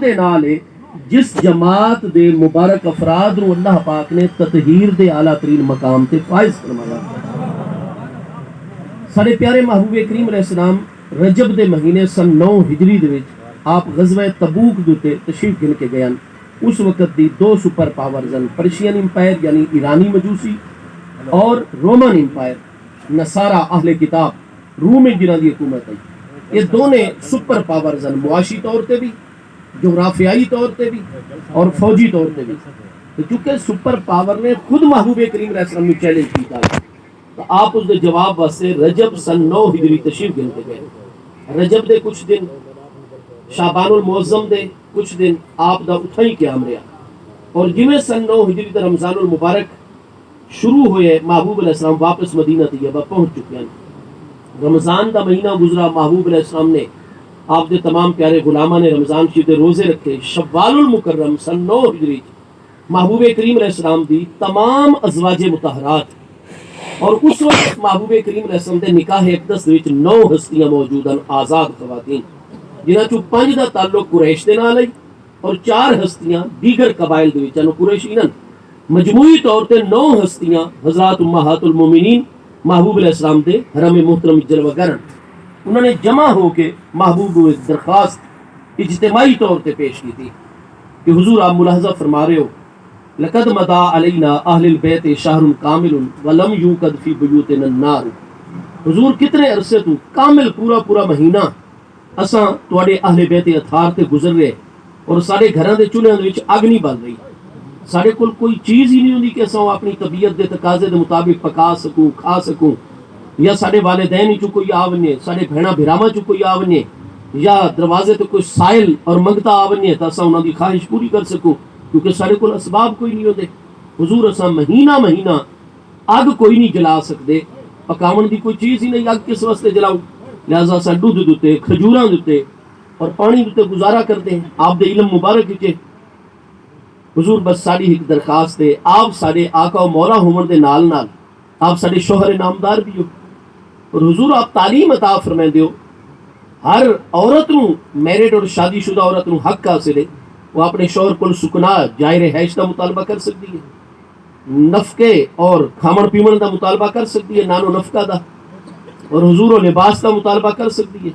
دے نال ہے جس جماعت دے مبارک افراد نو اللہ پاک نے تطہیر دے اعلیٰ ترین مقام تے فائز فرمایا۔ سارے پیارے محبوب کریم علیہ السلام رجب دے مہینے سن 9 ہجری دے وچ آپ غزوہ تبوک دے تشریف گن کے گئے۔ اس وقت دی 2 سپر پاورز ہیں، پرشین امپائر یعنی ایرانی مجوسی اور رومن امپائر نصارہ اہل کتاب روم میں جنہاں دی حکومت ہے۔ یہ دونوں سپر پاورز ہیں، معاشی طور تے بھی، جغرافیائی طور تے بھی اور فوجی طور تے بھی۔ تو چونکہ سپر پاور نے خود محبوب کریم علیہ السلام نے چیلنج کیتا تو آپ اس دے جواب واسطے رجب سن 9 ہجری تشریف گن کے گئے۔ رجب دے کچھ دن، شعبان المعظم دے کچھ دن آپ دا اتھا ہی قیام رہا، اور جویں سن 9 ہجری تے رمضان المبارک شروع ہوئے محبوب علیہ السلام واپس مدینہ طیبہ پہنچ چکے ہیں۔ رمضان دا مہینہ گزرا، محبوب علیہ السلام نے آپ دے تمام پیارے غلاماں نے رمضان شریف دے روزے رکھے۔ شوال المکرم سن 9 ہجری محبوب کریم علیہ السلام دی تمام ازواج مطہرات، اور اس وقت محبوب کریم علیہ السلام دے نکاح اقدس وچ 9 ہستیاں موجود ہیں، آزاد خواتین، جنہاں چوں 5 دا تعلق قریش دے نال ہے اور 4 ہستیاں دیگر قبائل دے وچ ہیں، قریشین۔ مجموعی طور تے 9 ہستیاں حضرات امہات المومنین محبوب علیہ السلام دے حرم محترم جلوہ گر، انہوں نے جمع ہو کے محبوب کو ایک درخواست اجتماعی طور تے پیش کی تھی کہ حضور آپ ملاحظہ فرما رہے ہو، لقد مضى علینا اہل البیت شہر کامل ولم یوقد فی بیوتنا النار۔ حضور کتنے عرصے تو کامل پورا مہینہ اساں تواڈے اہل بیت اطہار تے گزر رہے اور سارے گھراں دے چولہیاں دے وچ اگ نہیں بل رہی، سارے کول کوئی چیز ہی نہیں ہوندی کہ اساں اپنی طبیعت دے تقاضے دے مطابق پکا سکوں، کھا سکوں، یا سارے والدین چوں کوئی آونے، سارے بہناں بھراواں چوں کوئی آونے، یا دروازے تے کوئی سائل اور منگتا آونے تا اساں انہاں دی خواہش پوری کر سکوں، کیونکہ سارے کول اسباب کوئی نہیں ہوندے۔ حضور اساں مہینہ اگ کوئی نہیں جلا سکدے، پکاون دی کوئی چیز ہی نہیں، اگ کس واسطے جلاؤ؟ لہذا اساں دودھ دتے، کھجوراں دتے اور پانی دتے گزارا کرتے ہیں آپ دے علم مبارک وچ۔ حضور بس ساری ایک درخواست ہے، آپ سارے آقا و مولا ہون دے نال نال آپ سارے شوہر نامدار بھی ہو، اور حضور آپ تعلیم عطا فرمائے ہو، ہر عورت نو میرڈ اور شادی شدہ عورت نو حق حاصل ہے، وہ اپنے شوہر کو سکنا جائے رہائش کا مطالبہ کر سکتی ہے، نفقے اور کھامن پیمن دا مطالبہ کر سکتی ہے، نانو نفقہ دا، اور حضور و لباس دا مطالبہ کر سکتی ہے۔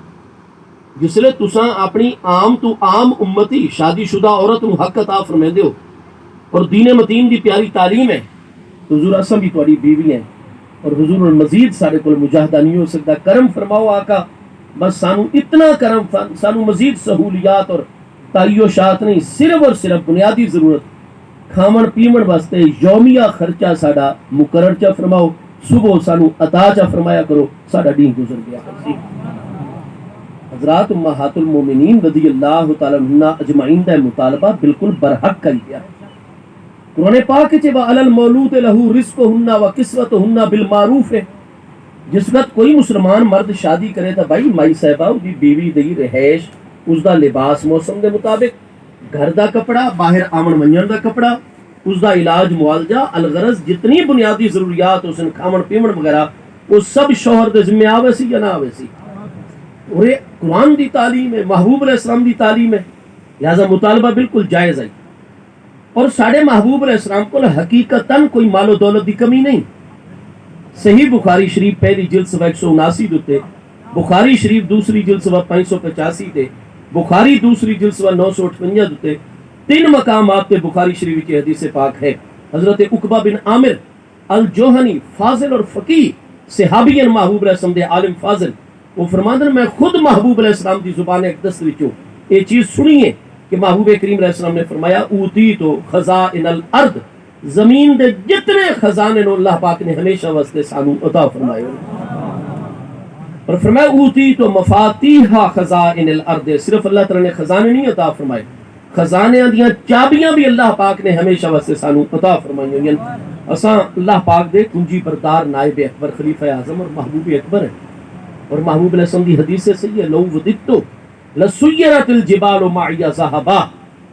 جس لئے تساں اپنی عام تو عام امتی شادی شدہ عورت نو حق عطا فرمائے ہو، اور دین متین دی پیاری تعلیم ہے، تو حضور اساں بھی تہاڈی بیوی ہیں، اور حضور مزید سارے کول مجاہدہ نہیں ہو سکتا، کرم فرماؤ آقا، بس سانو اتنا کرم، سانو مزید سہولیات اور تعیشات نہیں، صرف اور صرف بنیادی ضرورت کھامن پیمن واسطے یومیہ خرچہ ساڈا مقرر چا فرماؤ، صبح سانو عطا چا فرمایا کرو، ساڈا دین گزر گیا کرسی۔ حضرات امہات المومنین رضی اللہ تعالی عنہ اجمعین دا مطالبہ بالکل برحق کا گیا۔ قرآن پاک چ وعلی المولود لہ رزقہن وکسوتہن بالمعروف ہے، جس وقت کوئی مسلمان مرد شادی کرے تو بھائی مائی صاحبہ دی بیوی دی رہائش، اس دا لباس موسم دے مطابق، گھر دا کپڑا، باہر آمن منجن دا کپڑا، اس دا علاج معالجہ، الغرض جتنی بنیادی ضروریات اس نے کھامن پیمن وغیرہ، وہ سب شوہر دے ذمہ آوے سی یا نہ آوے سی؟ اور یہ قرآن دی تعلیم ہے، محبوب علیہ السلام دی تعلیم ہے، لہذا مطالبہ بالکل جائز ہے۔ اور ساڑھے محبوب علیہ السلام کو حقیقتاً کوئی مال و دولت دی کمی نہیں۔ صحیح بخاری شریف پہلی جلد صفحہ 179 دوتے، بخاری شریف دوسری جلد صفحہ 585 تے، بخاری دوسری جلد صفحہ 958 دوتے، 3 مقامات پہ بخاری شریف کی حدیث پاک ہے۔ حضرت عقبہ بن عامر الجوہنی فاضل اور فقیہ صحابی محبوب علیہ السلام دے عالم فاضل، وہ فرماندن میں خود محبوب علیہ السلام دی زبان اقدس وچوں یہ چیز سنیے کہ محبوب کریم علیہ السلام نے فرمایا اوتی تو خزائن الارض، زمین دے جتنے خزانے نو اللہ پاک نے ہمیشہ واسطے سانو عطا فرمائے، اور فرمایا اوتی تو مفاتیح خزائن الارض، صرف اللہ تعالی نے خزانے نہیں عطا فرمائے، خزانے دیاں چابیاں بھی اللہ پاک نے ہمیشہ واسطے سانو عطا فرمائی ہوئی۔ اساں اللہ پاک دے کنجی بردار نائب اکبر خلیفہ اعظم اور محبوب اکبر ہیں، اور محبوب علیہ السلام دی حدیث سے صحیح ہے، لو وددتو لسیرت الجبال معی ذہبا،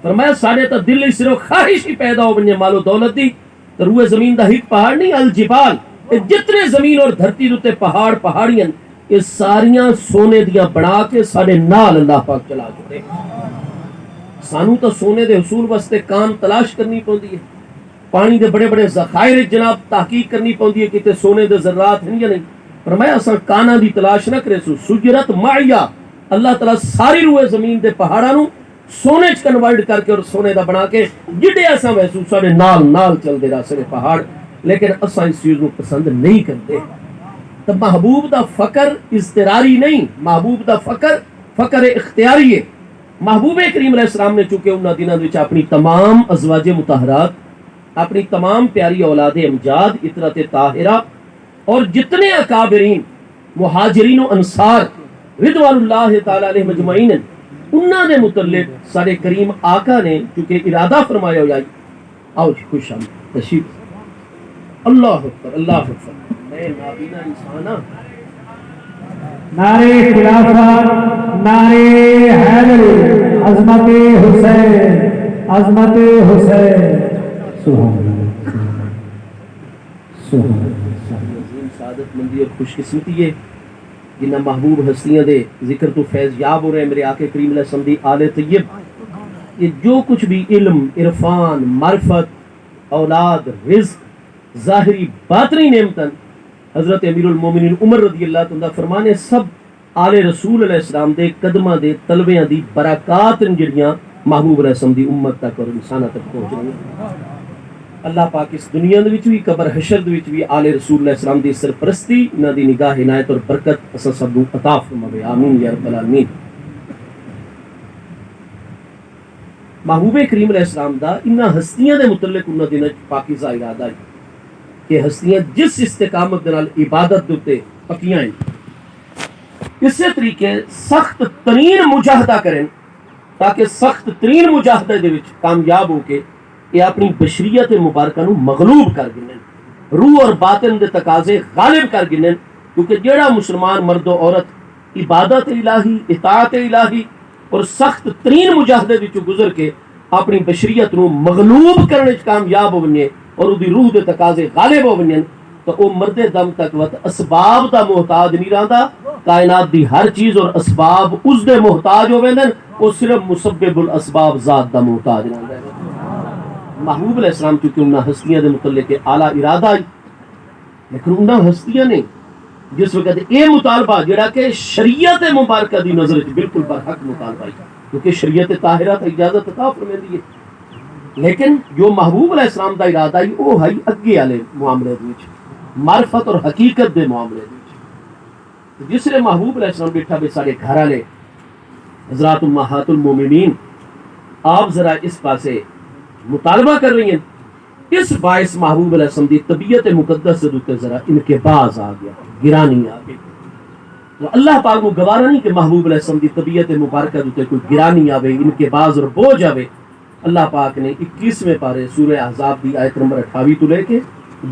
فرمایا سارے تا دل صرف خواہش ہی پیدا ہو بننے مال و دولت دی، تو روئے زمین دا ایک پہاڑ نہیں، الجبال، جتنے زمین اور دھرتی دوتے پہاڑ پہاڑیاں یہ ساریاں سونے دیاں بنا کے سارے نال اللہ پاک چلا چکے۔ سانو تو سونے دے حصول واسطے کان تلاش کرنی پوندی ہے، پانی دے بڑے بڑے ذخائر جناب تحقیق کرنی پوندی ہے کہ تے سونے دے ذرات ہیں یا نہیں۔ فرمایا اساں کانا دی تلاش نہ کرے سو، سجرت معیا اللہ تعالیٰ ساری روئے زمین دے پہاڑاں نو سونے چ کنورٹ کر کے اور سونے دا بنا کے جڈے اساں ویسو سارے نال نال چل دے رہا سارے پہاڑ، لیکن اساں اس چیز کو پسند نہیں کرتے۔ تو محبوب دا فقر اضطراری نہیں، محبوب دا فقر اختیاری ہے۔ محبوب کریم علیہ السلام نے چونکہ انہاں دنوں وچ اپنی تمام ازواج مطہرات، اپنی تمام پیاری اولاد امجاد اطرت طاہرہ اور جتنے اکابرین مہاجرین و انصار رضوان اللہ تعالی علیہ مجمعین انہاں دے متعلق سارے کریم آقا نے چونکہ ارادہ فرمایا ہو جائے آؤ جی خوش آمد تشریف۔ اللہ اکبر اللہ اکبر، میں نابینا انسان ہاں۔ نعرے خلافت، نعرے حیدری، عظمت حسین، عظمت حسین، سبحان اللہ، سبحان اللہ۔ عظیم سعادت مندی اور خوش قسمتی ہے جنہ محبوب ہستیاں دے ذکر تو فیض یاب ہو رہے ہیں میرے آقا کریم علیہ السلام دی آل طیب، یہ جو کچھ بھی علم، عرفان، معرفت، اولاد، رزق، ظاہری باطنی نعمتن حضرت امیر المومنین عمر رضی اللہ تعالیٰ فرمانے سب آل رسول علیہ السلام دے قدمہ دے طلبیاں دی برکات جڑیاں محبوب علیہ السلام دی امت تک اور انسانہ تک پہنچ رہی ہیں۔ اللہ پاک اس دنیا دے وچ بھی قبر حشر دے وچ بھی آل رسول علیہ السلام دی سرپرستی انہاں دی نگاہ عنایت اور برکت اساں سب نوں عطا فرماوے، آمین یا رب العالمین۔ محبوب کریم علیہ السلام دا انہاں ہستیاں دے متعلق انہاں دنوں پاکیزہ ارادہ ہے کہ ہستیاں جس استقامت دے نال عبادت دے اوتے پکیاں ہیں اسی طریقے سخت ترین مجاہدہ کریں تاکہ سخت ترین مجاہدے دے وچ کامیاب ہو کے یہ اپنی بشریت مبارکہ نو مغلوب کر گنن، روح اور باطن دے تقاضے غالب کر گنن، کیونکہ جیڑا مسلمان مرد و عورت عبادت الہی، اطاعت الہی اور سخت ترین مجاہدے وچوں گزر کے اپنی بشریت نو مغلوب کرنے وچ کامیاب ہونے اور وہ روح دے تقاضے غالب ہو ونجن تو وہ مرد دم تک وقت اسباب دا محتاج نہیں رہندا، کائنات دی ہر چیز اور اسباب اس دے محتاج ہو ویندن، وہ صرف مسبب الاسباب ذات دا محتاج رہندا ہے۔ محبوب علیہ السلام چونکہ انہاں ہستیاں دے متعلق اعلیٰ ارادہ آئی، لیکن انہاں ہستیاں نے جس وقت یہ مطالبہ جڑا کہ شریعت مبارکہ دی نظر وچ بالکل برحق مطالبہ ہے کیونکہ شریعت طاہرہ تے اجازت عطا فرمائی ہے، لیکن جو محبوب علیہ السلام دا ارادہ ہے وہ ہے اگے والے معاملے وچ معرفت اور حقیقت دے معاملے وچ۔ جس نے محبوب علیہ السلام بیٹھا بے سارے گھر والے حضرات امہات المومنین آپ ذرا اس پاسے مطالبہ کر رہی ہیں، اس باعث محبوب علیہ السلام دی طبیعت مقدس سے دوتے ذرا انقباض آ گیا، گرانی آ گئی۔ تو اللہ پاک کو گوارا نہیں کہ محبوب علیہ السلام دی طبیعت مبارکہ دوتے کوئی گرانی آوے، انقباض اور بوجھ آوے۔ اللہ پاک نے 21ویں پارے سورہ احزاب دی آیت نمبر 28 تو لے کے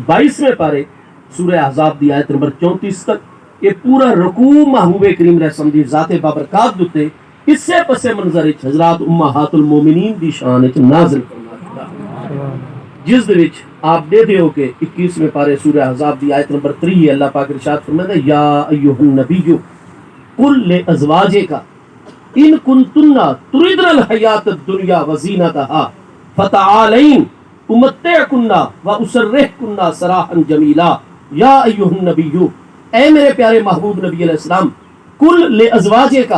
22ویں پارے سورہ احزاب دی آیت نمبر 34 تک یہ پورا رکوع محبوب کریم علیہ السلام دی ذات بابرکات دوتے اس سے پس منظر حضرات امہات المومنین دی شان نازل فرما دیتا، جس دے وچ آپ دے دیو کہ 21ویں پارے سورہ احزاب دی آیت نمبر 3 اللہ پاک ارشاد فرماتا ہے یا ایھا النبی قل لازواجک ان کنتن تردن الحیات الدنیا وزینتها فتعالین امتعکن واسرحکن سراحا جمیلا۔ یا ایھا النبی، اے میرے پیارے محبوب نبی علیہ السلام، قل لازواجک،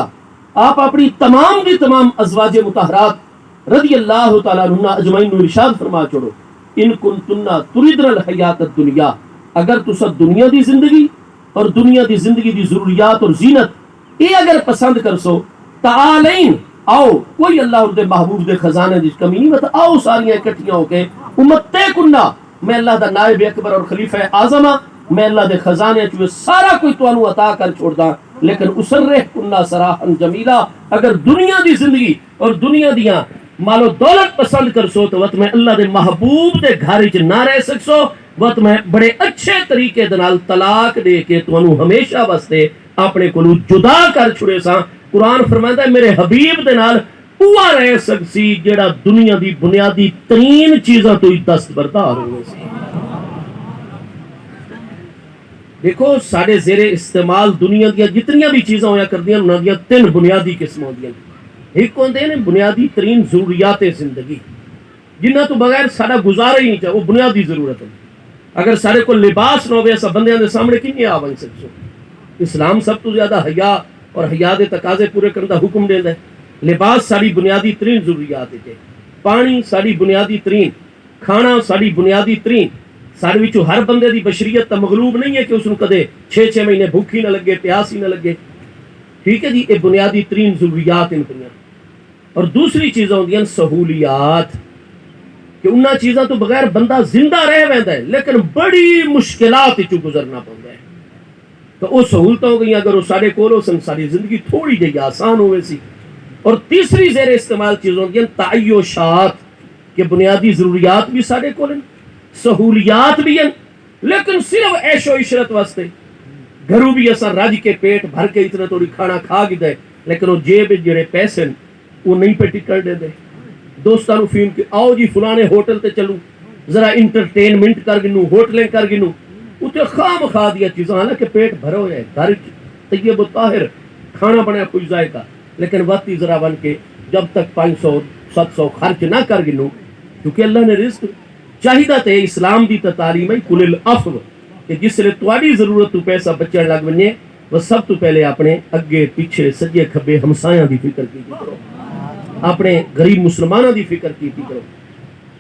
آپ اپنی تمام دی تمام ازواج مطہرات رضی اللہ تعالیٰ عنہ اجمعین نو ارشاد فرما چھوڑو ان کنتن تردن الحیات الدنیا، اگر تسا دنیا دی زندگی اور دنیا دی زندگی دی ضروریات اور زینت یہ اگر پسند کر سو تعالین آؤ، کوئی اللہ اور دے محبوب دے خزانے جس کمی نہیں بتا، آؤ ساریاں اکٹھیاں ہو کے امتے کنہ، میں اللہ دا نائب اکبر اور خلیفہ اعظم ہاں، میں اللہ دے خزانے چوئے سارا کوئی تو انو عطا کر چھوڑ دا، لیکن اسرح کنہ سراحا جمیلا، اگر دنیا دی زندگی اور دنیا دیاں مال و دولت پسند کر سو تو وقت میں اللہ دے محبوب دے گھر وچ نہ رہ سکسو، وقت میں بڑے اچھے طریقے دے نال طلاق دے کے تو انو ہمیشہ واسطے اپنے کولو جدا کر چھڑے ساں۔ قرآن فرماتا ہے میرے حبیب دے نال اوہ رہ سکسی جڑا دنیا دی بنیادی ترین چیزاں تو ہی دستبردار ہوئے سی۔ دیکھو سارے زیر استعمال دنیا دیا جتنیاں بھی چیزاں ہویا کر دیا انہاں دیا 3 بنیادی قسم ہوندیاں، ایک ہوندے نے بنیادی ترین ضروریات زندگی جنہاں تو بغیر سارا گزارا ہی نہیں چاہے، وہ بنیادی ضرورت ہے. اگر سارے کو لباس نہ ہوئے ایسا بندیاں دے سامنے کی نہیں آ بن سکسو. اسلام سب تو زیادہ حیا اور حیا دے تقاضے پورے کرنے دا حکم دیندا ہے. لباس ساری بنیادی ترین ضروریات ہے، پانی ساری بنیادی ترین، کھانا ساری بنیادی ترین. سارے وچوں ہر بندے دی بشریت تا مغلوب نہیں ہے کہ اس نوں کدے 6 مہینے بھوک ہی نہ لگے، پیاس ہی نہ لگے. ٹھیک ہے جی، یہ بنیادی ترین ضروریات ان دنیا. اور دوسری چیزیں ہوندی ہیں سہولیات، کہ انہاں چیزاں تو بغیر بندہ زندہ رہ ویندا ہے لیکن بڑی مشکلات وچوں گزرنا پوندا ہے. تو وہ سہولتاں ہو گئی اگر وہ سارے کول ہو سن ساری زندگی تھوڑی جہی آسان ہوئے سی. اور تیسری زیر استعمال چیز ہوندی ہیں تعیشات، کہ بنیادی ضروریات بھی سارے کول ہیں، سہولیات بھی ہیں لیکن صرف عیش و عشرت واسطے. گھروں بھی اساں رج کے پیٹ بھر کے اتنا تھوڑی کھانا کھا گئے لیکن وہ جیب جڑے پیسے وہ نہیں پہ ٹکن دے دے. دوستاں نوں فون کہ آؤ جی فلانے ہوٹل تے چلوں ذرا انٹرٹینمنٹ کر گنوں، ہوٹلیں کر گنوں، اتنے خام خواہ دیا چیزاں، حالانکہ پیٹ بھرا ہو جائے گھر طیب و طاہر کھانا بنیا کوئی ذائقہ، لیکن وقتی ذرا بن کے جب تک 500-700 خرچ نہ کر گنوں. کیونکہ اللہ نے رزق چاہیدہ تے اسلام دی تعلیم ہے کل العفو، کہ جس لئے تواڈی ضرورت تو پیسہ بچن لگ بنے وہ سب تو پہلے اپنے اگے پیچھے سجے کھبے ہمسایاں دی فکر کی کرو، اپنے غریب مسلمانوں دی فکر کی کرو.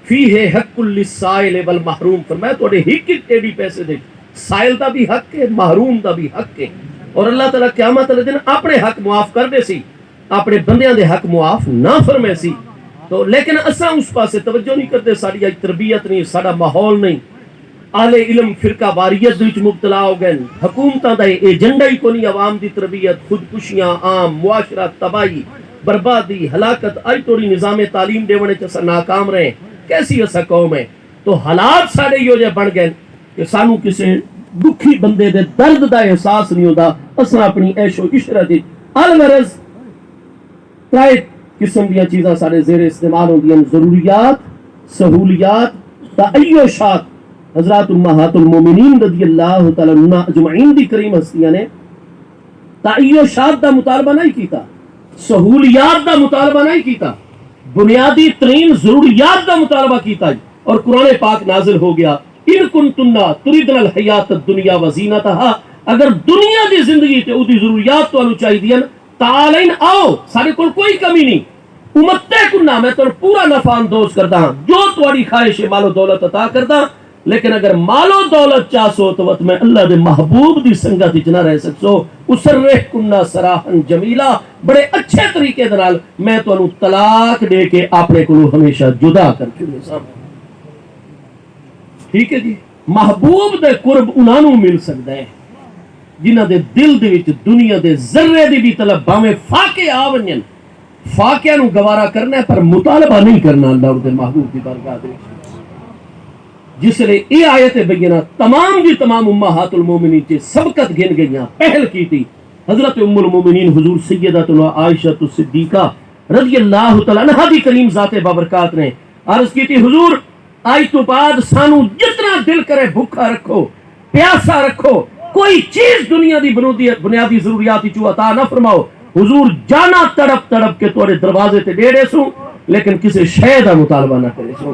فیہ حق للسائل والمحروم، فرمایا تواڈے ہک ایڈی پیسے دے سائل دا بھی حق ہے، محروم دا بھی حق ہے. اور اللہ تعالیٰ قیامت والے دن اپنے حق معاف کر دے سی، اپنے بندیاں دے حق معاف نہ فرمے سی. تو لیکن اساں اس پاسے توجہ نہیں کرتے، ساری تربیت نہیں، سارا ماحول نہیں. اہل علم فرقہ واریت وچ مبتلا ہو گئے، حکومتاں دا ایجنڈا ہی کوئی نہیں عوام دی تربیت، خودکشیاں عام، معاشرہ تباہی، بربادی، ہلاکت. اج توڑی نظام تعلیم دے وچ اساں ناکام رہے، کیسی اساں قوم ہے. تو حالات سارے یہ بن گئے کہ سانو کسے دکھی بندے دے درد دا احساس نہیں ہوتا. اساں اپنی عیش و عشرت الغرض ترائے قسم دیا چیزاں سارے زیر استعمال ہوندیاں، ضروریات، سہولیات، تعیشات. حضرات امہات المومنین رضی اللہ تعالی عنہ اجمعین دی کریم ہستیاں نے تعیشات دا مطالبہ نہیں کیتا، سہولیات دا مطالبہ نہیں کیتا، بنیادی ترین ضروریات دا مطالبہ کیتا. اور قرآن پاک نازل ہو گیا ان کنتن تریدن الحیات الدنیا وزینتہا، اگر دنیا دی زندگی تے او دی ضروریات تانوں چاہیے تعالین آؤ، سارے کول کوئی کمی نہیں، امتے کنہ میں تو پورا نفع اندوز کردا ہاں، جو تواڈی خواہش مال و دولت عطا کردا. لیکن اگر مال و دولت چاہو تو میں اللہ دے محبوب دی سنگت وچ نہ رہ سکسو. اسرح کنہ سراحن جمیلا، بڑے اچھے طریقے دے میں تانوں طلاق دے کے اپنے کولوں ہمیشہ جدا کر چھوڑاں. ٹھیک ہے جی، محبوب دے قرب انہاں نوں مل سکدا ہے جنہاں دے دل دے وچ دنیا دے ذرے دی بھی طلب باویں فاقے آ ونجن، فاقیاں نوں گوارا کرنا ہے پر مطالبہ نہیں کرنا اللہ دے محبوب دی بارگاہ دے وچ. جس لئے یہ آیت بینہ تمام دی تمام امہات المومنین چے سبقت گن گئیاں، پہل کی تھی حضرت ام المومنین حضور سیدتنا عائشہ صدیقہ رضی اللہ تعالیٰ عنہ دی کریم ذات بابرکات نے عرض کی تھی حضور آج تو بعد سانو جتنا دل کرے بھوکا رکھو، پیاسا رکھو، کوئی چیز دنیا دی بنیادی ضروریات چو عطا نہ فرماؤ. حضور جانا تڑپ تڑپ کے توڑے دروازے تے ڈیڑے سوں لیکن کسی شے دا مطالبہ نہ کرے سوں.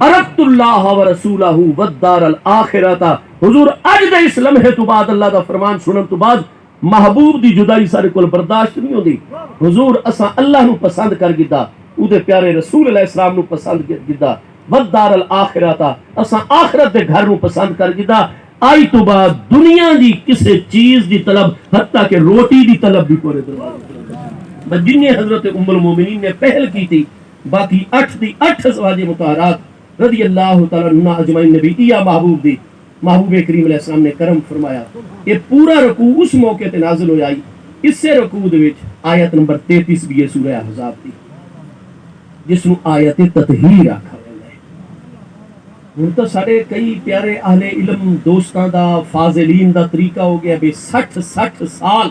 عرفت اللہ و رسولہ والدار الاخرہ، حضور اج دے اس لمحے تو بعد اللہ دا فرمان سنن تو بعد محبوب دی جدائی سارے کول برداشت نہیں ہوندی. حضور اساں اللہ نو پسند کر گدا، او دے پیارے رسول علیہ السلام نو پسند گدا، والدار الاخرہ اساں آخرت دے گھر نو پسند کر گدا. آئی تو بعد دنیا دی کسے چیز دی طلب حتیٰ کہ روٹی دی طلب بھی پورے دروازے جنہیں حضرت ام المومنین نے پہل کی تھی. باقی 8 ازواج مطہرات رضی اللہ تعالیٰ عنہ اجمعین نبی یا محبوب کریم علیہ السلام نے کرم فرمایا. یہ پورا رکوع اس موقع تے نازل ہو جائی. اس سے رکوع دے وچ آیت نمبر 33 بھی یہ سورہ احزاب تھی جس نو آیت تطہیر آکھا ویندا ہے. ہن تو سارے کئی پیارے اہل علم دوستاں دا فاضلین دا طریقہ ہو گیا بھی 60 سال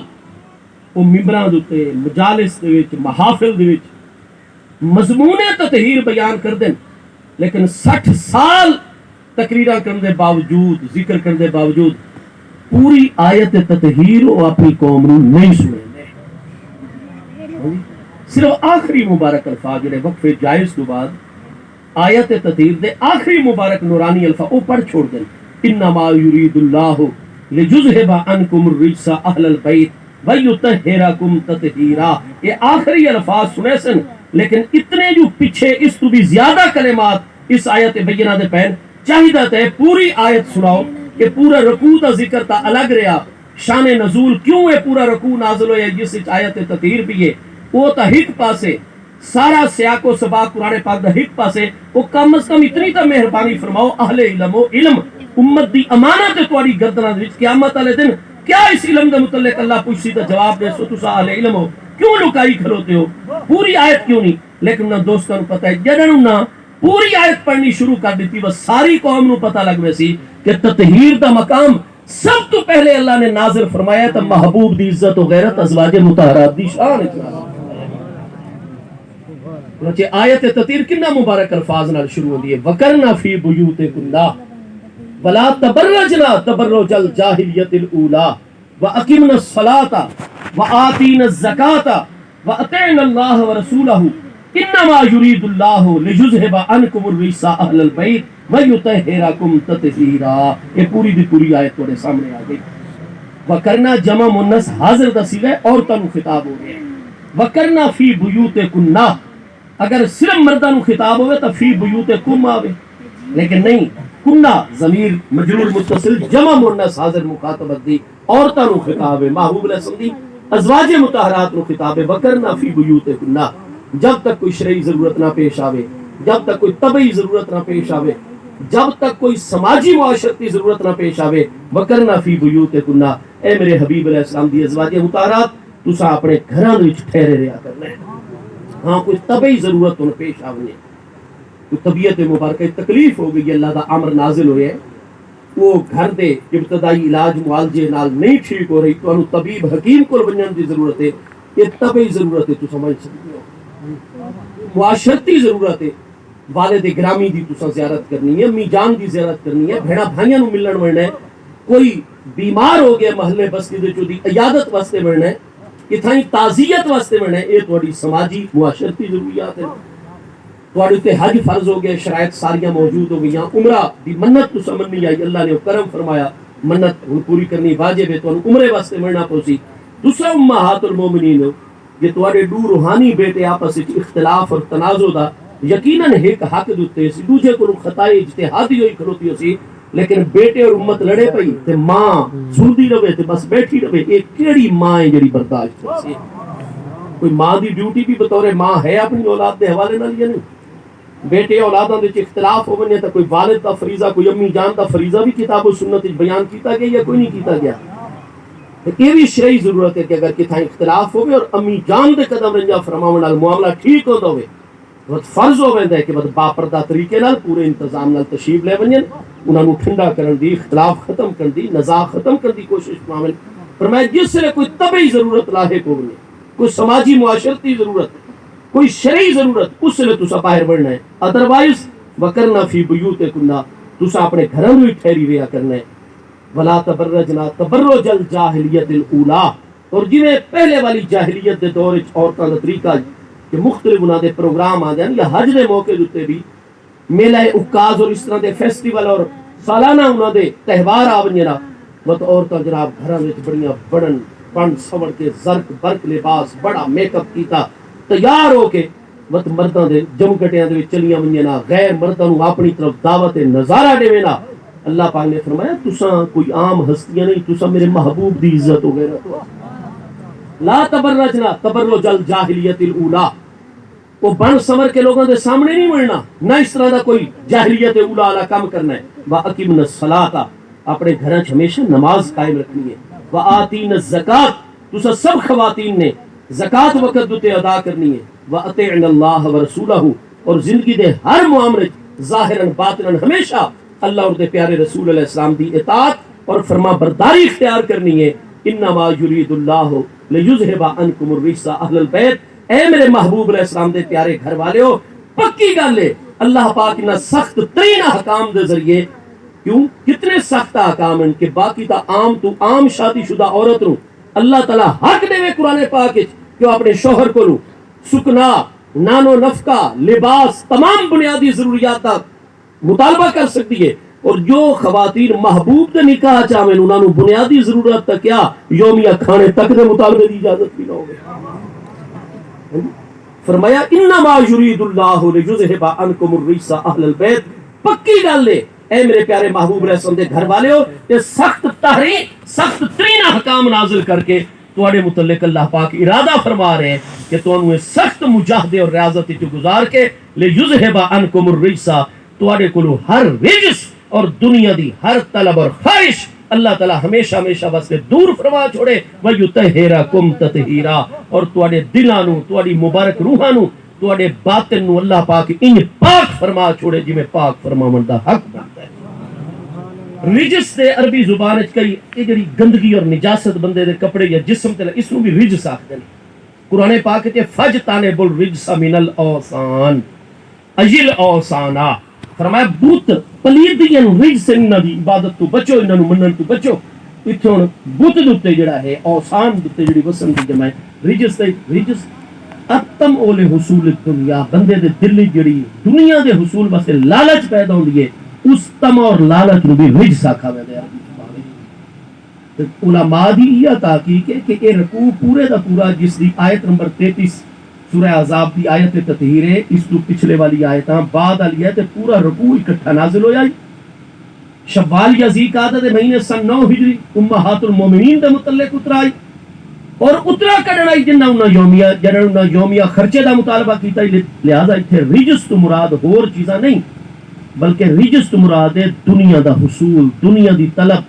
وہ ممبراں دے تے مجالس دے وچ محافل دے وچ مضمون تطہیر بیان کر دین، لیکن 60 سال تقریرہ کرنے دے باوجود، ذکر کرنے دے باوجود پوری آیت تطہیر وہ اپنی قوم نوں نہیں سنے دے. صرف آخری مبارک الفاظ جڑے وقفے جائز تو بعد آیت تطہیر دے آخری مبارک نورانی الفاظ او پڑھ چھوڑ دیں انما یرید اللہ لجذہب عنکم الرجس اہل البیت ویطہرکم تطہیرا. یہ آخری الفاظ سنے سن لیکن اتنے جو پیچھے اس تو بھی زیادہ کلمات اس آیت بینہ دے پہن چاہیدہ تے پوری آیت سناؤ کہ پورا رکوع دا ذکر تا الگ رہا. شان نزول کیوں ہے پورا رکوع نازل ہویا جس آیت تطہیر بھی ہے وہ تا ہک پاسے سارا سیاق و سباق قرآن پاک دا ہک پاسے وہ کم از کم اتنی تا مہربانی فرماؤ اہل علم و علم امت دی امانت تواڈی گردناں وچ قیامت والے دن کیا اس علم دے متعلق اللہ پوچھسی تے جواب دے سو تساں اہل علم ہو کیوں لکائی کھلوتے ہو پوری آیت کیوں نہیں. لیکن نہ دوستاں نوں پتہ ہے جدوں نہ پوری آیت پڑھنی شروع کر دیتی بس ساری قوم نوں پتہ لگ ویسی کہ تطہیر دا مقام سب تو پہلے اللہ نے نازل فرمایا تو محبوب دی عزت و غیرت ازواج مطہرات دی شان ہے. آیت تطہیر کنا مبارک الفاظ نال شروع ہوندی ہے وکرنا فی بیوتکن ولا تبرجنا تبرج الجاہلیت الاولی واقمنا الصلاۃ وآتینا الزکاۃ واطعنا اللہ ورسولہ انما یرید اللہ لجذہب عنکم الرجس اہل البیت ویطہرکم تطہیرا. یہ پوری دی پوری آیت تھوڑے سامنے آ گئی. وکرنا جمع مؤنث حاضر دا صیغہ ہے عورتاں نوں خطاب ہو رہا ہے. وکرنا فی بیوتکن اگر صرف مرداں نوں خطاب ہوئے تو فی بیوتکم آوے لیکن نہیں کنہ ضمیر مجرور متصل جمع مؤنث حاضر مخاطبت دی عورتاں نوں خطاب ہے. محبوب علیہ السلام دی ازواج مطہرات نوں خطاب ہے وکرنا فی بیوتکن. جب تک کوئی شرعی ضرورت نہ پیش آوے جب تک کوئی طبعی ضرورت نہ پیش آوے جب تک کوئی سماجی معاشرتی ضرورت نہ پیش آوے وکرنا فی بیوتکن. اے میرے حبیب علیہ السلام دی ازواج مطہرات تساں اپنے گھراں وچ ٹھہرے رہیا کرنا ہے. ہاں کوئی طبعی ضرورت ان پیش آونے کوئی طبیعت مبارکہ تکلیف ہو گئی اللہ دا امر نازل ہوئے وہ گھر دے ابتدائی علاج معالجے نال نہیں ٹھیک ہو رہی تو انہوں طبیب حکیم کو بننے دی ضرورت ہے. یہ طبعی ضرورت ہے تو سمجھ سکتے ہو. معاشرتی ضرورت ہے والد گرامی دی تساں زیارت کرنی ہے امی جان دی زیارت کرنی ہے بھیڑا بھائیاں نوں ملن ورنا ہے کوئی بیمار ہو گیا محلے بستی دے چوں دی عیادت واسطے ورنا ہے کتھائیں تعزیت واسطے ورنا ہے. یہ تہاڈی سماجی معاشرتی ضروریات ہیں. تہاڈے تے حج فرض ہو گیا شرائط ساریاں موجود ہو گئیاں عمرہ دی منت تو سمجھنی آئی اللہ نے کرم فرمایا منت ہن پوری کرنی واجب ہے تو عمرے واسطے مرنا پوسی. دوسرا امہات المومنین یہ تواڈے دو روحانی بیٹے آپس وچ اختلاف اور تنازع دا یقیناً ایک حق دے اوتے سی دوجے کولوں خطائی اجتہادی ہوئی کھلوتی ہو سی لیکن بیٹے اور امت لڑے پئی تے ماں سنتی رہے تے بس بیٹھی رہے. ایک کیڑی ماں ہے جڑی برداشت کر سی. کوئی ماں دی ڈیوٹی بھی بطور ماں ہے اپنی اولاد دے حوالے نال یا نہیں. بیٹے اولاداں دے وچ اختلاف ہو ونے تے کوئی والد دا فریضہ کوئی امی جان دا فریضہ بھی کتاب و سنت وچ بیان کیتا گیا یا کوئی نہیں کیتا گیا. یہ بھی شرعی ضرورت ہے کہ اگر کتھائیں اختلاف ہوئے اور امی جان دے قدم رنجا فرماون نال معاملہ ٹھیک ہوندا ہوئے بہت فرض ہو ویندا ہے کہ بس باپردہ طریقے نال پورے انتظام نال تشریف لے ونجن انہاں نوں ٹھنڈا کرن دی اختلاف ختم کرن دی نزاع ختم کرن دی کوشش فرماون. فرمایا جس سے کوئی طبعی ضرورت لاحق ہو ونے کوئی سماجی معاشرتی ضرورت کوئی شرعی ضرورت اس سے تساں باہر بڑھنا ہے. ادروائز وکرنا فی بیوتکن تساں اپنے گھراں وچ ٹھہری رہیا کرنا ہے. ولا تبرجنا تبرج الجاہلیت الاولی. اور جویں پہلے والی جاہلیت دے دور وچ عورتاں دا طریقہ کہ مختلف انہاں دے پروگرام آندے ہیں یا حج دے موقع دے بھی میلہ عکاز اور اس طرح دے فیسٹیول اور سالانہ انہاں دے تہوار آونجے نا مت عورتاں جناب گھراں وچ بڑیاں بڑن بن سوڑ کے زرق برق لباس بڑا میک اپ کیتا تیار ہو کے مت مرداں دے جمگٹیاں دے وچ چلیاں ونجے نا غیر مرداں نوں اپنی طرف دعوت نظارہ دیوے نا. اللہ پاک نے فرمایا تساں کوئی عام ہستیاں نہیں تساں میرے محبوب دی عزت ہو غیرت ہو. لا تبرجنا تبرج الجاہلیت الاولی. وہ بن سمر کے لوگوں دے سامنے نہیں ملنا نہ اس طرح دا کوئی جاہلیت اولی والا کام کرنا ہے. واقمنا الصلاۃ اپنے گھراں وچ ہمیشہ نماز قائم رکھنی ہے. وآتینا الزکات تساں سب خواتین نے زکات وقت تے ادا کرنی ہے. واطعنا اللہ ورسولہ اور زندگی دے ہر معاملے ظاہراً باطناً ہمیشہ اللہ اور دے پیارے رسول علیہ السلام دی اطاعت اور فرما برداری اختیار کرنی ہے. انما یرید اللہ لیذہب عنکم الرجس اہل البیت. اے میرے محبوب علیہ السلام دے پیارے گھر والےو پکی گل ہے اللہ پاک نہ سخت ترین احکام دے ذریعے کیوں کتنے سخت احکام ہیں کہ باقی تا عام تو عام شادی شدہ عورت نو اللہ تعالی حق دے قرآن پاک وچ کہ اپنے شوہر کو سکنا، نانو نفقہ، لباس، تمام بنیادی ضروریات کا مطالبہ کر سکتی ہے. اور جو خواتین محبوب کے نکاح چاہیں انہوں نے بنیادی ضرورت تک کیا یومیہ کھانے تک کے مطالبے کی اجازت بھی نہ ہوگی. فرمایا انما یرید اللہ لیذھب عنکم الرجس اہل البیت. پکی گل ہے اے میرے پیارے محبوب علیہ السلام دے گھر والے ہو کہ سخت تحریم، سخت ترین احکام نازل کر کے تواڈے متعلق اللہ پاک ارادہ فرما رہے ہیں کہ تانوں سخت مجاہدے اور ریاضت وچ گزار کے لیذھب عنکم الرجس تواڈے کولوں ہر رجس اور دنیا دی ہر طلب اور خواہش اللہ تعالی ہمیشہ ہمیشہ واسطے دور فرما چھوڑے. وَيُطَهِّرَكُمْ تَطْهِيرًا. اور تواڈے دلاں نو، تواڈی مبارک روحاں نو، تواڈے باطن نو اللہ پاک انج پاک فرما چھوڑے جویں پاک فرماون دا حق بنتا ہے. رجس دے عربی زبان وچ کئی یہ جڑی گندگی اور نجاست بندے دے کپڑے یا جسم تے اس نو بھی رجس آکھدے نے. قرآن پاک وچ فَجْتَنِبُوا الرِّجْسَ مِنَ الْأَوْثَانِ اجل اوسانا. فرمایا بت پلیدیاں رجس انہاں دی عبادت تو بچو، انہاں نو منن تو بچو. ایتھے ہن بت دے اوتے جڑا ہے اوسان دے اوتے جڑی وسن دی جمع ہے رجس تے رجس اتم اول حصول دنیا. بندے دے دل وچ جڑی دنیا دے حصول واسطے لالچ پیدا ہوندی ہے اس تم اور لالچ نو بھی رجس آکھا ویندا ہے. علماء دی یہ تحقیق ہے کہ یہ رکوع پورے دا پورا جس دی آیت نمبر 33 سورہ عذاب دی آیت تطہیر ہے، اس تو پچھلے والی آیتاں بعد والی ہے تے پورا رکوع اکٹھا نازل ہویا. شوال یا ذی قعدہ دے مہینے سن 9 ہجری امہات المومنین دے متعلق اترائی اور اترا کڈنائی جنہ انہاں یومیہ خرچے دا مطالبہ کیتا. لہذا ایتھے رجس تو مراد ہور چیزاں نہیں بلکہ رجس تو مراد ہے دنیا دا حصول، دنیا دی طلب،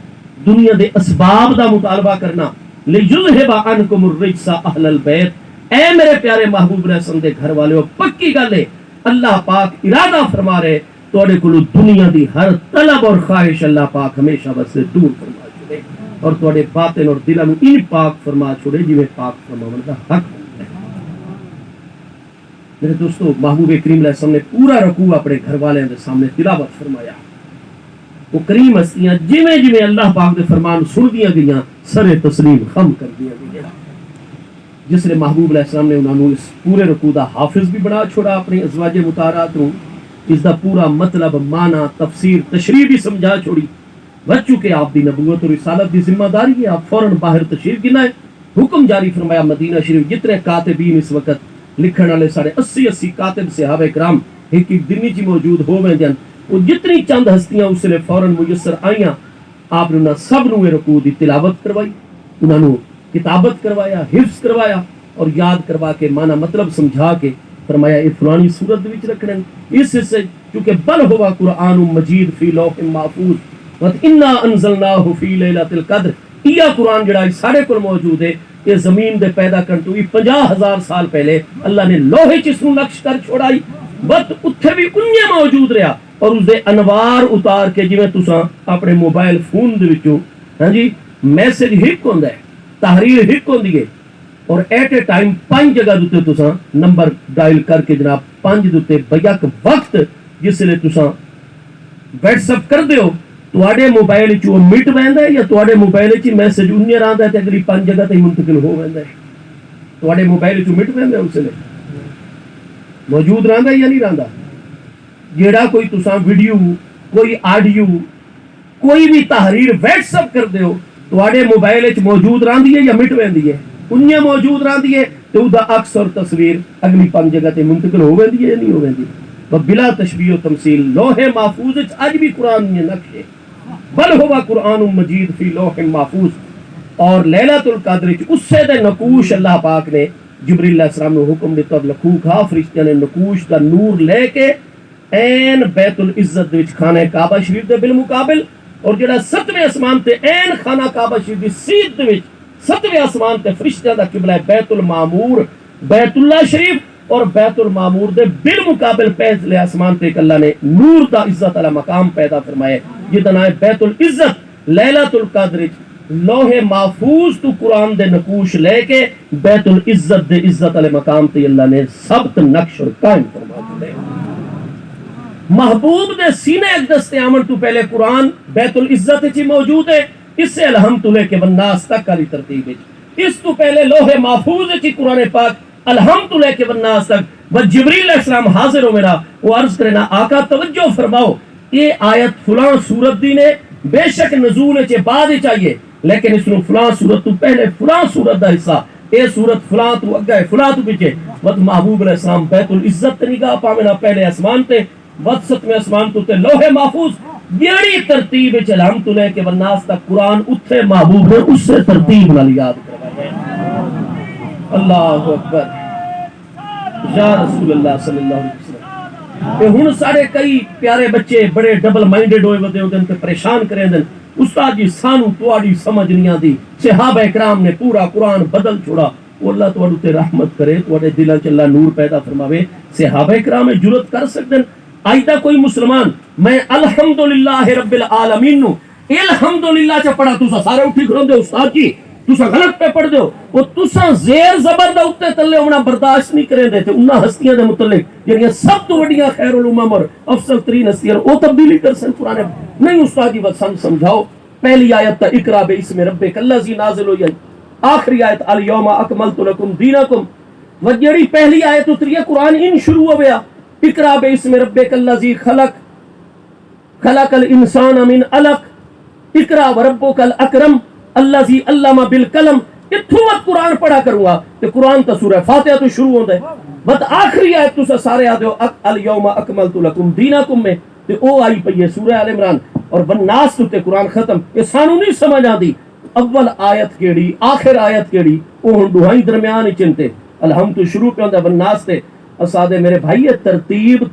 دنیا دے اسباب دا مطالبہ کرنا. لیذھب عنکم الرجس اہل البیت. اے میرے پیارے محبوب علیہ السلام دے گھر والے ہو پکی گل ہے اللہ پاک ارادہ فرما رہے تواڈے کولوں دنیا دی ہر طلب اور خواہش اللہ پاک ہمیشہ واسطے دور فرما چھوڑے اور تواڈے باطن اور دلاں نو ان پاک فرما چھوڑے جویں پاک فرماون دا حق ہے. میرے دوستو محبوب کریم علیہ السلام نے پورا رکوع اپنے گھر والوں دے سامنے تلاوت فرمایا. وہ کریم ہستیاں جویں جویں اللہ پاک دے فرمان سندیاں گئیاں سر تسلیم خم کر دیا گئیاں. جس نے محبوب علیہ السلام نے انہوں اس پورے رکوع دا حافظ بھی بنا چھوڑا اپنی ازواج مطہرات نو. اس دا پورا مطلب، معنی، تفسیر، تشریح بھی سمجھا چھوڑی. بچوں کہ آپ دی نبوت اور رسالت دی ذمہ داری ہے آپ فوراً باہر تشریف گنائے. حکم جاری فرمایا مدینہ شریف جتنے کاتبین اس وقت لکھن والے سارے 80 کاتب صحابہ کرام ایک ایک دن چ موجود ہو ویندے ہیں. وہ جتنی چند ہستیاں اس لیے فوراً میسر آئیاں آپ نے سب نو رکوع دی تلاوت کروائی، انہوں نے کتابت کروایا، حفظ کروایا اور یاد کروا کے معنی مطلب سمجھا کے فرمایا یہ فلانی صورت دے وچ رکھنا. اس حصے چونکہ بل ہوا قرآن مجید فی لوح محفوظ وَإِنَّا أَنزَلْنَاهُ فِي لَيْلَةِ الْقَدْرِ. یہ قرآن جڑا سارے کول موجود ہے یہ زمین دے پیدا کرن تو 50,000 سال پہلے اللہ نے لوہے چ اس نو نقش کر چھوڑائی. بت اتھے بھی انجے موجود رہا اور اس دے انوار اتار کے جویں تساں اپنے موبائل فون دے وچوں ہاں جی میسج ہک ہوندا ہے، تحریر ہک ہوندی ہے اور ایٹ اے ٹائم 5 جگہ دے تساں نمبر ڈائل کر کے جناب 5 دے بیک وقت جس لے تساں واٹس ایپ کر دیو تواڈے موبائل وچ وہ مٹ ویندا ہے یا تواڈے موبائل وچ میسج انجے رہندا ہے تے اگلی 5 جگہ تے منتقل ہو ویندا ہے. تواڈے موبائل وچ مٹ ویندا ہے اس لے موجود رہندا ہے یا نہیں رہندا. جیڑا کوئی تساں ویڈیو، کوئی آڈیو، کوئی بھی تحریر واٹس ایپ کر دیو تواڈے موبائل وچ موجود رہندی ہے یا مٹ ویندی ہے؟ انجے موجود رہندی ہے تے او دا عکس اور تصویر اگلی 5 جگہ تے منتقل ہو ویندی ہے یا نہیں ہو ویندی؟ بلا تشبیہ و تمثیل لوح محفوظ وچ اج بھی قرآن نے نقش ہے. بل ہوا قرآن مجید فی لوح محفوظ. اور لیلۃ القدر وچ اسے دے نقوش اللہ پاک نے جبریل علیہ السلام نے حکم دیتا اور لکھو کھا فرشتیاں نے نقوش دا نور لے کے این بیت العزت وچ خانہ کعبہ شریف دے بالمقابل اور جڑا 7ویں آسمان تے این خانہ کعبہ شریف دی سیدھ وچ 7ویں آسمان تے فرشتیاں دا قبلہ بیت المعمور، بیت اللہ شریف اور بیت المعمور دے بالمقابل پہلے آسمان تے اللہ نے نور دا عزت والا مقام پیدا فرمایا جدا نام ہے بیت العزت. لیلۃ القدر لوح محفوظ تو قرآن دے نقوش لے کے بیت العزت دے عزت والے مقام تے اللہ نے ثبت نقش اور قائم فرما دیا. محبوب دے سینے اقدس تے آمن تو پہلے قرآن بیت العزت وچ موجود ہے. اس سے الحمد للہ کے والناس تک والی ترتیب ہے. اس تو پہلے لوح محفوظ وچ قرآن پاک الحمد لک والناس تک و جبریل علیہ السلام حاضر ہو میرا وہ عرض کرے نا آقا توجہ فرماؤ یہ آیت فلاں سورت دی نے بے شک نزول چ بعد چاہیے لیکن اس نو فلاں سورت تو پہلے فلاں سورت دا حصہ اے سورت فلاں تو اگے فلاں تو پیچھے وقت محبوب علیہ السلام بیت العزت نگاہ پاوے نا پہلے آسمان تے وسط میں آسمان تو تے لوح محفوظ جیڑی ترتیب وچ الحمد لک والناس تک قرآن اتھے محبوب نے اس سے ترتیب نال یاد کروایا اللہ اکبر یا رسول اللہ صلی اللہ علیہ وسلم کہ ہن سارے کئی پیارے بچے بڑے ڈبل مائنڈڈ ہوئے ودے اودن تے پریشان کریں دن استاد جی سانو تواڈی سمجھ نہیں آندی صحابہ اکرام نے پورا قرآن بدل چھوڑا وہ اللہ تواڈے تے رحمت کرے تواڈے دلاں چ اللہ نور پیدا فرماوے صحابہ اکرام جرأت کر سکدن آئندہ کوئی مسلمان میں الحمدللہ رب العالمین نو الحمدللہ چ پڑھا تسا سارے اٹھی کھڑو دے استاد جی تسا غلط پہ پڑھ دیو وہ تسا زیر زبر دے اوتے تلے ہونا برداشت نہیں کریں دے تے انہاں ہستیاں دے متعلق جڑیاں سب تو وڈیاں خیر الامم اور افضل ترین ہستیاں او تبدیلی کر سن قرآن نہیں استاد جی بس سمجھاؤ پہلی آیت تا اقرا باسم ربک الذی نازل ہوئی آخری آیت الیوم اکملت لکم دینکم و جڑی پہلی آیت اتری ہے قرآن ان شروع ہو گیا اقرا باسم ربک الذی خلق خلق الانسان من علق اقرا وربک الاکرم الذی علم بالقلم اتھوں قرآن پڑھا کروں گا کہ قرآن تا سورہ فاتحہ تو شروع ہوتا ہے بس آخری آیت تو سارے آدھے ہو الیوم اکملت لکم دینکم میں تے او آئی پئی ہے سورہ آل عمران اور والناس تے قرآن ختم یہ سانو نہیں سمجھ آندی اول آیت کیڑی آخر آیت کیڑی او ہن دوہائی درمیان چنتے الحمد تو شروع پہ ہوندا والناس تے اسادے میرے بھائی ترتیب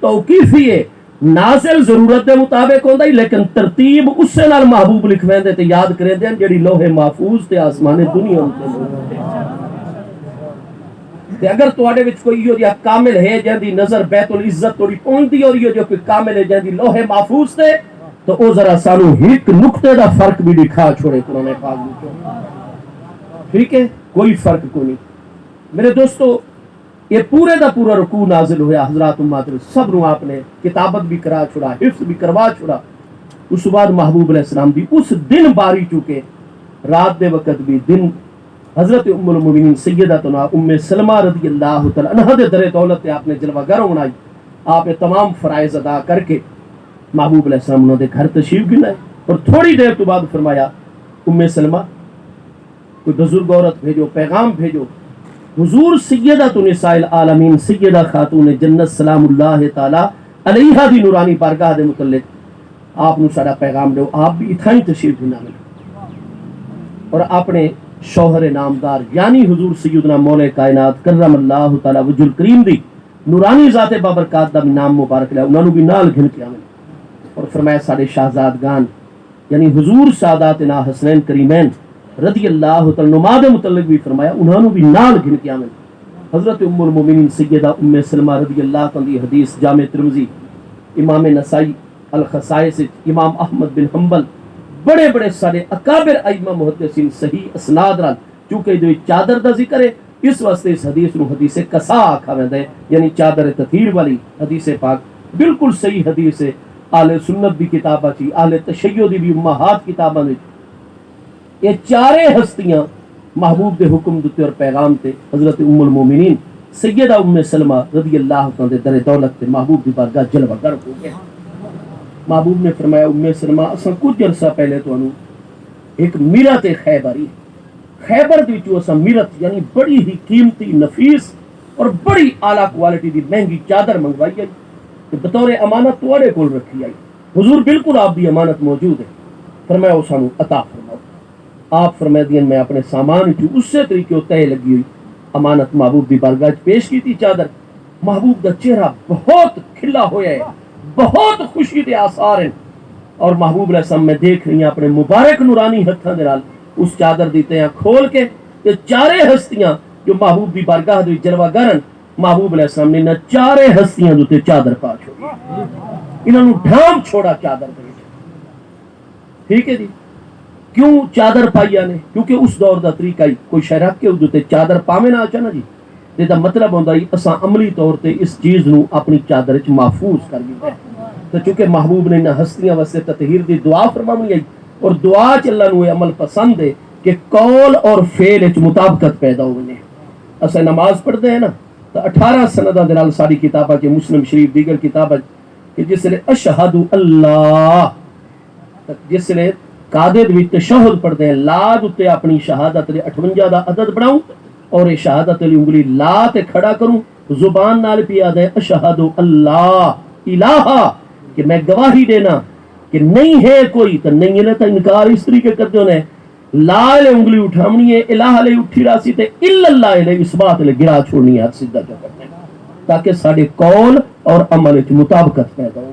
توقیفی ہے نازل ضرورت دے مطابق ہوندا ہی لیکن ترتیب اس سے نال محبوب لکھویندے تے یاد کریندے جڑی لوح محفوظ تے آسمان دنیا تے اگر تواڈے وچ کوئی ایہو جہا کامل ہے جہدی نظر بیت العزت توڑی پہنچدی اور ایہو جو کوئی کامل ہے جہدی لوح محفوظ تے تو او ذرا سانو ایک نقطے دا فرق بھی دکھا چھوڑے قرآن پاک وچ ٹھیک ہے کوئی فرق کوئی نہیں میرے دوستو یہ پورے دا پورا رکوع نازل ہوا حضرات امت سب نو آپ نے کتابت بھی کرا چھوڑا حفظ بھی کروا چھوڑا اس بعد محبوب علیہ السلام بھی اس دن باری چکے رات دے وقت بھی دن حضرت ام المؤمنین سیدتنا ام سلمہ رضی اللہ تعالی عنہا دے در دولت آپ نے جلوہ گر بنائی آپ تمام فرائض ادا کر کے محبوب علیہ السلام انہوں نے گھر تشریف بھی لائے اور تھوڑی دیر تو بعد فرمایا ام سلمہ کوئی بزرگ عورت بھیجو پیغام بھیجو حضور سیدہ نساء العالمین سیدہ خاتون جنت سلام اللہ تعالی علیہا دی نورانی بارگاہ دے متعلق آپ نو سارا پیغام دو آپ بھی اتھائی تشریف بھی نہ ملے اور اپنے شوہر نامدار یعنی حضور سیدنا مولا کائنات کرم اللہ تعالی وجہ الکریم دی نورانی ذات بابرکات دا نام مبارک لیا انہوں بھی نال گھن کے آمن اور فرمایا سارے شہزادگان یعنی حضور ساداتنا حسنین کریمین رضی اللہ تعالی نما دے متعلق بھی فرمایا انہوں بھی نال گھن کے آمن حضرت ام المومنین سیدہ ام سلمہ رضی اللہ تعالی حدیث جامع ترمذی امام نسائی الخصائص امام احمد بن حنبل بڑے بڑے سارے اکابر ائمہ محدثین صحیح اسناد رال چونکہ جو چادر دا ذکر ہے اس واسطے اس حدیث نو حدیث قصا آکھا ویندا ہے یعنی چادر تطہیر والی حدیث پاک بالکل صحیح حدیث ہے اہل سنت دی کتاباں چ اہل تشیع دی بھی امہات کتاباں وچ یہ چارے ہستیاں محبوب دے حکم دتے اور پیغام تے حضرت ام المومنین سیدہ ام سلمہ رضی اللہ تعالی در دولت تے محبوب دی بارگاہ جلوہ گر ہو گئے محبوب نے فرمایا ام سلمہ اساں کچھ عرصہ پہلے تانوں ایک میرت خیبری خیبر دی وچوں اساں میرت یعنی بڑی ہی قیمتی نفیس اور بڑی اعلیٰ کوالٹی دی مہنگی چادر منگوائی ہے کہ بطور امانت تواڈے کول رکھی آئی حضور بالکل آپ دی امانت موجود ہے فرمایا اس سانوں عطا فرماؤ آپ فرمائے دین میں اپنے سامان جو اس سے طریقے تہ لگی ہوئی امانت محبوب دی بارگاہ پیش کی تھی چادر محبوب دا چہرہ بہت کھلا ہویا ہے بہت خوشی دے آثار ہیں اور محبوب علیہ السلام میں دیکھ رہی ہیں اپنے مبارک نورانی ہتھاں دے نال اس چادر دی تیاں کھول کے یہ چارے ہستیاں جو محبوب دی بارگاہ دی جلوہ گرن محبوب علیہ السلام نے نہ چارے ہستیاں جو تے چادر پا چھوڑی انہوں نے ڈھام چھوڑا چادر دے ٹھیک ہے جی کیوں چادر پائی نے کیونکہ اس دور دا طریقہ ہی کوئی شے رکھ کے ادھر چادر پاوے نہ اچھا نا جی تے دا مطلب ہوندا ہے اساں عملی طور تے اس چیز نو اپنی چادر وچ محفوظ کر لیا تو چونکہ محبوب نے نہ ہستیاں واسطے تطہیر دی دعا فرمانی ہے اور دعا چ اللہ نو عمل پسند ہے کہ قول اور فعل وچ مطابقت پیدا ہونے اسے نماز پڑھتے ہیں نا تو 18 سنداں دے نال ساری کتاباں چ مسلم شریف دیگر کتاباں کہ جس نے اشہد اللہ جس نے قادر وچ تشہد پڑھتے ہیں لا تے اپنی شہادت دے 58 دا عدد بناؤں اور یہ شہادت علی انگلی لا تے کھڑا کروں زبان نال پیا دے اشہد اللہ الہ کہ میں گواہی دینا کہ نہیں ہے کوئی تو نہیں ہے تو انکار اس طریقے کرتے ہونے لا لے انگلی اٹھامنی ہے الہ لے اٹھی راسی تے الا اللہ لے اس بات لے گرا چھوڑنی ہے سیدھا جو کرنے تاکہ سارے قول اور عمل وچ مطابقت پیدا ہو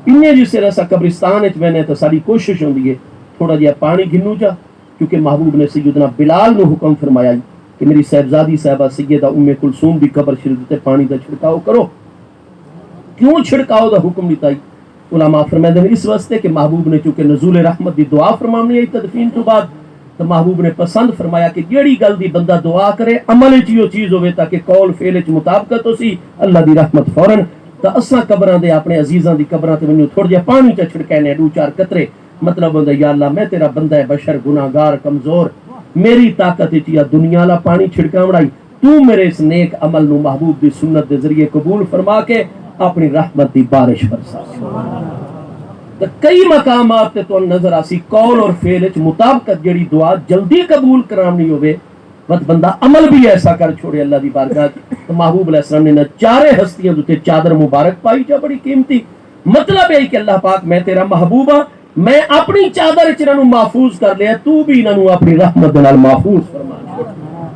انہیں جس طرح سا قبرستان وچ میں نے تو ساری کوشش ہوندی ہے تھوڑا جہا پانی گھنو جا کیونکہ محبوب نے سیدنا بلال نو حکم فرمایا کہ میری صاحبزادی صاحبہ سیدہ ام کلثوم دی قبر شریف تے پانی دا چھڑکاؤ کرو کیوں چھڑکاؤ دا حکم دیتا ہے علماء فرماتے ہیں اس واسطے کہ محبوب نے چونکہ نزول رحمت دی دعا فرمانی ہے تدفین تو بعد تو محبوب نے پسند فرمایا کہ جیڑی گل دی بندہ دعا کرے عمل وچ یہ چیز ہوے تاکہ قول فعل وچ مطابقت ہو سی اللہ دی رحمت فوراً تو اساں قبراں دے اپنے عزیزاں دی قبراں تے مینوں تھوڑا جہا پانی چ چھڑکانے 2-4 قطرے مطلب ہوندا یا اللہ میں تیرا بندہ ہے بشر گناہگار کمزور میری طاقت وچ یا دنیا والا پانی چھڑکاوڑائی تو میرے اس نیک عمل نو محبوب دی سنت دے ذریعے قبول فرما کے اپنی رحمت دی بارش برسا تو کئی مقامات تے تو نظر آسی قول اور فعل وچ مطابقت جڑی دعا جلدی قبول کرانی ہوے بس بندہ عمل بھی ایسا کر چھوڑے اللہ دی بارگاہ تو محبوب علیہ السلام نے نہ چارے ہستیاں تے چادر مبارک پائی جا بڑی قیمتی مطلب ہے کہ اللہ پاک میں تیرا محبوب ہاں میں اپنی چادر وچ انہاں نوں محفوظ کر لیا تو بھی انہاں نوں اپنی رحمت دے نال محفوظ فرما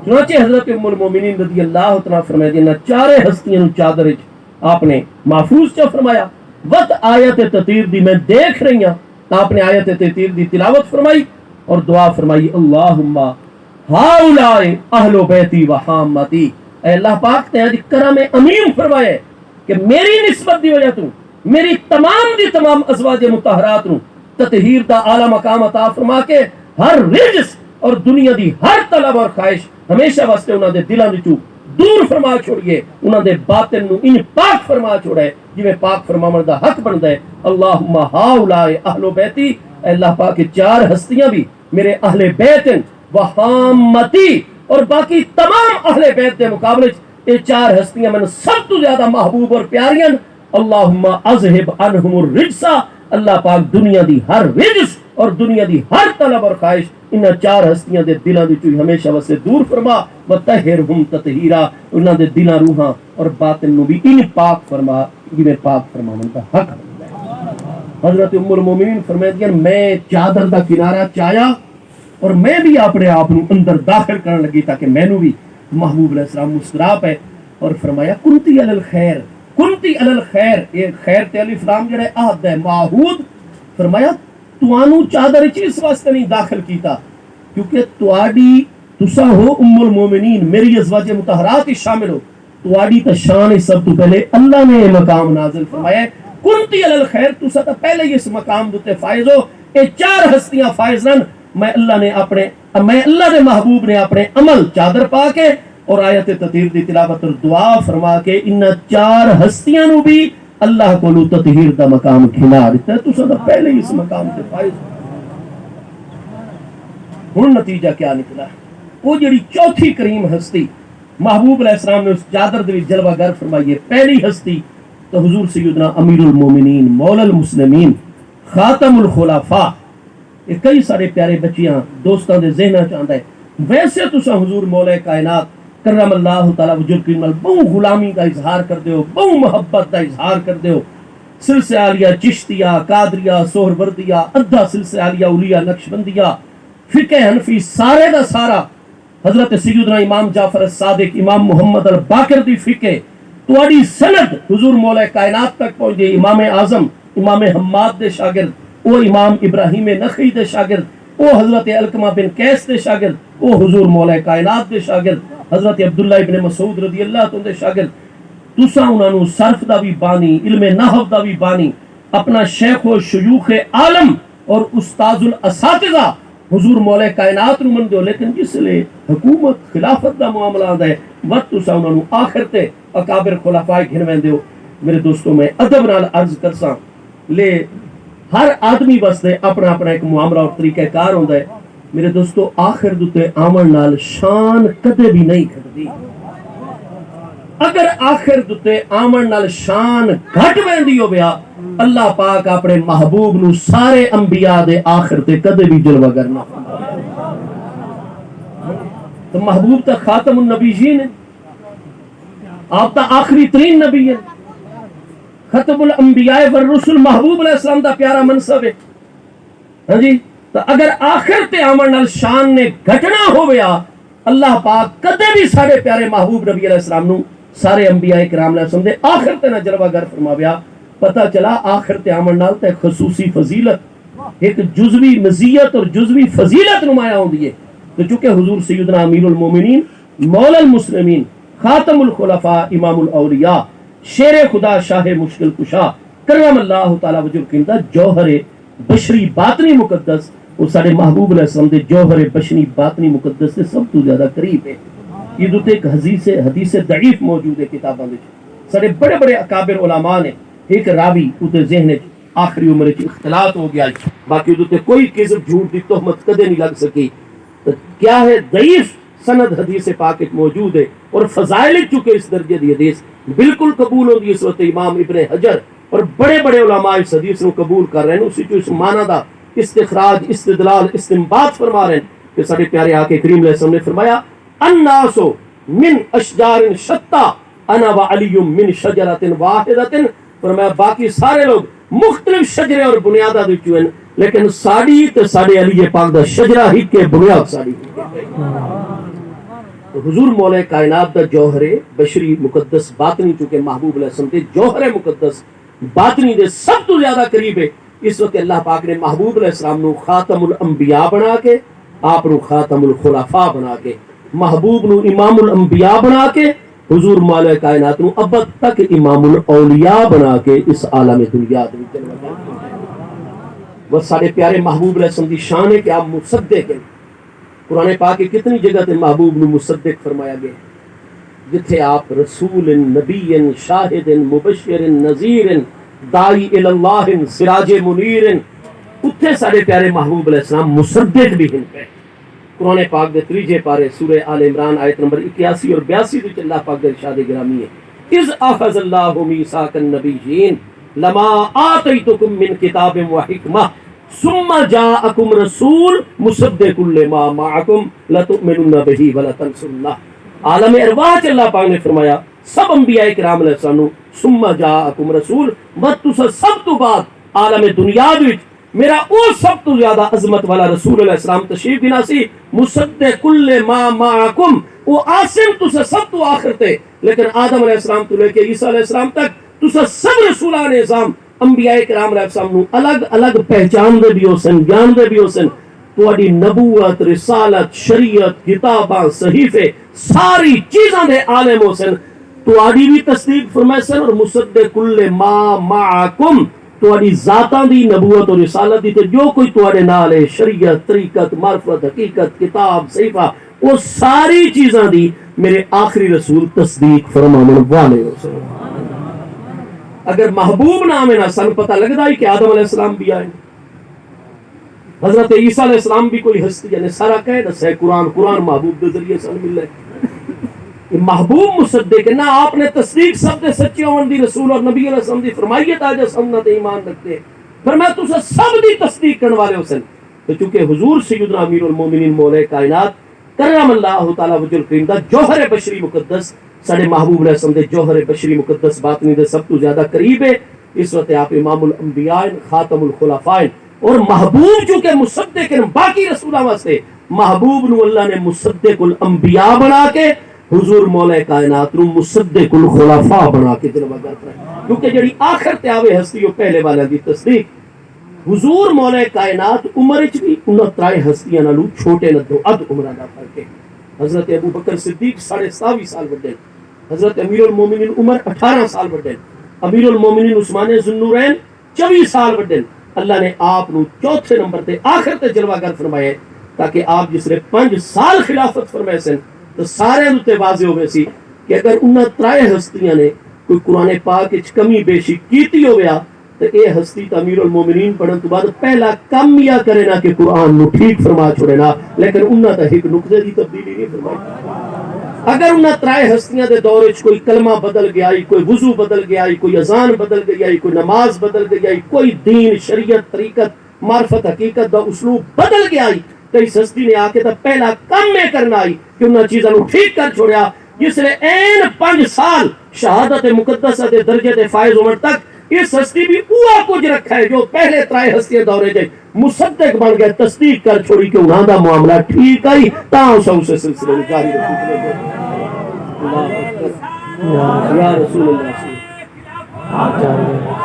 چنانچہ حضرت ام المومنین رضی اللہ تعالی فرمائے کہ نہ چارے ہستیاں نوں چادر وچ آپ نے محفوظ چا فرمایا وقت آیت تطہیر دی میں دیکھ رہی ہوں آپ نے آیت تطہیر دی تلاوت فرمائی اور دعا فرمائی اللہم ہاؤلاء اہل بیتی و حامتی اے اللہ پاک تے اج کرم عمیم فرمائے کہ میری نسبت دی وجہ تو میری تمام دی تمام ازواج مطہرات نو تطہیر دا اعلی مقام عطا فرما کے ہر رجس اور دنیا دی ہر طلب اور خواہش ہمیشہ واسطے انہاں دے دلاں وچوں دور فرما چھوڑیے انہاں دے باطن نو ان پاک فرما چھوڑے جویں پاک فرماون دا حق بندا ہے اللہم ہاؤلاء اہل بیتی اے اللہ پاک کے چار ہستیاں بھی میرے اہل بیت و حامتی اور باقی تمام اہل بیت دے مقابلے یہ چار ہستیاں من سب تو زیادہ محبوب اور پیاریاں اللہم اذہب عنہم الرجس اللہ پاک دنیا دی ہر رجس اور دنیا دی ہر طلب اور خواہش انہاں چار ہستیاں دے دلاں وچوں ہمیشہ واسطے دور فرما وطہرہم تطہیرا انہاں دے دلاں روحاں اور باطن نو بھی ان پاک فرما جویں پاک فرماون دا حق حضرت ام المومنین فرماتی ہیں میں چادر دا کنارہ چایا اور میں بھی اپنے آپ نو اندر داخل کرنے لگی تاکہ مینوں بھی محبوب علیہ السلام مسکرا پے اور فرمایا کنتی علی الخیر کنتی علی الخیر یہ خیر تے الف لام جڑا عہد ہے معہود فرمایا توانو چادر وچ اس واسطے نہیں داخل کیتا کیونکہ تواڈی تسا ہو ام المومنین میری ازواج مطہرات ہی شامل ہو تواڈی تا شان سب تو پہلے اللہ نے یہ مقام نازل فرمایا کنتی علی الخیر تسا تا پہلے ہی اس مقام دے فائز ہو اے چار ہستیاں فائز رن میں اللہ دے محبوب نے اپنے عمل چادر پا کے اور آیت تطہیر دی تلاوت اور دعا فرما کے ان چار ہستیاں نو بھی اللہ کو لو تطہیر دا مقام کھلا دیتا ہے تو سدا پہلے اس مقام سے فائز ہن نتیجہ کیا نکلا وہ جڑی چوتھی کریم ہستی محبوب علیہ السلام نے اس چادر دے جلوہ گر فرمائیے پہلی ہستی تو حضور سیدنا امیر المومنین مولا المسلمین خاتم الخلفاء یہ کئی سارے پیارے بچیاں دوستاں دے ذہناں چ آندا ہے ویسے تساں حضور مولا کائنات کرم اللہ تعالی وجل کریم بہو غلامی کا اظہار کر دیو بہو محبت کا اظہار کر دیو سلسلہ عالیہ چشتیہ قادریہ سہروردیہ ادھا سلسلہ عالیہ اولیاء نقشبندیہ فقہ حنفی سارے دا سارا حضرت سیدنا امام جعفر الصادق امام محمد الباقر دی فقہ تواڈی سند حضور مولا کائنات تک پہنچ گئی امام اعظم امام حماد دے شاگرد او امام ابراہیم نخعی دے شاگرد او حضرت علقمہ بن قیس دے شاگرد او حضور مولا کائنات دے شاگرد حضرت عبداللہ ابن مسعود رضی اللہ عنہ دے شاگرد تساں انہاں نوں صرف دا بھی بانی علم نحو دا بھی بانی اپنا شیخ و شیوخ عالم اور استاذ الاساتذہ حضور مولا کائنات نوں مندو لیکن جس لے حکومت خلافت دا معاملہ آندا ہے وقت تساں انہاں نوں آخر تے اکابر خلفاء گھنویندے ہو میرے دوستوں میں ادب نال عرض کرساں لے ہر آدمی واسطے اپنا اپنا ایک معاملہ اور طریقہ کار ہوندا ہے میرے دوستو آخر دے آمن نال شان کدے بھی نہیں گھٹدی. اگر آخر دے آمن نال شان گھٹ ویندی ہویا اللہ پاک اپنے محبوب نو سارے انبیاء دے آخر تے کدے بھی جلوہ کرنا. تو محبوب تا خاتم النبیین ہے، آپ تا آخری ترین نبی ہے، ختم الانبیاء والرسل، محبوب علیہ السلام دا پیارا منصب ہے. ہاں جی، تو اگر آخر تے آمن نال شان نے گھٹنا ہویا اللہ پاک کدے بھی سارے پیارے محبوب نبی علیہ السلام نو سارے انبیاء کرام علیہ السلام دے آخر تے نہ جلوہ گر فرماویا. پتہ چلا آخر تے آمن نال تے خصوصی فضیلت، ایک جزوی مزیت اور جزوی فضیلت نمایاں ہوندی ہے. تو چونکہ حضور سیدنا امیر المومنین مولا المسلمین خاتم الخلفاء امام الاولیاء شیر خدا شاہ مشکل کشا کرم اللہ تعالی وجہ القیمت جوہر بشری باطنی مقدس، وہ سارے محبوب علیہ السلام دے جوہر بشری باطنی مقدس سے سب تو زیادہ قریب ہے. یہ دوتے ایک حدیث ضعیف موجود ہے کتاباں وچ، سارے بڑے بڑے اکابر علماء نے ایک راوی اوتے ذہن آخری عمر وچ اختلاط ہو گیا، باقی دوتے کوئی کذب جھوٹ دی تہمت کدے نہیں لگ سکی. تو کیا ہے ضعیف سند حدیث پاک موجود ہے اور فضائل چکے اس درجے دی حدیث بالکل قبول ہوندی. اس وقت امام ابن حجر اور بڑے بڑے علماء اس حدیث کو قبول کر رہے ہیں، اسی جو اس معنی دا استخراج استدلال استنباط فرما رہے ہیں کہ سارے پیارے آقا کریم علیہ السلام نے فرمایا الناس من اشجار شتى انا وعلی من شجرۃ واحدۃ. فرمایا باقی سارے لوگ مختلف شجرے اور بنیاداں وچ ہیں، لیکن ساڈی تے ساڈے علی پاک دا شجرہ ہی کے بنیاد ساڈی. تو حضور مولا کائنات دا جوہر بشری مقدس باطنی چونکہ محبوب علیہ السلام دے جوہر مقدس باطنی دے سب تو زیادہ قریب ہے. اس وقت اللہ پاک نے محبوب علیہ السلام نو خاتم الانبیاء بنا کے، آپ نو خاتم الخلفاء بنا کے، محبوب نو امام الانبیاء بنا کے، حضور مولا کائنات نو ابد تک امام الاولیاء بنا کے اس عالم دنیا دے چلو. بس سارے پیارے محبوب علیہ السلام دی شان ہے کہ آپ مصدق ہیں. قرآن پاک کی کتنی جگہ تے محبوب نو مصدق فرمایا گیا، جتھے آپ رسول نبی شاہد مبشر نذیر داعی الی اللہ سراج منیر، اتھے سارے پیارے محبوب علیہ السلام مصدق بھی ہیں پہ. قرآن پاک دے 3 پارے سورہ آل عمران آیت نمبر 81 اور 82 وچ اللہ پاک دے ارشاد گرامی ہے اذ اخذ اللہ میثاق النبیین لما آتیتکم من کتاب و حکمہ ثم جاءکم رسول مصدق لما معکم لتؤمنن بہ ولتنصرنہ. عالم ارواح چ اللہ پاک نے فرمایا سب انبیاء کرام علیہ السلام ثم جاءکم رسول، بس سب تو بعد عالم دنیا وچ میرا او سب تو زیادہ عظمت والا رسول علیہ السلام تشریف گنا سی مصدق لما معکم، او آسم تسا سب تو آخر تے، لیکن آدم علیہ السلام تو لے کے عیسیٰ علیہ السلام تک تسا سب رسولان نظام انبیاء کرام علیہ السلام نو الگ الگ پہچان دے بھی ہو سن، جان دے بھی ہو سن. تواڈی نبوت رسالت شریعت کتاباں صحیفے ساری چیزاں دے عالم ہو سن، تواڈی بھی تصدیق فرمائے سن اور مصدق لما معکم تواڈی ذاتاں دی نبوت اور رسالت دی تے جو کوئی تواڈے نال ہے شریعت طریقت معرفت حقیقت کتاب صحیفہ وہ ساری چیزاں دی میرے آخری رسول تصدیق فرماون والے ہو سن. اگر محبوب نام ہے نا سن پتہ لگتا ہے کہ آدم علیہ السلام بھی آئے، حضرت عیسیٰ علیہ السلام بھی کوئی ہستی، یعنی سارا کہہ دس ہے قرآن محبوب دے ذریعے سن مل رہے. محبوب مصدق ہے نہ آپ نے تصدیق سب دے سچے ہون دی رسول اور نبی علیہ السلام دی فرمائی ہے تاجہ سنت ایمان رکھتے فرمایا تو سب دی تصدیق کرنے والے ہو سن. تو چونکہ حضور سیدنا امیر المومنین مولا کائنات کرم اللہ تعالی وجہ الکریم دا جوہر بشری مقدس سارے محبوب علیہ السلام دے جوہر بشری مقدس باطنی دے سب تو زیادہ قریب ہے. اس وقت آپ امام الانبیاء خاتم الخلفاء اور محبوب چونکہ مصدق ہیں باقی رسولوں واسطے، محبوب نو اللہ نے مصدق الانبیاء بنا کے حضور مولا کائنات نو مصدق الخلفاء بنا کے جلوہ کرتا ہے. کیونکہ جڑی آخر تے آوے ہستی وہ پہلے والا دی تصدیق. حضور مولا کائنات عمر وچ بھی انہاں ترائے ہستیاں نالوں چھوٹے نہ دو اد عمر دا فرق ہے. حضرت ابو بکر صدیق 27.5 سال بڑے، حضرت امیر المومنین عمر 18 سال بڑے، امیر المومنین عثمان ذوالنورین 24 سال بڑے. اللہ نے آپ نو چوتھے نمبر تے آخر تے جلوہ گر فرمایا تاکہ آپ جس نے 5 سال خلافت فرمائے سن تو سارے تے واضح ہو گئے سی کہ اگر انہاں ترائے ہستیاں نے کوئی قرآن پاک وچ کمی بیشی کیتی ہویا تو یہ ہستی امیر المومنین پڑھن تو بعد پہلا کم یا کرے نا کہ قرآن نو ٹھیک فرما چھوڑے نا، لیکن انہاں تا ایک نقطے دی تبدیلی نہیں فرمائی۔ اگر انہاں ترائے ہستیاں دے دور وچ کوئی کلمہ بدل گیا، کوئی وضو بدل گیا، کوئی اذان بدل گیا، کوئی نماز بدل گیا، کوئی دین شریعت طریقت معرفت حقیقت دا اسلوب بدل گیا، تو اس ہستی نے آ کے تا پہلا کم میں کرنا آئی کہ انہاں چیزاں نو ٹھیک کر چھوڑیا، جس نے این 5 سال شہادت مقدسہ دے درجے دے فائز عمر تک اس ہستی بھی اوہ کچھ رکھا ہے جو پہلے ترائے ہستیاں دورے جائے مصدق بن گئے، تصدیق کر چھوڑی کہ انہاں دا معاملہ ٹھیک آئی، تاں اسے سلسلے میں جاری رکھو۔ یا رسول اللہ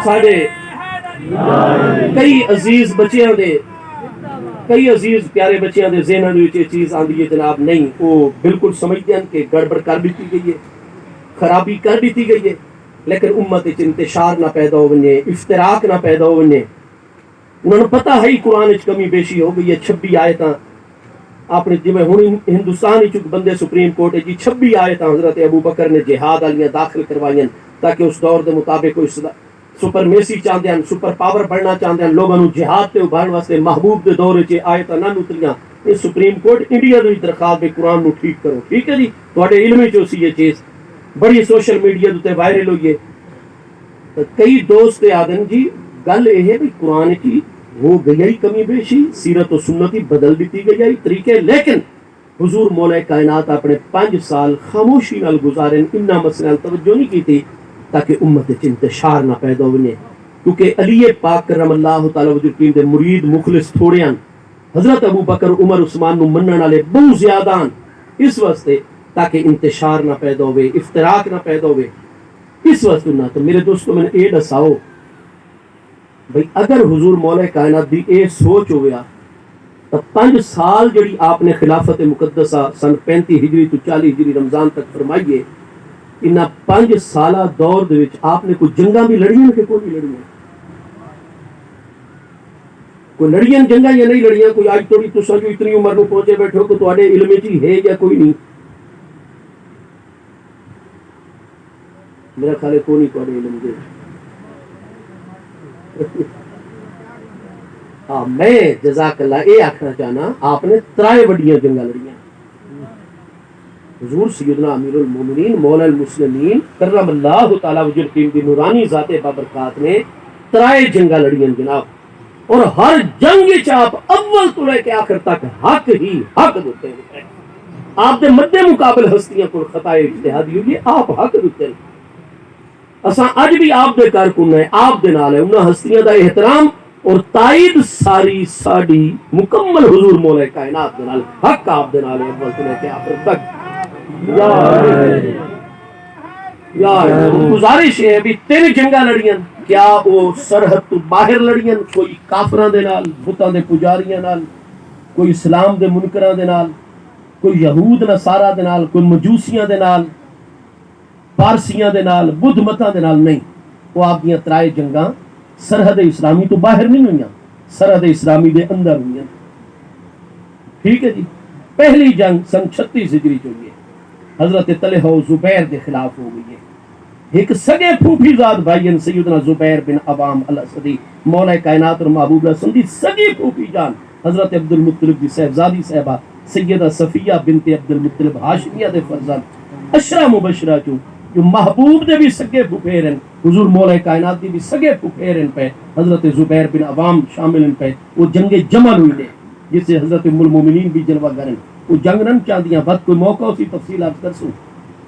ساڑھے کئی عزیز بچیاں دے، کئی عزیز پیارے بچیاں دے ذہناں دے وچ یہ چیز آندی ہے جناب نہیں، وہ بالکل سمجھتے ہیں کہ گڑبڑ کر دیتی گئی ہے، خرابی کر دیتی گئی ہے، لیکن امت وچ انتشار نہ پیدا ہو ونجے، افتراق نہ پیدا ہو ونجے۔ انہوں نے پتہ ہے قرآن وچ کمی بیشی ہو گئی ہے، 26 آیتاں آپ نے جویں ہن ہندوستان وچ بندے سپریم کورٹ جی 26 آیتاں حضرت ابو بکر نے جہاد والیاں داخل کروائیاں تاکہ اس دور دے مطابق کوئی سپرمیسی چاہتے ہیں، سپر پاور بڑھنا چاہتے ہیں، لوگوں نے جہاد تے ابھارن واسطے محبوب دے دور وچ آیتاں نہ اتریاں۔ یہ سپریم کورٹ انڈیا دی درخواست بھی قرآن نو ٹھیک کرو، ٹھیک ہے جی، تواڈے علم وچ سی یہ چیز بڑی سوشل میڈیا تے وائرل ہوئی ہے۔ کئی دوست آدن جی گل یہ ہے کہ قرآن کی ہو گئی کمی بیشی، سیرت و سنت بدل دیتی گئی طریقے، لیکن حضور مولا کائنات اپنے 5 سال خاموشی نال گزارے، انہاں مسئلے توجہ نہیں کی تھی تاکہ امت وچ انتشار نہ پیدا ہونے، کیونکہ علی پاک کرم اللہ تعالی وجہ دے مرید مخلص تھوڑے ہیں، حضرت ابو بکر عمر عثمان نو منن والے بہت زیادہ ہیں، اس واسطے تاکہ انتشار نہ پیدا ہوئے، افتراق نہ پیدا ہوئے، اس واسطے نہ۔ تو میرے دوستو میں نے یہ دساؤ بھئی اگر حضور مولا کائنات دی اے سوچ ہو گیا تو 5 سال جڑی آپ نے خلافت مقدسہ سن 35 ہجری تو 40 ہجری رمضان تک فرمائیے، انہاں 5 سالہ دور دے وچ آپ نے کوئی جنگاں بھی لڑیاں کہ کوئی نہیں لڑیاں؟ کوئی لڑیاں جنگاں یا نہیں لڑیاں؟ کوئی آج توڑی تساں جو اتنی عمر نو پہنچے بیٹھے ہو کہ تواڈے علم وچ ہے یا کوئی نہیں؟ میرا خیال ہے کوئی نہیں تواڈے علم دے۔ ہاں میں جزاک اللہ یہ آخنا چاہنا آپ نے 3 وڈیاں جنگاں لڑیاں۔ حضور سیدنا امیر المومنین مولا المسلمین کرم اللہ تعالی وجہ کی نورانی ذات بابرکات نے 3 جنگاں لڑیاں جناب، اور ہر جنگ وچ آپ اول تو لے کے آخر تک حق ہی حق دیتے ہیں۔ آپ دے مد مقابل ہستیاں کو خطا اجتہادی ہوئی، آپ حق دیتے ہیں۔ اساں اج بھی آپ دے کارکن ہیں، آپ دے نال ہے، انہاں ہستیاں دا احترام اور تائید ساری ساڈی مکمل حضور مولا کائنات دے نال، حق آپ دے نال ہے اول تو لے کے آخر تک۔ یا گزارش ہے بھی 3 جنگاں لڑیاں، کیا وہ سرحد تو باہر لڑیاں، کوئی کافراں دے نال، بتاں دے پجاریاں نال، کوئی اسلام دے منکراں دے نال، کوئی یہود نصارا دے نال، کوئی مجوسیاں دے نال، پارسیاں دے نال، بدھ متاں دے نال نہیں۔ وہ آپ دیاں 3 جنگاں سرحد اسلامی تو باہر نہیں ہوئیاں، سرحد اسلامی دے اندر ہوئیاں، ٹھیک ہے جی۔ پہلی جنگ سن 36 ہجری جو ہوئی ہے، حضرت طلحہ و زبیر دے خلاف ہو گئی ہے۔ ایک سگے پھوپھی زاد بھائی سیدنا زبیر بن عوام الاسدی مولا کائنات اور محبوب رسول دی سگی پھوپھی جان حضرت عبد المطلب دی صاحبزادی صاحبہ سیدہ صفیہ بنت عبد المطلب ہاشمیہ دے فرزند اشرا مبشرہ جو محبوب دے بھی سگے پھوپھیر ہیں، حضور مولا کائنات دی بھی سگے پھوپھیر ہیں پہ حضرت زبیر بن عوام شامل ہیں پہ۔ وہ جنگ جمل ہوئی نے جس سے حضرت ام المومنین بھی جلوہ گر ہیں، وہ جنگ نہ چاہدیاں بات کوئی موقع اسی تفصیل آپ کر سوں۔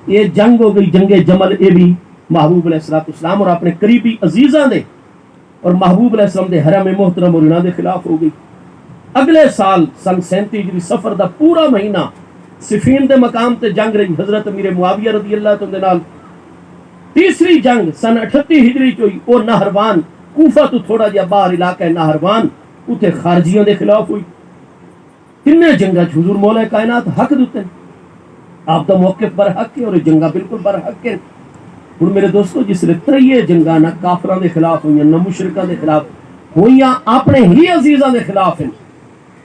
یہ جنگ ہو گئی جنگ جمل، یہ بھی محبوب علیہ السلام اور اپنے قریبی عزیزاں دے اور محبوب علیہ السلام دے حرم محترم اور انہاں دے خلاف ہو گئی۔ اگلے سال سن 37 ہجری سفر دا پورا مہینہ صفین دے مقام تے جنگ رہی حضرت امیر معاویہ رضی اللہ عنہ دے نال۔ تیسری جنگ سن 38 ہجری چوئی، وہ نہروان کوفہ تو تھوڑا جہا باہر علاقہ ہے نہروان، اتنے خارجیوں دے خلاف ہوئی۔ 3 جنگاں حضور مولا کائنات حق دیتے ہیں، آپ دا موقف برحق ہے اور جنگاں بالکل برحق ہے۔ اور میرے دوستو جس لئے 3 جنگاں نہ کافراں دے خلاف ہوئیاں نہ مشرکاں دے خلاف ہوئیاں، اپنے ہی عزیزاں دے خلاف ہیں۔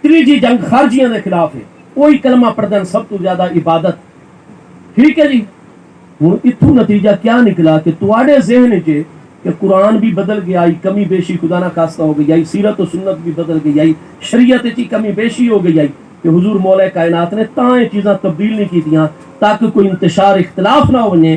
3 جنگ خارجیاں دے خلاف ہے، وہی کلمہ پڑھدن سب تو زیادہ عبادت، ٹھیک ہے جی۔ ہوں اتھوں نتیجہ کیا نکلا کہ تواڈے ذہن چ کہ قرآن بھی بدل گیا، کمی بیشی خدا نہ خواستہ ہو گئی، سیرت و سنت بھی بدل گئی، شریعت چی کمی بیشی ہو گئی کہ حضور مولا کائنات نے تائیں چیزاں تبدیل نہیں کی دیاں تاکہ کوئی انتشار اختلاف نہ ہونے۔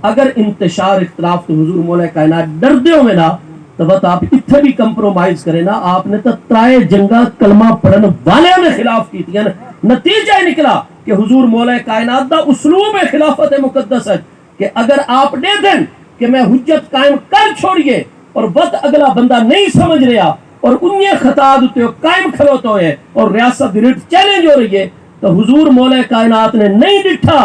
اگر انتشار اختلاف تو حضور مولا کائنات ڈر دے ہوئے نا تو بات آپ اتنے بھی کمپرومائز کرے نا، آپ نے تو ترائے جنگا کلمہ پڑھن والے نے خلاف کی تھی، نتیجہ نکلا کہ حضور مولا کائنات دا اسلوب خلافت مقدس ہے کہ اگر آپ دے دیں کہ میں حجت قائم کر چھوڑیے اور وقت اگلا بندہ نہیں سمجھ رہا اور انہیں خطا دیتے ہو قائم کھلوتے ہوئے اور ریاست ریٹ چیلنج ہو رہی ہے، تو حضور مولا کائنات نے نہیں ڈٹھا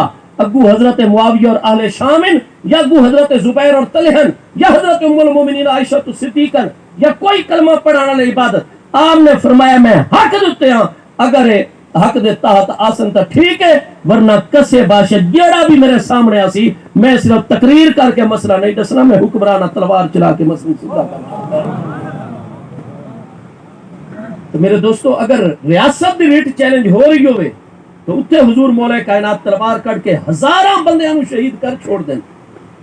اگو حضرت معاویہ اور اہل شام یا اگو حضرت زبیر اور طلحہ یا حضرت ام المومنین عائشہ صدیقہ یا کوئی کلمہ پڑھانا نہیں عبادت۔ آپ نے فرمایا میں حق دیتے ہاں، اگر حق دیتا ہے تو آسن تو ٹھیک ہے، ورنہ کسے باشد جیڑا بھی میرے سامنے آسی میں صرف تقریر کر کے مسئلہ نہیں دسنا، میں حکمرانہ تلوار چلا کے مسئلہ سیدھا کرنا۔ تو میرے دوستو اگر ریاست دی ریٹ چیلنج ہو رہی ہوئے تو اتنے حضور مولا کائنات تلوار کٹ کے ہزاراں بندیاں نو شہید کر چھوڑ دیں،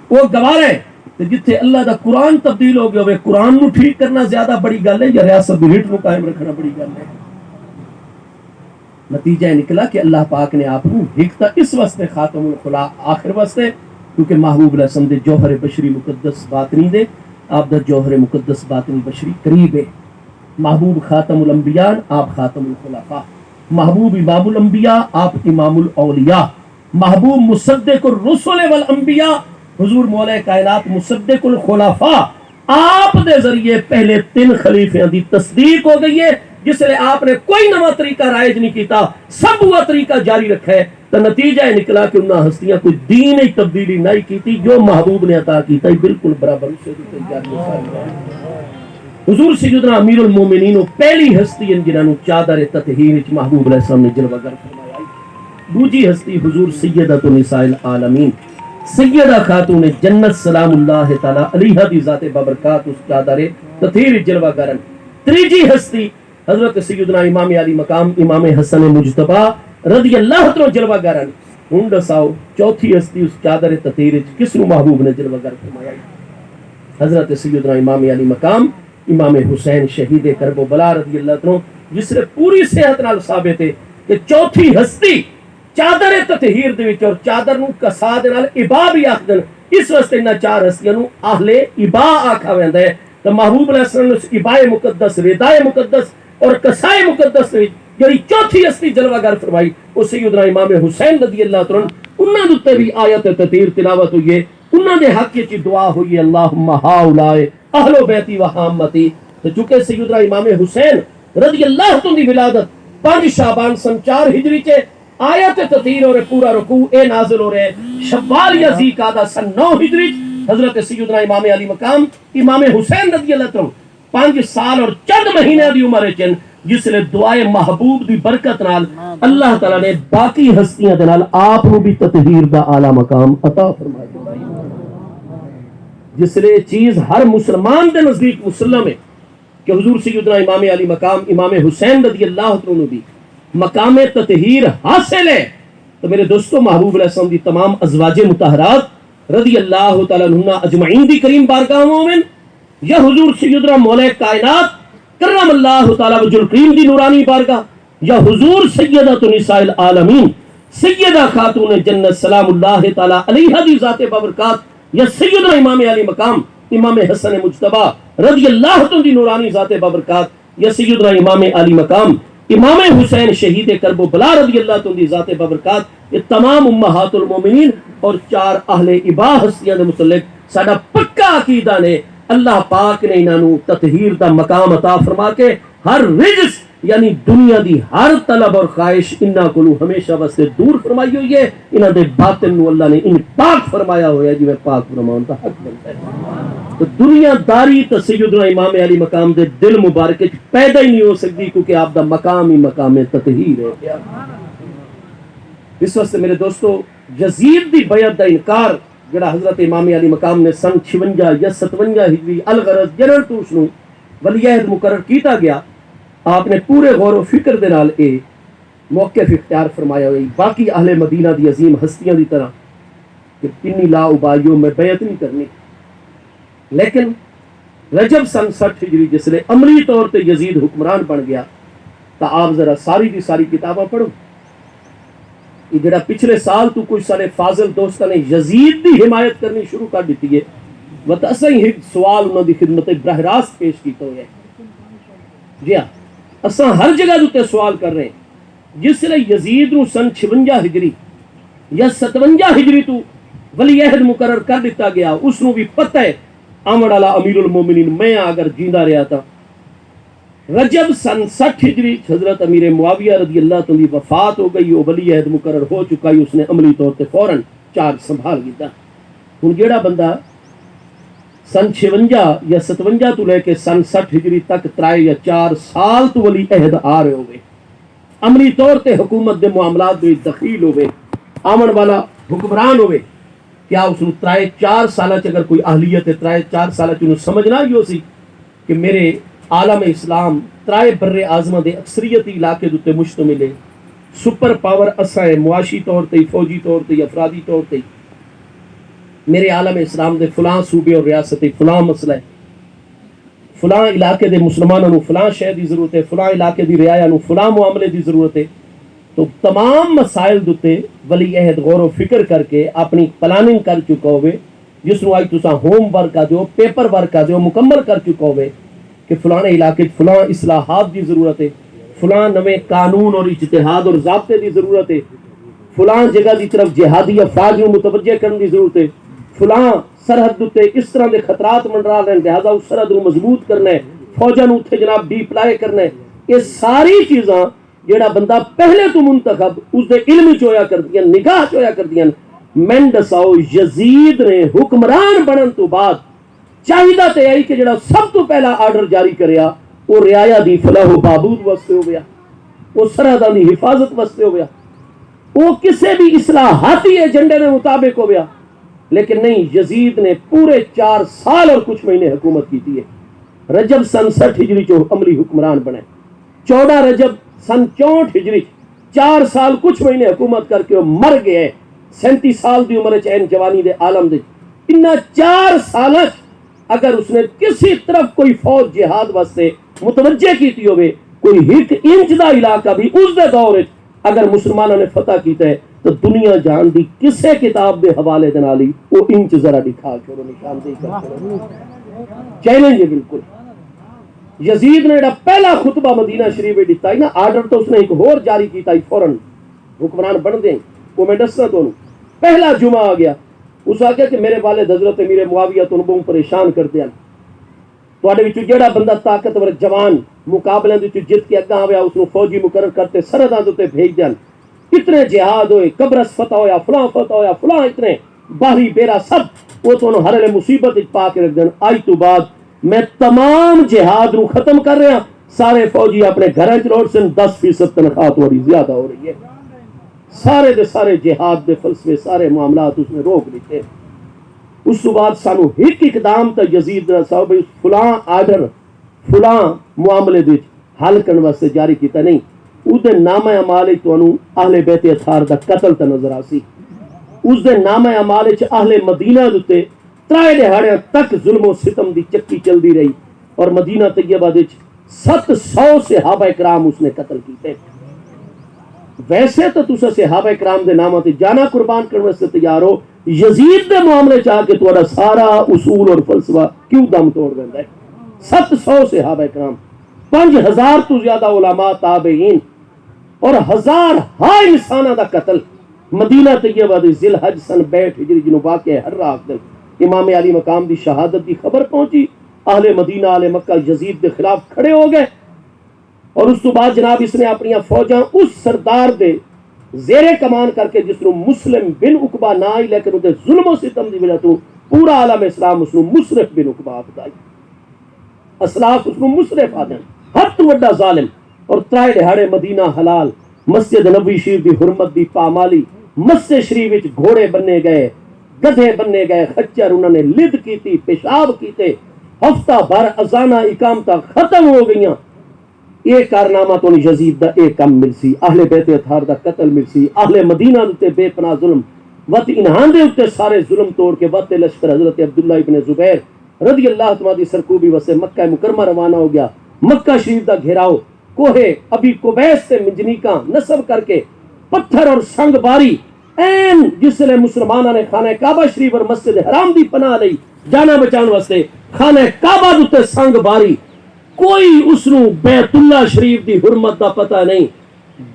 وہ گوارے کہ جتھے اللہ دا قرآن تبدیل ہو گیا ہوئے قرآن نو ٹھیک کرنا زیادہ بڑی گل ہے یا ریاست دی ریٹ نو قائم رکھنا بڑی گل ہے؟ نتیجہ نکلا کہ اللہ پاک نے آپ کو حکتا اس واسطے خاتم الخلا آخر واسطے کیونکہ محبوب علیہ السلام دے جوہر بشری مقدس باطنی دے آپ دا جوہر مقدس باطنی بشری قریب ہے۔ محبوب خاتم الانبیاء آپ خاتم الخلفاء، محبوب امام الانبیاء آپ امام الاولیاء، محبوب مصدق الرسل والانبیاء حضور مولا کائنات مصدق الخلفاء، آپ دے ذریعے پہلے 3 خلیفیاں دی تصدیق ہو گئی ہے، جس لئے آپ نے کوئی نواں طریقہ رائج نہیں کیتا، سب وہ طریقہ جاری رکھا ہے۔ تو نتیجہ نکلا کہ انہاں ہستیاں کوئی دین ہی تبدیلی نہیں کیتی، جو محبوب نے عطا کیتا ہے بالکل برابر سے حضور سیدنا امیر المومنین پہلی ہستی ان جنہوں چادر تطہیر محبوب علیہ السلام نے جلوہ گر فرمایا۔ دوجی ہستی حضور سیدۃ النساء العالمین سیدہ خاتون جنت سلام اللہ تعالی علیہ دی ذات بابرکات اس چادر تطہیر جلوہ گرن۔ تیجی ہستی حضرت سیدنا امام علی مقام امام حسن مجتبی رضی اللہ عنہ جلوہ گرن۔ ہن دساؤ چوتھی ہستی اس چادر تطہیر کس نو محبوب نے جلوہ گر فرمایا؟ حضرت سیدنا امام علی مقام امام حسین شہید کرب و بلا رضی اللہ عنہ، جس نے پوری صحت نال ثابت ہے کہ چوتھی ہستی چادر تطہیر دے وچ اور چادر نو کسا دے نال ابا بھی آکھدن، اس واسطے انہاں 4 ہستیاں نو اہل ابا آکھا ویندا ہے۔ تو محبوب علیہ السلام نے ابائے مقدس ردائے مقدس اور کسائے مقدس وچ جڑی چوتھی ہستی جلوہ گر فرمائی وہ سیدنا امام حسین رضی اللہ عنہ، انہاں دے تے بھی آیت تطہیر تلاوت ہوئی ہے، انہاں دے حق وچ دعا ہوئی ہے اللہم ہاؤلائے اہل بیتی و حامتی۔ تو چونکہ سیدنا امام حسین رضی اللہ عنہ دی ولادت 5 شعبان سن 4 ہجری چ آیت تطہیر اور پورا رکوع اے نازل ہو رہے شوال یا ذی قعدہ سن 9 ہجری حضرت سیدنا امام علی مقام امام حسین رضی اللہ عنہ 5 سال اور چند مہینے دی عمر چن، جس نے دعائے محبوب دی برکت نال اللہ تعالی نے باقی ہستیاں دے نال آپ نو بھی تطہیر دا اعلی مقام عطا فرمایا، جس نے چیز ہر مسلمان دے نزدیک مسلم ہے کہ حضور سیدنا امام علی مقام امام حسین رضی اللہ عنہ بھی مقام تطہیر حاصل ہے۔ تو میرے دوستو محبوب علیہ السلام دی تمام ازواج مطہرات رضی اللہ تعالی عنہ اجمعین دی کریم بارگاہ مومن یا حضور سیدنا مولا کائنات کرم اللہ تعالی وجہ الکریم دی نورانی بارگاہ یا حضور سیدۃ النساء العالمین سیدہ خاتون جنت سلام اللہ تعالی علیہ دی ذات بابرکات یا سیدنا امام علی مقام امام حسن مجتبی رضی اللہ عنہ دی نورانی ذات بابرکات یا سیدنا امام علی مقام امام حسین شہید کرب و بلا رضی اللہ عنہ دی ذات بابرکات، یہ تمام امہات المومنین اور 4 اہل ابا ہستیاں دے متعلق ساڈا پکا عقیدہ نے اللہ پاک نے انہاں نو تطہیر دا مقام عطا فرما کے ہر رجس یعنی دنیا دی ہر طلب اور خواہش انہاں کولو ہمیشہ واسطے دور فرمائی ہوئی ہے، انہاں دے باطن نو اللہ نے ان پاک فرمایا ہوا ہے، جی میں پاک فرماؤں دا حق بنتا ہے۔ تو دنیا داری تو سیدنا امام علی مقام دے دل مبارک پیدا ہی نہیں ہو سکتی کیونکہ آپ دا مقام ہی مقام تطہیر ہے۔ اس واسطے میرے دوستو یزید دی بیعت دا انکار جڑا حضرت امام علی مقام نے سن 56 یا 57 ہجری الغرض جنرل توش نو ولی عہد مقرر کیتا گیا، آپ نے پورے غور و فکر دے نال اے موقف اختیار فرمایا ہوئی باقی اہل مدینہ دی عظیم ہستیاں دی طرح کہ انی لا ابایو میں بیعت نہیں کرنی، لیکن رجب سن 60 ہجری جس نے عملی طور تے یزید حکمران بن گیا تو آپ ذرا ساری دی ساری کتاباں پڑھو. یہ جڑا پچھلے سال تو کچھ سارے فاضل دوستاں نے یزید دی حمایت کرنی شروع کر دیتی ہے وہ تو اساں ایک سوال انہوں دی خدمت براہ راست پیش کیتا ہوئے. جی ہاں اساں ہر جگہ دوتے سوال کر رہے ہیں. جس نے یزید نو سن 56 ہجری یا 57 ہجری تو ولی عہد مقرر کر دیتا گیا اس نو بھی پتہ ہے آمد والا امیر المومنین میں اگر جیندہ رہا تھا. رجب سن 60 ہجری حضرت امیر معاویہ رضی اللہ عنہ کی وفات ہو گئی. وہ ولی عہد مقرر ہو چکا ہے. اس نے عملی طور پہ فوراً چارج سنبھال لیتا. ہن جیڑا بندہ سن 56 یا 57 تو لے کے سن 60 ہجری تک 3 یا 4 سال تو ولی عہد آ رہے ہوئے عملی طور تے حکومت دے معاملات میں دخیل ہوئے آمن والا حکمران ہوئے. کیا اس نے 3-4 سالہ اگر کوئی اہلیت ہے 3-4 سالہ انہوں سمجھنا ہی ہو سی کہ میرے عالم اسلام 3 بر اعظم دے اکثریتی علاقے دوتے مشتمل ہے. سپر پاور اساں ہے معاشی طور تے فوجی طور تے افرادی طور تے. میرے عالم اسلام دے فلاں صوبے اور ریاست فلاں مسئلہ ہے, فلاں علاقے دے مسلمانوں نو فلاں شے دی ضرورت ہے, فلاں علاقے دی رعایا نو فلاں معاملے دی ضرورت ہے. تو تمام مسائل دوتے ولی عہد غور و فکر کر کے اپنی پلاننگ کر چکا ہوئے جس نو آئی تساں ہوم ورک آ دیو پیپر ورک آ دیو مکمل کر چکا ہوئے کہ فلانے علاقے فلاں اصلاحات دی ضرورت ہے, فلاں نویں قانون اور اجتہاد اور ضابطے دی ضرورت ہے, فلاں جگہ دی طرف جہادی افواج نو متوجہ کرنے دی ضرورت ہے, فلاں سرحد تے اس طرح دے خطرات منڈرا رہے ہیں لہذا اس سرحد نو مضبوط کرنا ہے, فوجاں نو اتھے جناب ڈی پلائے کرنا ہے. یہ ساری چیزاں جیڑا بندہ پہلے تو منتخب اس دے علم چویا کر دیا نگاہ چویا کر دیا. میں دساؤ یزید نے حکمران بنن تو بعد چاہیدہ تے آئی کہ جڑا سب تو پہلا آرڈر جاری کریا وہ رعایا دی فلاح و بہبود واسطے ہو گیا, وہ سرحداں دی حفاظت واسطے ہو گیا, وہ کسے بھی اصلاحاتی ایجنڈے کے مطابق ہو گیا. لیکن نہیں, یزید نے پورے 4 سال اور کچھ مہینے حکومت کی تھی. رجب سن 60 ہجری جو عملی حکمران بنے, 14 رجب سن 64 ہجری 4 سال کچھ مہینے حکومت کر کے وہ مر گئے 37 سال دی عمر چین جوانی دے عالم دے. انہاں 4 سال اگر اس نے کسی طرف کوئی فوج جہاد واسطے متوجہ کیتی ہوئے کوئی 1 انچ دا علاقہ بھی اس دے دور اگر مسلمانوں نے فتح کیتا ہے تو دنیا جان دی کسے کتاب دے حوالے دے نال ہی وہ انچ ذرا دکھا چھوڑو نشاندہی کر چھوڑو. چیلنج ہے بالکل. یزید نے پہلا خطبہ مدینہ شریف میں دیتا ہے نا آرڈر تو اس نے ایک اور جاری کیتا ہے فوراً حکمران بن دیں. وہ میں دسنا دونوں پہلا جمعہ آ گیا اس آگے کہ میرے والد حضرت امیر معاویہ تو انہوں پریشان کر دیا تواڈے وچوں جیڑا بندہ طاقتور جوان مقابلے دے وچ جت کے اگاں آویا اس نو فوجی مقرر کرتے سرحداں تے بھیج دین. اتنے جہاد ہوئے قبرص فتح ہویا فلاں فتح ہویا فلاں اتنے باہری بیرا سب وہ تو ہر ویلے مصیبت پا کے رکھ دین. آج تو بعد میں تمام جہاد نو ختم کر رہا, سارے فوجی اپنے گھر چ لوٹ سن 10% تنخواہ تھوڑی زیادہ ہو رہی ہے. سارے دے سارے جہاد دے فلسفے سارے معاملات اس نے روک دیتے. اس تو بعد سانو ایک اقدام تا یزید نے صاحب فلاں آرڈر فلاں معاملے دے حل کرنے واسطے جاری کیتا نہیں. اس دے نامہ اعمال تانوں اہل بیت اطہار دا قتل تے نظر آسی. اس دے نامہ اعمال وچ اہل مدینہ دے 3 دہاڑیاں تک ظلم و ستم دی چکی چلدی رہی اور مدینہ طیبہ وچ 700 صحابہ کرام اس نے قتل کیتے. ویسے تو تسا صحابہ کرام دے نامہ تے جانا قربان کرنے سے تیار ہو, یزید دے معاملے چاہ کے تہاڈا سارا اصول اور فلسفہ کیوں دم توڑ دیندا ہے. 700 صحابہ کرام 5000 تو زیادہ علماء تابعین اور 1000 انساناں دا قتل مدینہ طیبہ دے ذی الحج سن 62 ہجری جنوں واقعہ ہر رات دن امام علی مقام دی شہادت دی خبر پہنچی. اہل مدینہ اہل مکہ یزید کے خلاف کھڑے ہو گئے اور اس تو بعد جناب اس نے اپنی فوجاں اس سردار دے زیر کمان کر کے جس نو مسلم بن عقبہ نہ ہی لیکن وہ ظلم و ستم دی وجہ تو پورا عالم اسلام اس نو مصرف بن عقبہ آخدا. اسلاف اس نو مصرف آدن حد تو وڈا ظالم. اور 3 دہاڑے مدینہ حلال, مسجد نبوی شریف دی حرمت دی پامالی, مسجد شریف وچ گھوڑے بننے گئے گدھے بننے گئے خچر انہوں نے لد کیتی پیشاب کیتے, ہفتہ بھر اذانہ اقامتہ ختم ہو گئیاں. یہ کارنامہ تو یزید دا ایک کم مل سی, اہل بیت اطہار دا قتل مل سی, اہل مدینہ دے بے پناہ ظلم وت انہاں دے اوتے سارے ظلم توڑ کے وت لشکر حضرت عبداللہ ابن زبیر رضی اللہ تعالیٰ دی سرکوبی وسے مکہ مکرمہ روانہ ہو گیا. مکہ شریف دا گھیراؤ کوہ ابی قبیس سے منجنیکاں نصب کر کے پتھر اور سنگ باری این جس لئے مسلمانہ نے خانہ کعبہ شریف اور مسجد حرام دی پناہ لئی جانا بچان واسطے خانہ کعبہ دوتے سنگ باری. کوئی اس نو بیت اللہ شریف دی حرمت دا پتہ نہیں.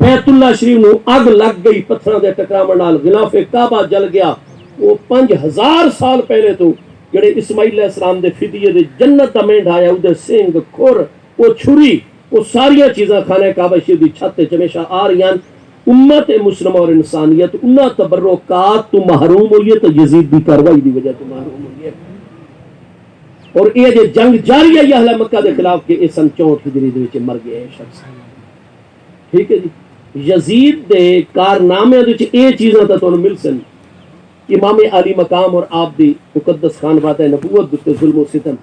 بیت اللہ شریف نو اگ لگ گئی پتھراں دے ٹکراون نال غلاف کعبہ جل گیا. وہ 5000 سال پہلے تو جڑے اسماعیل علیہ السلام دے فدیے دے جنت دا مینڈ آیا اودے سنگ کھر وہ چھری وہ ساریاں چیزاں خانہ کعبہ شریف دی چھت تے ہمیشہ آ رہی ہیں. امت مسلمہ اور انسانیت انہاں تبرکات تو محروم ہوئی ہے تو یزید دی کاروائی دی وجہ تو محروم ہوئی ہے. اور یہ جو جنگ جاری ہے اہل مکہ دے خلاف کہ سن 64 ہجری دے وچ مر گیا ہے شخص. ٹھیک ہے جی. یزید دے کارنامے دے وچ یہ چیزاں تے تانوں مل سن. امام علی مقام اور آپ دی مقدس خانوادہ نبوت دے ظلم و ستم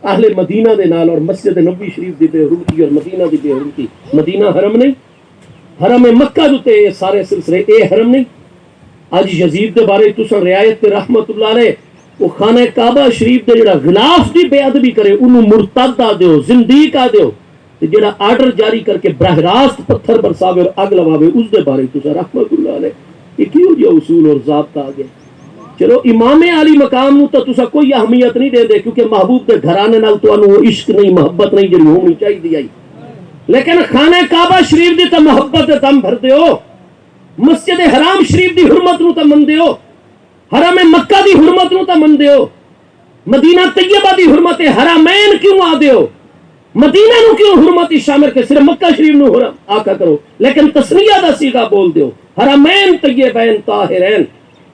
اہل مدینہ دے نال اور مسجد نبوی شریف دی بے حرمتی اور مدینہ دی بے حرمتی. مدینہ حرم نہیں حرم مکہ دے اے سارے سلسلے اے حرم نہیں. اج یزید دے بارے تساں رعایت تے رحمت اللہ علیہ وہ خانہ کعبہ شریف دے جڑا غلاف دی بے ادبی کرے انہوں مرتد آ دیو زندیق آ دیو تے جڑا آرڈر جاری کر کے براہ راست پتھر برساوے اور اگ لواوے اس دے بارے تساں رحمت اللہ علیہ یہ کیوں جو اصول اور ضابطہ آ گیا. چلو امام علی مقام نو تو تسا کوئی اہمیت نہیں دے دے کیونکہ محبوب دے گھرانے نال تانوں وہ عشق نہیں محبت نہیں جڑی ہونی چاہیے آئی. لیکن خانہ کعبہ شریف دی تو محبت دے دم بھر دیو. مسجد حرام شریف دی حرمت نو تو من دیو. حرم مکہ دی حرمت نو تو من دیو. مدینہ طیبہ دی حرمت حرمین کیوں آ دیو. مدینہ نو کیوں حرمت شامل کے صرف مکہ شریف نو حرم آکا کرو لیکن تسنیہ دا سیغہ بول دیو حرمین طیبین طاہرین.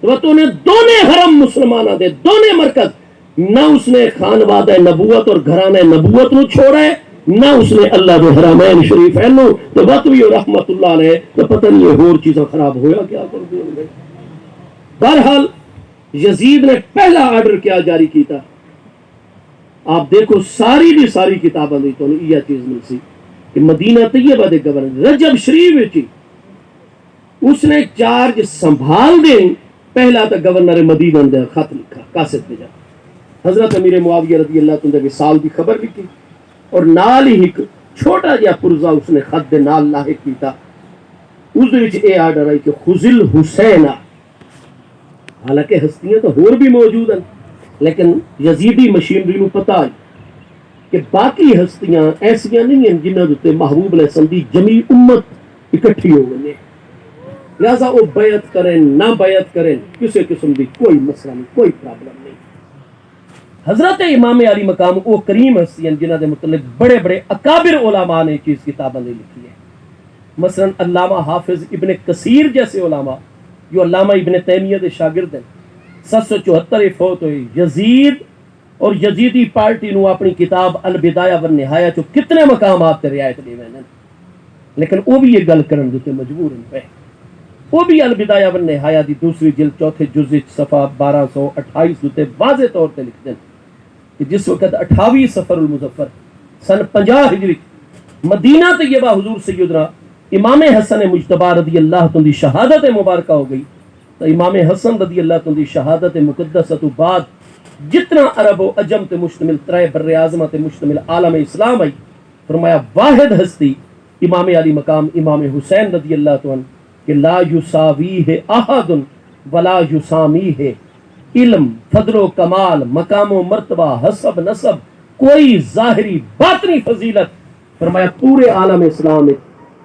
تو نے دونے حرم مسلمانہ دے دونے مرکز نہ اس نے خانوادہ نبوت اور گھرانے نبوت نو چھوڑا ہے نہ اس نے اللہ دے حرمین شریف ہے نو تو وطوی اور رحمت اللہ علیہ تو پتہ نہیں ہے اور چیزیں خراب ہویا کیا کر دیا انہیں. بہرحال یزید نے پہلا آرڈر کیا جاری کیتا آپ دیکھو ساری دی ساری کتاباں دی تو یہ چیز مل سی کہ مدینہ طیبہ دے گورنر رجب شریف وچ اس نے چارج سنبھال دیں پہلا تو گورنر مدینہ دے خط لکھا قاصد پہ جا حضرت امیر معاویہ رضی اللہ عنہ دے وصال دی خبر لکھی اور نال ہی ایک چھوٹا جہا پرزا اس نے خط دے نال لاحق کیتا. اس دے وچ اے آرڈر آئی کہ خذل حسین. حالانکہ ہستیاں تو اور بھی موجود ہیں لیکن یزیدی مشینری نو پتہ ہے کہ باقی ہستیاں ایسیاں نہیں ہیں جنہاں دے محبوب علیہ السلام دی جمی امت اکٹھی ہو گئی. لہذا وہ بیعت کریں نہ بیعت کریں کسی قسم دی کوئی مسئلہ نہیں کوئی پرابلم نہیں. حضرت امام علی مقام وہ کریم ہستی ہیں جنہاں دے متعلق بڑے بڑے اکابر علماء نے چیز کتابیں لکھی ہے. مثلا علامہ حافظ ابن کثیر جیسے علماء جو علامہ ابن تیمیہ دے شاگرد ہیں 774 فوت ہوئے. یزید اور یزیدی پارٹی نو اپنی کتاب البدایہ والنہایہ چو کتنے مقامات تے رعایت دے وے لیکن وہ بھی یہ گل کرن دے مجبور ہیں پہ. وہ بھی البدایہ والنہایہ دی دوسری جلد چوتھے جزء صفحہ 1228 دوتے واضح طور تے لکھتے ہیں کہ جس وقت 28 سفر المظفر سن 50 ہجری مدینہ طیبہ حضور سیدنا امام حسن مجتبی رضی اللہ عنہ دی شہادت مبارکہ ہو گئی تو امام حسن رضی اللہ عنہ دی شہادت مقدسہ تو بعد جتنا عرب و عجم تے مشتمل ترائے بر اعظم تے مشتمل عالم اسلام آئی فرمایا واحد ہستی امام علی مقام امام حسین رضی اللہ عنہ کہ لا یساویہ احد ولا یسامیہ. علم فضل و کمال مقام و مرتبہ حسب نسب کوئی ظاہری باطنی فضیلت فرمایا پورے عالم اسلام میں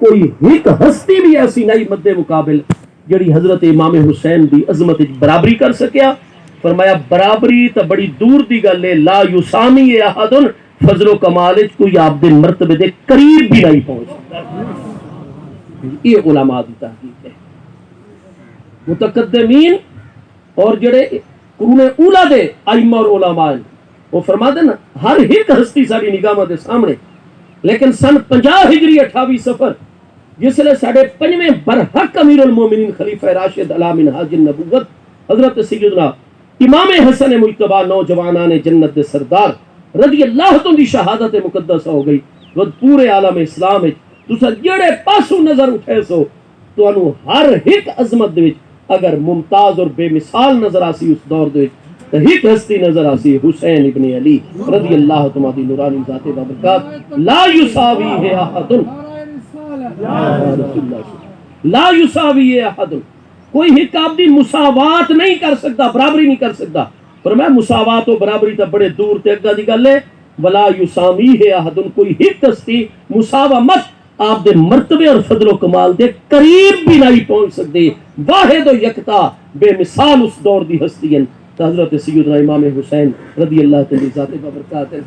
کوئی ایک ہستی بھی ایسی نہیں مد مقابل جڑی حضرت امام حسین دی عظمت برابری کر سکیا. فرمایا برابری تو بڑی دور دی گل ہے. لا یسامی احد فضل و کمال کوئی آپ دے مرتبے دے قریب بھی نہیں پہنچ سکتا. یہ علماء دی تحقیق ہے. متقدمین اور جڑے قرون اولا دے ائمہ اور علماء وہ فرماتے نا ہر ایک ہستی ساری نگاہاں دے سامنے لیکن سن 50 ہجری 28 سفر جس لئے ساڑھے 5ویں برحق امیر المومنین خلیفہ راشد علی منہاج النبوت حضرت سیدنا امام حسن مجتبی نوجوانان جنت دے سردار رضی اللہ عنہ دی شہادت مقدسہ ہو گئی. وہ پورے عالم اسلام وچ تساں جڑے پاسوں نظر اٹھے سو تانوں ہر ایک عظمت دے وچ اگر ممتاز اور بے مثال نظر آسی اس دور دے وچ تو ایک ہستی نظر آسی حسین ابن علی رضی اللہ تعالیٰ دی نورانی ذات بابرکات لا یساوی ہے احد لا یساوی ہے احد کوئی ایک آدمی مساوات نہیں کر سکتا برابری نہیں کر سکتا پر میں مساوات و برابری تا بڑے دور تے اگا دی گل ہے ولا یساوی ہے احد کوئی ایک ہستی مساومت آپ دے مرتبے اور فضل و کمال دے قریب بھی نہیں پہنچ سکتے واحد و یکتا بے مثال اس دور دی ہستی ہیں حضرت سیدنا امام حسین رضی اللہ تعالی ذات بابرکات ہے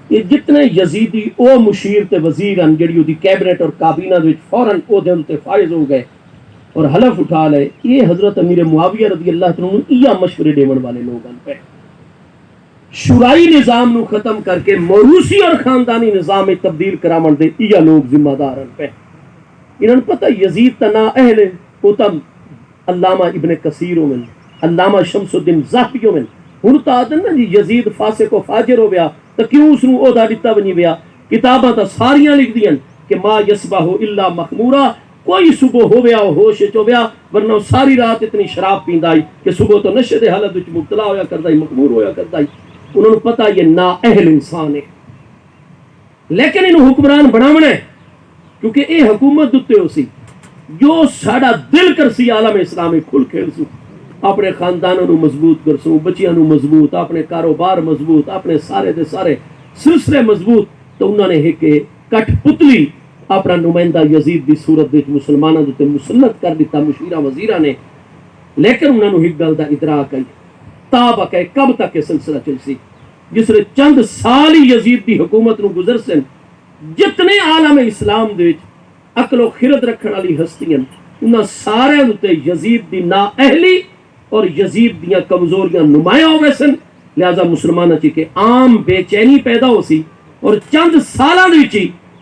یہ جتنے یزیدی او مشیر تے وزیر ہیں جڑی دی کیبنٹ اور کابینہ وچ فوراً او دے تے فائز ہو گئے اور حلف اٹھا لے یہ حضرت امیر معاویہ رضی اللہ تعالی عنہ یہ مشورے دیون والے لوگ ہیں پہ شورائی نظام نو ختم کر کے موروثی اور خاندانی نظام میں تبدیل کراون دے یہ لوگ ذمہ دار ہیں پہ انہاں پتہ یزید تنا اہل او تم علامہ ابن کثیر میں علامہ شمس الدین ذہبی میں ہن تا نا جی یزید فاسق و فاجر ہو گیا تو کیوں اس نو عہدہ دتا بنی گیا کتاباں تا ساریاں لکھ دیاں کہ ما یصبح الا مخمورا کوئی صبح ہو گیا ہوش چ ہو گیا ورنہ ساری رات اتنی شراب پیندا ہے کہ صبح تو نشے دے حالت وچ مبتلا ہویا کردا ہے مخمور ہویا کردا ہے انہاں نوں پتہ یہ نا اہل انسان ہے لیکن انہوں حکمران بناونا ہے کیونکہ اے حکومت دتے ہو سی جو ساڈا دل کرسی عالم اسلامی کھل کھیل سو اپنے خاندانوں نو مضبوط کرسوں بچیاں نو مضبوط اپنے کاروبار مضبوط اپنے سارے دے سارے سلسلے مضبوط تو انہوں نے ایک کٹ پتلی اپنا نمائندہ یزید دی صورت وچ مسلماناں دے مسلط کر دیتا مشیرہ وزیراں نے لیکن انہوں نے ایک گل دا ادراک ہے تابق ہے کب تک یہ سلسلہ چل سی جس نے چند سال ہی یزید دی حکومت نو گزر سن جتنے عالم اسلام دے وچ عقل و خرد رکھن والی ہستیاں انہاں سارے تے یزید دی نا اہلی اور یزید دیاں کمزوریاں نمایاں ہوئے سن لہذا مسلمانوں کی کہ عام بے چینی پیدا ہو سی اور چند سالاں دے وچ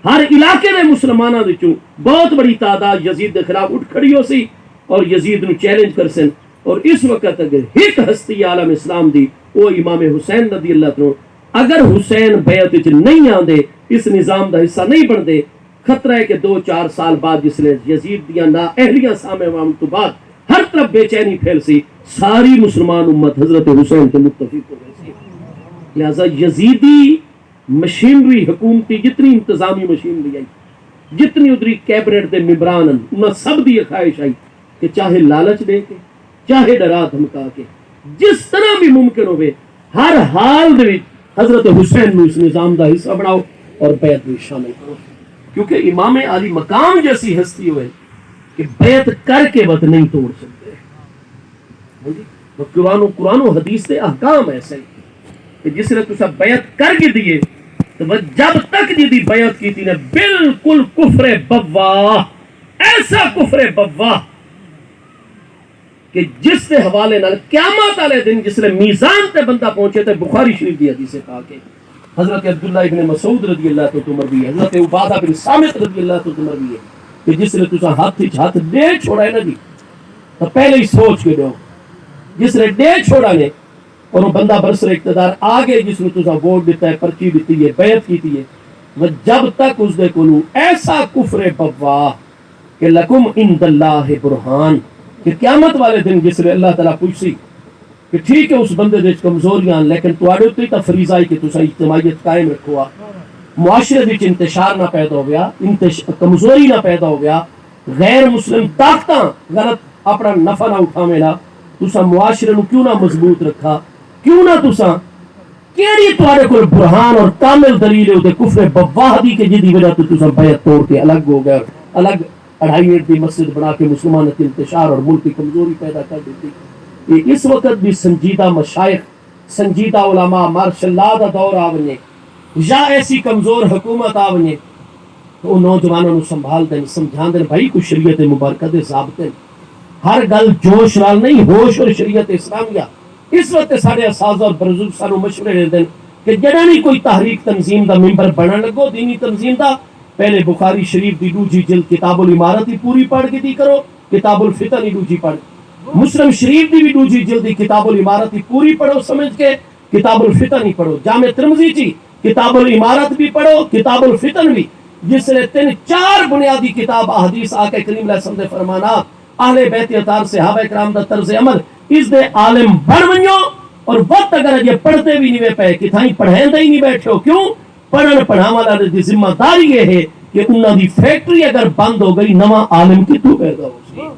ہر علاقے دے مسلمانوں وچوں بہت بڑی تعداد یزید دے خلاف اٹھ کھڑی ہو سی اور یزید نو چیلنج کر سن اور اس وقت اگر ایک ہستی عالم اسلام دی وہ امام حسین رضی اللہ عنہ اگر حسین بیعت وچ نہیں آندے اس نظام دا حصہ نہیں بندے خطرہ ہے کہ 2-4 سال بعد جس نے یزید دیاں نا اہلیاں سامنے آمد تو بعد ہر طرف بے چینی پھیل سی ساری مسلمان امت حضرت حسین کے متفق ہو گئی سی لہذا یزیدی مشینری حکومتی جتنی انتظامی مشینری آئی جتنی ادری کیبنٹ دے ممبران انہاں سب دی خواہش آئی کہ چاہے لالچ دے کے چاہے ڈرا دھمکا کے جس طرح بھی ممکن ہوئے ہر حال دے حضرت حسین نو اس نظام دا حصہ بناؤ اور بیعت بھی شامل کرو کیونکہ امام علی مقام جیسی ہستی ہوئے کہ بیعت کر کے وقت نہیں توڑ سکتے قرآن و حدیث سے احکام ایسے کہ جس نے تسا بیعت کر کے دیے تو وہ جب تک جی دی بیعت کی تھی نے بالکل کفر بواہ ایسا کفر بواہ کہ جس کے حوالے نال قیامت والے دن جس نے میزان تے بندہ پہنچے تے بخاری شریف دی حدیث پا کے حضرت عبداللہ ابن مسعود رضی اللہ عنہ مروی ہے حضرت عبادہ بن صامت رضی اللہ عنہ مروی ہے کہ جس نے تسا ہاتھ دے چھوڑا ہے نا جی تو پہلے ہی سوچ کے دو جس نے دے چھوڑا نے اور وہ بندہ برسر اقتدار آگے جس نے تسا ووٹ دیتا ہے پرچی دیتی ہے بیعت کیتی ہے وہ جب تک اس دے کولو ایسا کفر بواہ کہ لکم عند اللہ برہان کہ قیامت والے دن جس نے اللہ تعالیٰ پوچھی کہ ٹھیک ہے اس بندے دے کمزوریاں لیکن تواڈے تے تا فریضہ ہے کہ تسا اجتماعیت قائم رکھو معاشرے وچ انتشار نہ پیدا ہو گیا کمزوری نہ پیدا ہو گیا غیر مسلم طاقتاں غلط اپنا نفع نہ اٹھاویں لا تسا معاشرے نو کیوں نہ مضبوط رکھا کیوں نہ تسا کیڑی تواڈے کول برہان اور کامل دلیل ہے تے کفر بواہ دی کہ جدی وجہ تو تسا بیعت توڑ کے الگ ہو گئے الگ 2.5 اینٹ دی مسجد بنا کے مسلمانوں کے انتشار اور ملکی کمزوری پیدا کر دیتی کہ اس وقت بھی سنجیدہ مشائخ سنجیدہ علماء مارشاء اللہ دا دور آونے یا ایسی کمزور حکومت آونے تو نوجوانوں نو سنبھال دیں سمجھان دیں بھائی کوئی شریعت مبارکہ دے ضابطے ہر گل جوش نال نہیں ہوش اور شریعت اسلامیہ اس وقت سارے اساتذہ اور بزرگ سانو مشورے دے دیں کہ جڑا نہیں کوئی تحریک تنظیم دا ممبر بنن لگو دینی تنظیم دا پہلے بخاری شریف دی دوجی جلد کتاب الامارت ہی پوری پڑھ کے دی کرو کتاب الفتن ہی دوجی پڑھ مسلم شریف دی بھی دوجی جلد کتاب الامارت ہی پوری پڑھو سمجھ کے کتاب الفتن ہی پڑھو جامع ترمذی چی کتاب الامارت بھی پڑھو کتاب الفتن بھی جس نے 3-4 بنیادی کتاب احادیث آقا کریم علیہ السلام دے فرمانات اہل بیت اطہار صحابہ کرام دا طرز عمل اس دے عالم بن ونجو اور وقت اگر یہ پڑھتے بھی نہیں پے کہ تھائی پڑھائیں ہی نہیں بیٹھے ہو کیوں پڑھن پڑھاوا والے دی ذمہ داری یہ ہے کہ انہاں دی فیکٹری اگر بند ہو گئی نواں عالم کتوں پیدا ہو سی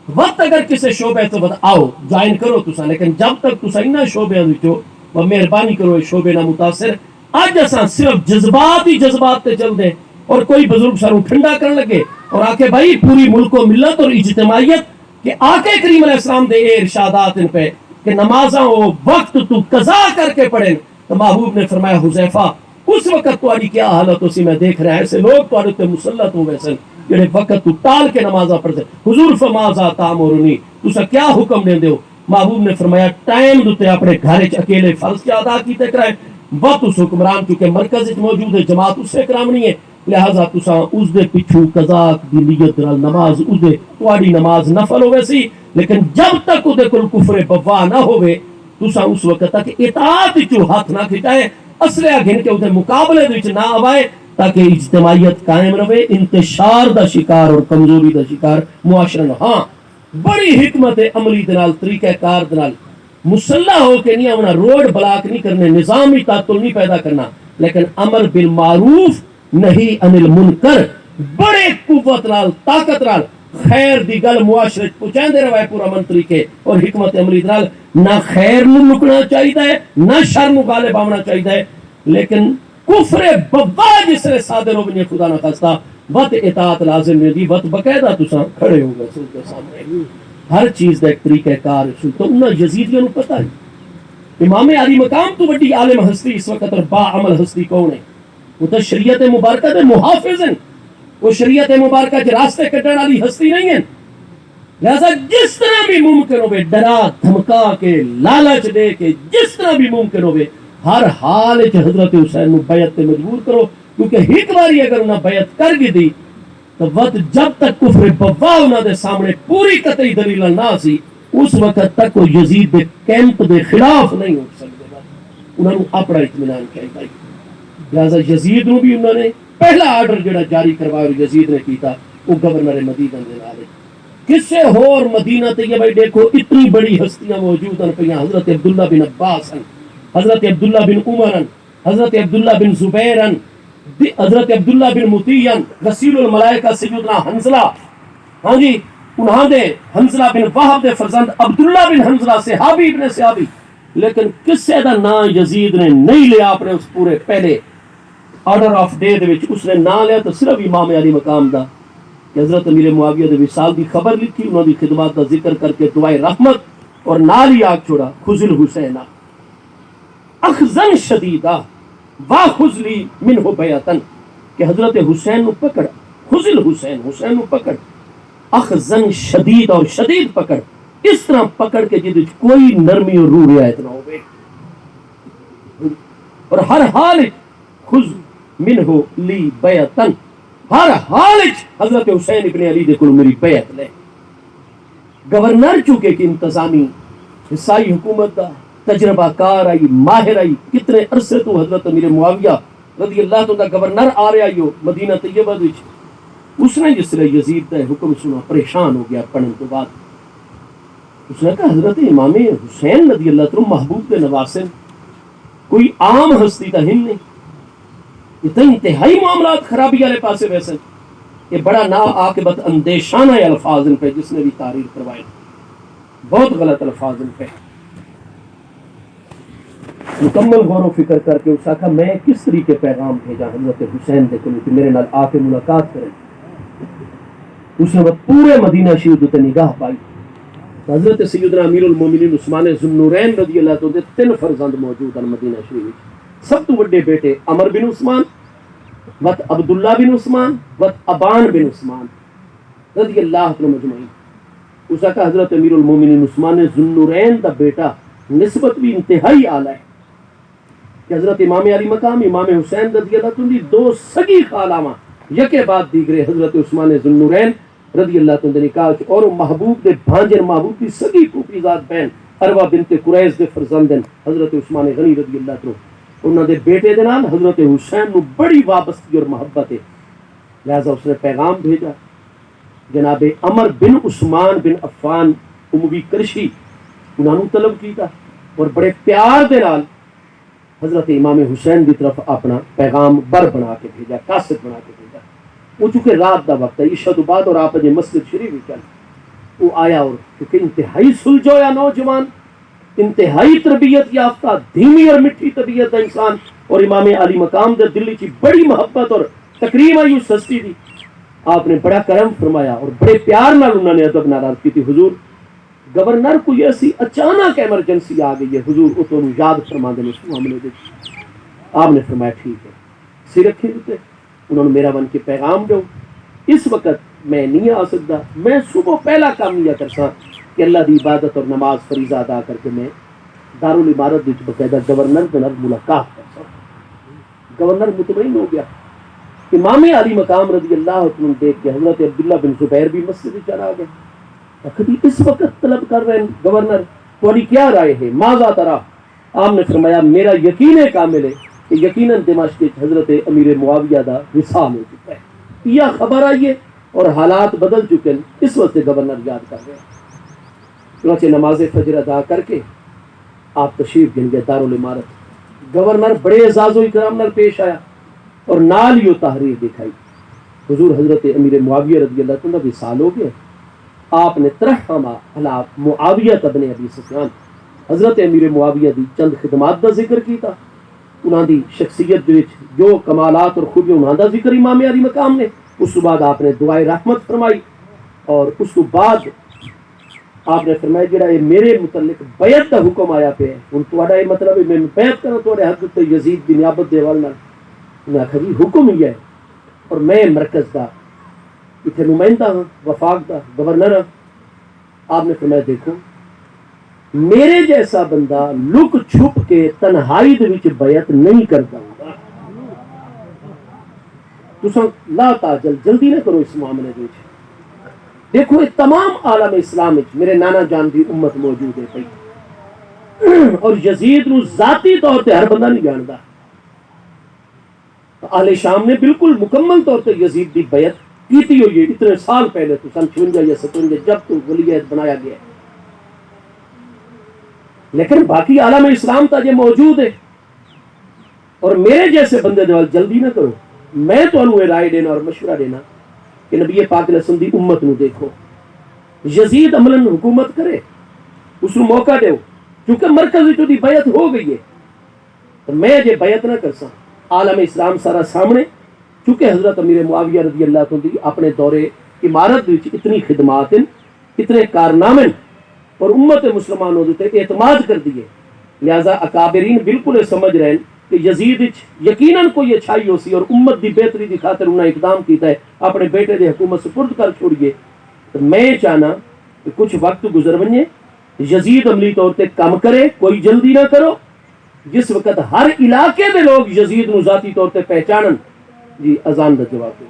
وقت اگر کسی شعبے تو آؤ جوائن کرو تسا لیکن جب تک تسا انہاں شعبے وچوں مہربانی کرو اس شعبے نہ متاثر اج اساں صرف جذبات ہی جذبات تے چل دے اور کوئی بزرگ سانو ٹھنڈا کرن لگے اور آکے بھائی پوری ملک و ملت اور اجتماعیت کہ آقا کریم علیہ السلام دے اے ارشادات ان پہ کہ نمازاں وہ وقت تو قضا کر کے پڑھیں تو محبوب نے فرمایا حذیفہ اس وقت تہاڈی کیا حالت ہو سی میں دیکھ رہا ایسے لوگ تہاڈے تے مسلط ہو ویسے جڑے وقت تو ٹال کے نمازاں پڑھتے حضور فرمایا تامرنی تسا کیا حکم دیندے ہو محبوب نے فرمایا ٹائم دتے اپنے گھر وچ اکیلے فرض ادا کیتے کرائے وقت اس حکمران کیونکہ مرکز وچ موجود ہے جماعت اس سے کرامنی ہے لہذا تسا اس دے پچھو قضا دی نیت نال نماز اس دے تہاڈی نماز نفل ہوے سی لیکن جب تک او دے کول کفر بوا نہ ہوے تسا اس وقت تک اطاعت چو ہاتھ نہ کھٹائے اسلحہ گھن کے اس مقابلے وچ نہ آوائے تاکہ اجتماعیت قائم رہے انتشار دا شکار اور کمزوری دا شکار معاشرہ نہ ہاں بڑی حکمت عملی دنال طریقہ کار دنال مسلح ہو کے نہیں آنا روڈ بلاک نہیں کرنے نظامی تعطل نہیں پیدا کرنا لیکن امر بالمعروف نہیں عن المنکر بڑے قوت نال طاقت نال خیر دی گل معاشرے پہنچاندے رہے پورا من طریقے اور حکمت عملی دنال نہ خیر نو لکنا چاہیے نہ شر نو غالب آنا چاہیے لیکن کفر بوا جس نے صادر ہو بنی خدا نہ خاصتا وقت اطاعت لازم نہیں دی وقت باقاعدہ تساں کھڑے ہو گئے سن کے سامنے ہر چیز دا ایک طریقہ کار تو انہاں یزیدیوں نو پتہ ہے امام علی مقام تو بڑی عالم ہستی اس وقت اور با عمل ہستی کون ہے وہ تو شریعت مبارکہ دے محافظ ہیں وہ شریعت مبارکہ کے راستے کٹن والی ہستی نہیں ہیں لہذا جس طرح بھی ممکن ہوئے ڈرا دھمکا کے لالچ دے کے جس طرح بھی ممکن ہوئے ہر حال حضرت حسین نو بیعت تے مجبور کرو کیونکہ ایک باری اگر انہاں بیعت کر گئی دی تو وقت جب تک کفر بوا انہاں دے سامنے پوری قطعی دلیل نہ سی اس وقت تک وہ یزید دے کیمپ دے خلاف نہیں ہو سکتے انہاں نو اپنا اطمینان چاہیے لہذا یزید نو بھی انہوں نے پہلا آرڈر جڑا جاری کروایا یزید نے کیتا وہ گورنر مدینہ دے نال کسے ہور مدینہ تے یہ بھائی دیکھو اتنی بڑی ہستیاں موجود ہیں پہ حضرت عبداللہ بن عباس ہیں حضرت عبداللہ بن عمر حضرت عبداللہ بن زبیر حضرت عبداللہ بن مطیع رسول الملائکہ سیدنا حنظلہ ہاں جی انہاں دے حنظلہ بن وہب دے فرزند عبداللہ بن حنظلہ صحابی ابن صحابی لیکن کسے دا نام یزید نے نہیں لیا اپنے اس پورے پہلے آرڈر آف ڈے دے وچ اس نے نام لیا تو صرف امام علی مقام دا کہ حضرت امیر معاویہ دے وصال دی خبر لکھی انہاں دی خدمات دا ذکر کر کے دعائے رحمت اور نال ہی آگ چھوڑا خذل حسینہ اخذن شدیدہ واخذ لی منہ بیعتن کہ حضرت حسین نو پکڑ خذل حسین حسین نو پکڑ اخذن شدید اور شدید پکڑ اس طرح پکڑ کے جد کوئی نرمی اور روح رعایت نہ ہوئے اور ہر حال خذ منہ لی بیعتن ہر حال حضرت حسین ابن علی دے کول میری بیعت لے گورنر چونکہ کہ انتظامی عیسائی حکومت دا تجربہ کار آئی ماہر آئی کتنے عرصے تو حضرت امیر معاویہ رضی اللہ عنہ گورنر آ رہا ہو مدینہ طیبہ وچ اس نے جس لئے یزید دا حکم سنا پریشان ہو گیا پڑھنے تو بعد اس نے کہا حضرت امام حسین رضی اللہ عنہ محبوب کے نواسن کوئی عام ہستی کا ہم نہیں اتنا انتہائی معاملات خرابی والے پاسے ویسے یہ بڑا نا عاقبت اندیشانہ الفاظ ان پہ جس نے بھی تعریف کروائے بہت غلط الفاظ ان پہ مکمل غور و فکر کر کے اس کہا میں کس طریقے پیغام بھیجا حضرت حسین دے کہ میرے نال آ کے ملاقات کریں اس نے پورے مدینہ شریف تے نگاہ پائی حضرت سیدنا امیر المومنین عثمان ذو النورین رضی اللہ عنہ دے 3 فرزند موجود ہیں مدینہ شریف سب تو بڑے بیٹے عمر بن عثمان وت عبداللہ بن عثمان وت ابان بن عثمان رضی اللہ عنہ مجمعین اس کا حضرت امیر المومنین عثمان ذو النورین دا بیٹا نسبت بھی انتہائی اعلی ہے کہ حضرت امام علی مقام امام حسین رضی اللہ عنہ دی 2 سگی خالاواں یکے بعد دیگرے حضرت عثمان ذو النورین رضی اللہ عنہ نکاح اور محبوب دے بھانجے محبوب کی سگی پھوپھی ذات بہن اروا بنت قریظ دے فرزند حضرت عثمان غنی رضی اللہ عنہ انہاں دے بیٹے دے نال حضرت حسین نو بڑی وابستگی اور محبت ہے لہذا اس نے پیغام بھیجا جناب عمر بن عثمان بن عفان اموی کرشی انہوں نے طلب کیتا اور بڑے پیار دے نال حضرت امام حسین کی طرف اپنا پیغام بر بنا کے بھیجا، قاصد بنا کے بھیجا۔ وہ چونکہ رات دا وقت ہے، عشاء تو بعد، اور آپ نے مسجد شریف بھی چل، وہ آیا اور کیونکہ انتہائی سلجھویا نوجوان، انتہائی تربیت یافتہ، دھیمی اور مٹھی طبیعت کا انسان، اور امام علی مقام دے دلی چی بڑی محبت اور تقریب آئی اس ہستی دی۔ آپ نے بڑا کرم فرمایا اور بڑے پیار نال انہوں نے ادب ناراض کی تھی، حضور گورنر کو یہ ایسی اچانک ایمرجنسی آ گئی ہے، حضور اتوں یاد فرما دیں اس معاملے دے۔ آپ نے فرمایا ٹھیک ہے، سی رکھے ہوتے، انہوں نے میرا بن کے پیغام دو، اس وقت میں نہیں آ سکتا، میں صبح پہلا کام یہ کرسا کہ اللہ دی عبادت اور نماز فریضہ ادا کر کے میں دارالعمارت وچ باقاعدہ گورنر کے نال ملاقات کرسا۔ گورنر مطمئن ہو گیا۔ امام علی مقام رضی اللہ عنہ دیکھ کے حضرت عبداللہ بن زبیر بھی مسجد چل آ گئے۔ کبھی اس وقت طلب کر رہے ہیں گورنر، تمہاری کیا رائے ہے، ماذا ترا؟ آپ نے فرمایا میرا یقین کامل ہے کہ یقیناً دمشق حضرت امیر معاویہ دا وصال ہو چکا ہے، یہ خبر آئی ہے اور حالات بدل چکے ہیں، اس وقت گورنر یاد کر رہے ہیں۔ چنانچہ نماز فجر ادا کر کے آپ تشریف گن گئے دارالعمارت۔ گورنر بڑے اعزاز و اکرام نال پیش آیا اور نال ہی وہ تحریر دکھائی، حضور حضرت امیر معاویہ رضی اللہ عنہ وصال ہو گئے۔ آپ نے ترحم علی معاویہ ابن ابی سفیان، حضرت امیر معاویہ دی چند خدمات دا ذکر کیتا، انہاں دی شخصیت وچ جو کمالات اور خوبیاں انہاں دا ذکر امام علی مقام نے۔ اس کے بعد آپ نے دعائے رحمت فرمائی اور اس کے بعد آپ نے فرمایا جڑا یہ میرے متعلق بیعت دا حکم آیا پہ ہے، ہن تہاڈا یہ مطلب ہے میں بیعت کراں تہاڈے حق تے یزید دی نیابت دے حوالے نال؟ انہاں آکھیا جی حکم ہی ہے، اور میں مرکز دا اتنے نمائندہ ہاں، وفاق دا گورنر ہاں۔ آپ نے فرمایا دیکھو میرے جیسا بندہ لک چھپ کے تنہائی دے وچ بیعت نہیں کرتا ہوگا، تساں لا تعجل، جلدی نہ کرو اس معاملے دے وچ۔ دیکھو یہ تمام عالم اسلام وچ میرے نانا جان دی امت موجود ہے پئی، اور یزید نو ذاتی طور تے ہر بندہ نہیں جاندا۔ اہل شام نے بالکل مکمل طور تے یزید دی بیعت کیتی ہوئی ہے اتنے سال پہلے، تو سن 56 یا 57 جب تو ولی عہد بنایا گیا ہے، لیکن باقی عالم اسلام تا یہ موجود ہے۔ اور میرے جیسے بندے دوال جلدی نہ کرو، میں تو انہوں رائے دینا اور مشورہ دینا کہ نبی پاک علیہ السلام دی امت نو دیکھو، یزید عملاً حکومت کرے، اس نو موقع دو، کیونکہ مرکز دی بیعت ہو گئی ہے، تو میں یہ بیعت نہ کرسا عالم اسلام سارا سامنے، چونکہ حضرت امیر معاویہ رضی اللہ عنہ دی اپنے دورے امارت وچ اتنی خدمات ہیں، اتنے کارنامے اور امت مسلمانوں تے اعتماد کر دیے، لہذا اکابرین بالکل سمجھ رہے ہیں کہ یزید وچ یقیناً کوئی اچھائی ہو سی، اور امت دی بہتری دی خاطر انہوں نے اقدام کیتا ہے اپنے بیٹے دے حکومت سپرد کر چھوڑیے۔ تو میں چاہنا کہ کچھ وقت گزر بنے، یزید عملی طور تے کام کرے، کوئی جلدی نہ کرو، جس وقت ہر علاقے دے لوگ یزید نو ذاتی طور تے پہچانن۔ جی اذان دا جواب دے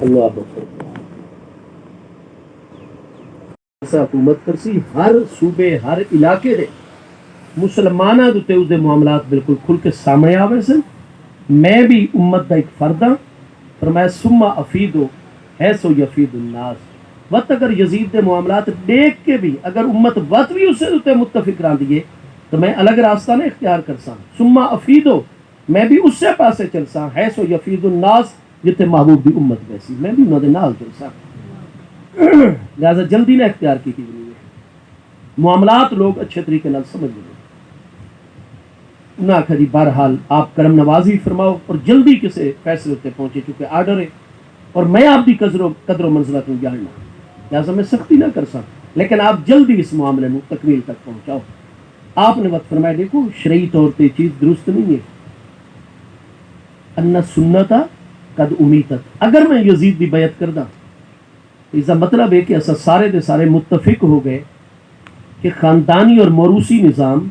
اللہ اکبر۔ ایسا حکومت کرسی ہر صوبے ہر علاقے دے مسلمانوں دے اس دے معاملات بالکل کھل کے سامنے آوے سن۔ میں بھی امت دا ایک فرد ہاں، فرمایا ثم افیدو ایسو یفید الناس، وقت اگر یزید دے معاملات دیکھ کے بھی اگر امت وقت بھی اسے دوتے متفق رہا دیئے تو میں الگ راستہ نہ اختیار کرساں، ثم افیدو میں بھی اس سے پاسے چلساں، ایسو یفید الناس جتے محبوب دی امت ویسی میں بھی انہوں دے نال چلساں۔ لہذا جلدی نہ اختیار کی ضروری ہے، معاملات لوگ اچھے طریقے نال سمجھ لیں۔ انہاں آکھا جی بہرحال آپ کرم نوازی فرماؤ اور جلدی کسے فیصلے تے پہنچے، چونکہ آرڈر ہے اور میں آپ کی قدر و منزلت میں جاننا، لہذا میں سختی نہ کرساں، لیکن آپ جلدی اس معاملے میں تکمیل تک پہنچاؤ۔ آپ نے وقت فرمایا دیکھو شرعی طور پہ چیز درست نہیں ہے، ان سنتا قد امیتت، اگر میں یزید دی بیعت کردہ اس کا مطلب ہے کہ ایسا سارے دے سارے متفق ہو گئے کہ خاندانی اور موروثی نظام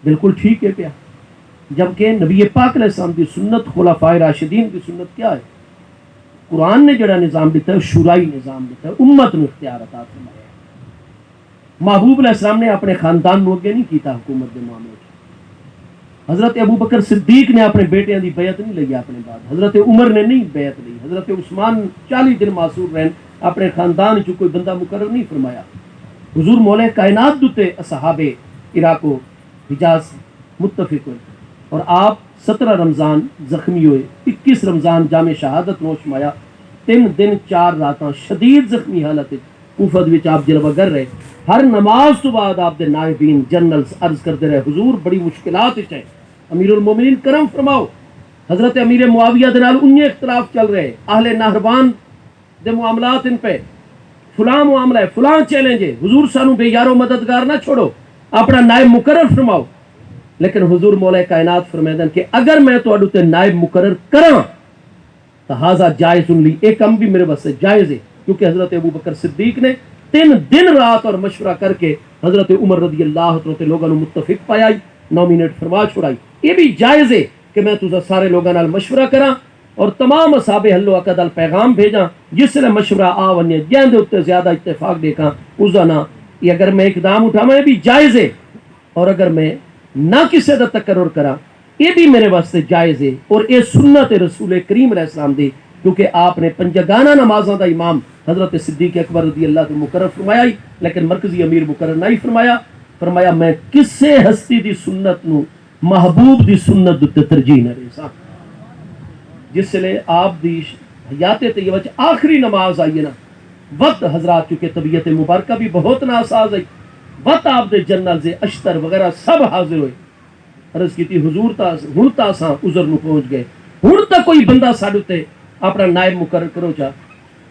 بالکل ٹھیک ہے پیا، جبکہ نبی پاک علیہ السلام کی سنت، خلفائے راشدین کی سنت کیا ہے؟ قرآن نے جڑا نظام دیتا ہے شورائی نظام دیتا ہے، امت نے اختیار عطا فرمایا ہے۔ محبوب علیہ السلام نے اپنے خاندان نو اگے نہیں کیتا حکومت دے معاملے میں، حضرت ابو بکر صدیق نے اپنے بیٹیاں دی بیعت نہیں لئی اپنے بعد، حضرت عمر نے نہیں بیعت لی، حضرت عثمان 40 دن معصور رہن اپنے خاندان چ کوئی بندہ مقرر نہیں فرمایا. حضور مولا کائنات دتے اصحاب عراق و حجاز متفق ہوئے اور آپ 17 رمضان زخمی ہوئے, 21 رمضان جامع شہادت نوش مایا, 3 دن 4 راتاں شدید زخمی حالت کوفہ وچ آپ جلوہ گر رہے. ہر نماز تو بعد آپ دے نائبین جنرلز عرض کرتے رہے حضور بڑی مشکلات وچ ہے, امیر المومنین کرم فرماؤ. حضرت امیر معاویہ دے نال انہی اختلاف چل رہے, اہل نہروان دے معاملات ان پہ فلاں معاملہ ہے, فلاں چیلنج ہے, حضور سانو بے یارو مددگار نہ چھوڑو, اپنا نائب مقرر فرماؤ. لیکن حضور مولا کائنات فرمائدن کہ اگر میں تواڈے تے نائب مقرر کراں تو ہاذا جائز لی, ایک کم بھی میرے واسطے جائز ہے, کیونکہ حضرت ابو بکر صدیق نے 3 دن رات اور مشورہ کر کے حضرت عمر رضی اللہ عنہ تے لوگاں نو متفق پایا, نامینیٹ فرما چھڑائی. یہ بھی جائز ہے کہ میں تسا سارے لوگاں نال مشورہ کراں اور تمام اصحاب حل و عقد ال پیغام بھیجاں, جس نے مشورہ آ ونجے جہاں دے اوتے زیادہ اتفاق دیکھاں اس نہ یہ اگر میں اقدام اٹھاواں یہ بھی جائز ہے, اور اگر میں نہ کسی دا تقرر کراں یہ بھی میرے واسطے جائز ہے. اور یہ سنت رسول کریم علیہ السلام دی, کیونکہ آپ نے پنجگانہ نمازاں دا امام حضرت صدیق اکبر رضی اللہ عنہ مقرر فرمایا ہی, لیکن مرکزی امیر مقرر نہیں فرمایا. فرمایا میں کسے ہستی دی سنت نو محبوب دی سنت تے ترجیح نہ دیساں. جس لئے آپ دی حیات طیبہ وچ آخری نماز آئی ہے نا, وقت حضرات چونکہ طبیعت مبارکہ بھی بہت ناساز ہے, وقت آپ دے جنرل اشتر وغیرہ سب حاضر ہوئے. عرض کی تھی حضور تا ہن تا اساں عذر نو پہنچ گئے, ہن تا کوئی بندہ ساڈے تے اپنا نائب مقرر کرو چا.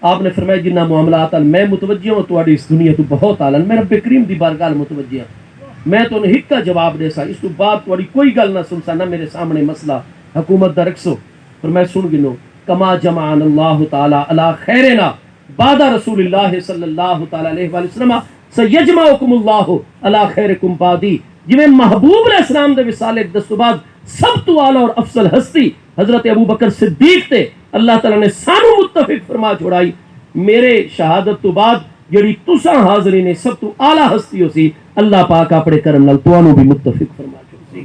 آپ نے فرمایا جنہ معاملات میں متوجہ ہوں تواڈی اس دنیا تو بہت اعلی, میں رب کریم دی بارگاہ متوجہ ہوں, میں تو ایک کا جواب دے سا, اس تو بعد تواڈی کوئی گل نہ سن سا, نہ میرے سامنے مسئلہ حکومت دا رکھسو. پر میں سن گنو کما جمعنا اللہ تعالی علی خیرنا بعد رسول اللہ صلی اللہ تعالی علیہ وآلہ وسلم سیجمعکم اللہ علی خیرکم بعدی. جویں محبوب علیہ السلام دے وصال اقدس تو بعد سب تو اعلی اور افضل ہستی حضرت ابو بکر صدیق تے اللہ تعالی نے سانو متفق فرما چھوڑائی, میرے شہادت تو بعد جڑی تساں حاضرین سب تو اعلی ہستی ہو سی, اللہ پاک اپنے کرم نال تانوں بھی متفق فرما چھوڑ سی.